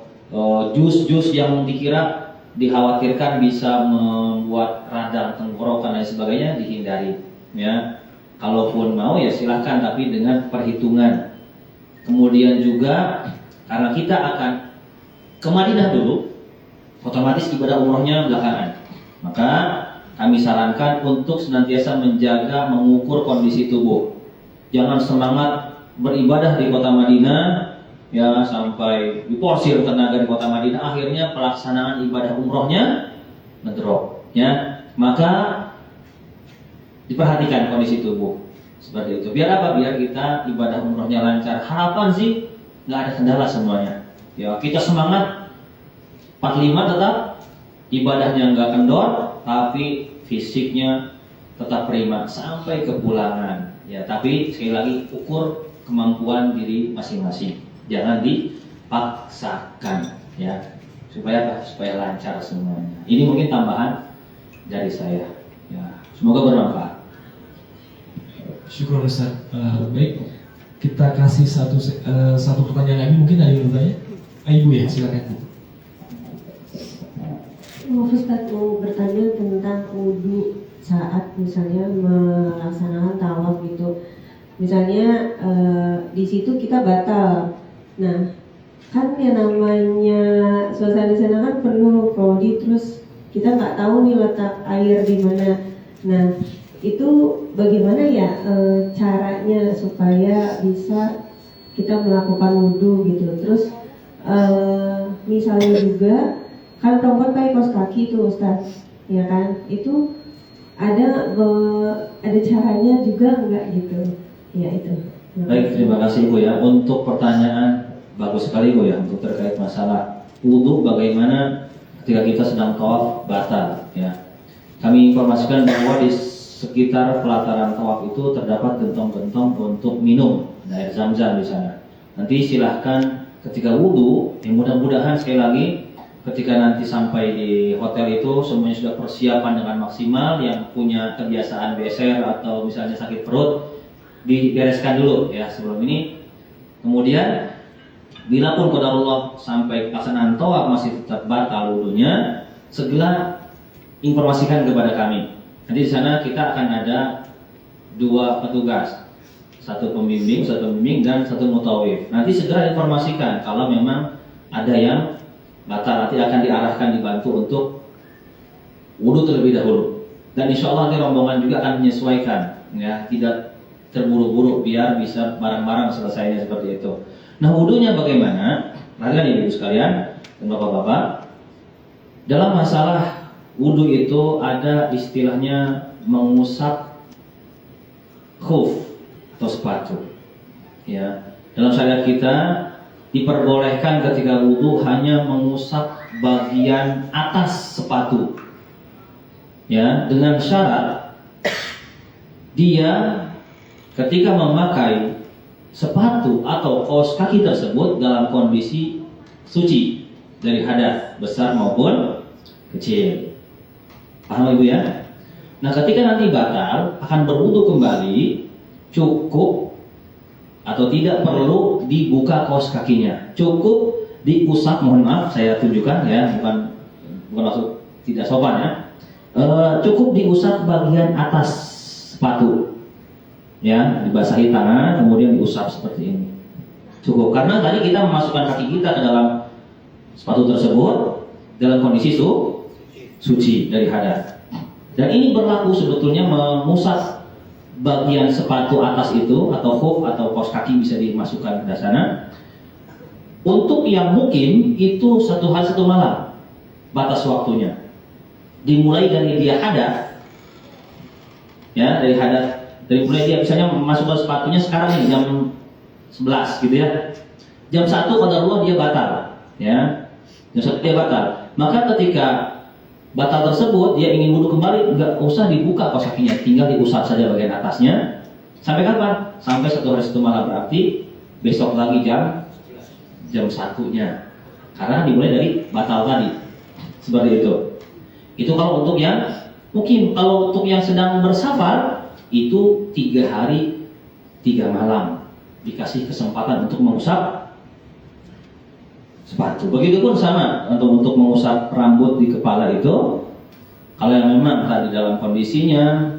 jus-jus yang dikira dikhawatirkan bisa membuat radang tenggorokan dan sebagainya dihindari ya. Kalaupun mau ya silahkan, tapi dengan perhitungan. Kemudian juga karena kita akan ke Madinah dulu, otomatis ibadah umrohnya belakangan. Maka kami sarankan untuk senantiasa menjaga, mengukur kondisi tubuh. Jangan semangat beribadah di kota Madinah ya sampai diporsir tenaga di kota Madinah, akhirnya pelaksanaan ibadah umrohnya ngedrop ya. Maka diperhatikan kondisi tubuh seperti itu. Biar apa? Biar kita ibadah umrohnya lancar. Harapan sih nggak ada kendala semuanya. Ya kita semangat 45 tetap ibadahnya nggak kendor, tapi fisiknya tetap prima sampai kepulangan. Ya tapi sekali lagi ukur kemampuan diri masing-masing. Jangan dipaksakan ya. Supaya apa? Supaya lancar semuanya. Ini mungkin tambahan dari saya. Ya, semoga bermanfaat. Syukur Ustaz. Baik, kita kasih satu pertanyaan lagi, mungkin ada yang bertanya. Ibu ya, silakan Bu. Ustaz mau bertanya tentang wudu saat misalnya melaksanakan tawaf gitu. Misalnya di situ kita batal. Nah, kan yang namanya suasana di sana kan penuh prodi, terus kita nggak tahu nih letak air di mana. Nah, itu bagaimana ya caranya supaya bisa kita melakukan wudu gitu. Terus misalnya juga kan perempuan pakai kaos kaki tuh Ustaz, ya kan? Itu ada caranya juga enggak gitu? Ya itu. Baik, terima kasih Bu ya untuk pertanyaan bagus sekali Bu ya untuk terkait masalah wudu bagaimana ketika kita sedang tawaf batal ya. Kami informasikan bahwa di sekitar pelataran tawaf itu terdapat gentong-gentong untuk minum air zam-zam di sana. Nanti silahkan ketika wudu, mudah-mudahan sekali lagi ketika nanti sampai di hotel itu semuanya sudah persiapan dengan maksimal. Yang punya kebiasaan beser atau misalnya sakit perut dibereskan dulu ya sebelum ini. Kemudian bila pun qadarullah sampai pelaksanaan tawaf masih tetap batal wudunya, segera informasikan kepada kami. Nanti di sana kita akan ada 2 petugas, satu pembimbing dan satu mutawif. Nanti segera informasikan kalau memang ada yang batal, nanti akan diarahkan, dibantu untuk wudu terlebih dahulu. Dan insya Allah nanti rombongan juga akan menyesuaikan, ya, tidak terburu-buru biar bisa bareng-bareng selesainya seperti itu. Nah, wudunya bagaimana? Perhatikan ibu sekalian dan bapak-bapak, dalam masalah wudu itu ada istilahnya mengusap khuf atau sepatu. Ya, dalam syariat kita diperbolehkan ketika wudu hanya mengusap bagian atas sepatu. Ya, dengan syarat dia ketika memakai sepatu atau kaos kaki tersebut dalam kondisi suci dari hadas besar maupun kecil. Paham ibu ya? Nah, ketika nanti batal akan berwudu kembali, cukup atau tidak perlu dibuka kaos kakinya, cukup diusap. Mohon maaf saya tunjukkan ya, bukan maksud tidak sopan ya. Cukup diusap bagian atas sepatu, ya, dibasahi tangan kemudian diusap seperti ini. Cukup, karena tadi kita memasukkan kaki kita ke dalam sepatu tersebut dalam kondisi suci dari hadas. Dan ini berlaku sebetulnya mengusap bagian sepatu atas itu atau khuf atau kaos kaki bisa dimasukkan ke sana. Untuk yang mukim itu 1 hari 1 malam batas waktunya. Dimulai dari dia hadas, ya, dari mulai dia misalnya memasukkan sepatunya sekarang ini jam 11 gitu ya. Jam 1 qadarullah dia batal, ya. Jam 1 dia batal. Maka ketika batal tersebut, dia ingin wudhu kembali, nggak usah dibuka kaos kakinya, tinggal diusap saja bagian atasnya. Sampai kapan? Sampai 1 hari 1 malam, berarti besok lagi jam 1-nya. Karena dimulai dari batal tadi. Seperti itu. Itu kalau untuk yang mukim. Kalau untuk yang sedang bersafar, itu 3 hari 3 malam dikasih kesempatan untuk mengusap sepatu. Begitupun sama untuk mengusap rambut di kepala itu. Kalau yang memang tadi dalam kondisinya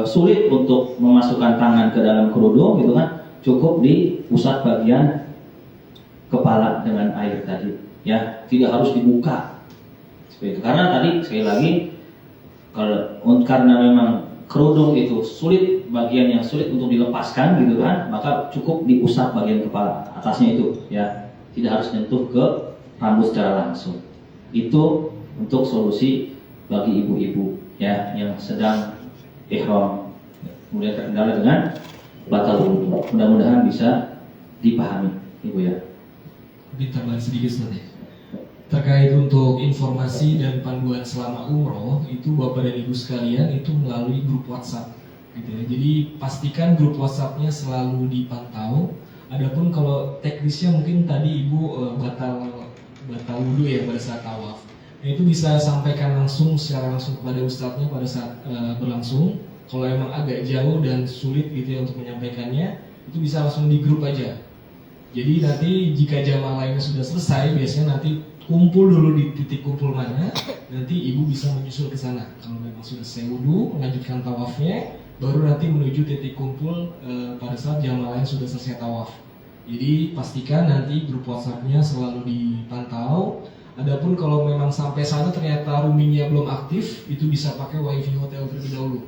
sulit untuk memasukkan tangan ke dalam kerudung gitu kan, cukup diusap bagian kepala dengan air tadi, ya, tidak harus dibuka. Seperti itu. Karena tadi sekali lagi karena memang kerudung itu sulit, bagian yang sulit untuk dilepaskan gitu kan, maka cukup diusap bagian kepala atasnya itu, ya. Tidak harus nyentuh ke rambut secara langsung. Itu untuk solusi bagi ibu-ibu ya yang sedang ihram, kemudian terkendala dengan batal wudhu. Mudah-mudahan bisa dipahami, Ibu ya. Tambahan sedikit saja. Terkait untuk informasi dan panduan selama umroh, itu Bapak dan Ibu sekalian itu melalui grup WhatsApp gitu ya. Jadi pastikan grup WhatsApp-nya selalu dipantau. Adapun kalau teknisnya mungkin tadi Ibu batal wudhu ya pada saat tawaf. Nah, itu bisa sampaikan secara langsung kepada ustadznya pada saat berlangsung. Kalau emang agak jauh dan sulit gitu ya untuk menyampaikannya, itu bisa langsung di grup aja. Jadi nanti jika jamaah lainnya sudah selesai, biasanya nanti kumpul dulu di titik kumpul mana, nanti ibu bisa menyusul ke sana. Kalau memang sudah selesai wudhu, melanjutkan tawafnya, baru nanti menuju titik kumpul pada saat jamaah lain sudah selesai tawaf. Jadi pastikan nanti grup WhatsApp-nya selalu dipantau. Adapun kalau memang sampai sana ternyata roomingnya belum aktif, itu bisa pakai wifi hotel terlebih dahulu.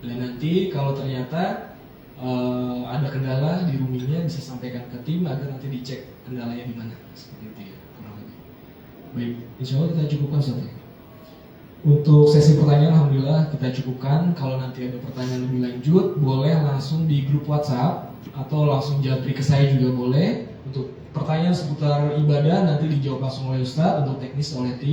Dan nanti kalau ternyata ada kendala di roomingnya, bisa sampaikan ke tim agar nanti dicek kendalanya di mana. Seperti itu ya, kurang lebih. Baik, insya Allah kita cukupkan saja. Untuk sesi pertanyaan, alhamdulillah kita cukupkan. Kalau nanti ada pertanyaan lebih lanjut, boleh langsung di grup WhatsApp atau langsung japri ke saya juga boleh. Untuk pertanyaan seputar ibadah nanti dijawab langsung oleh Ustadz, untuk teknis oleh tim.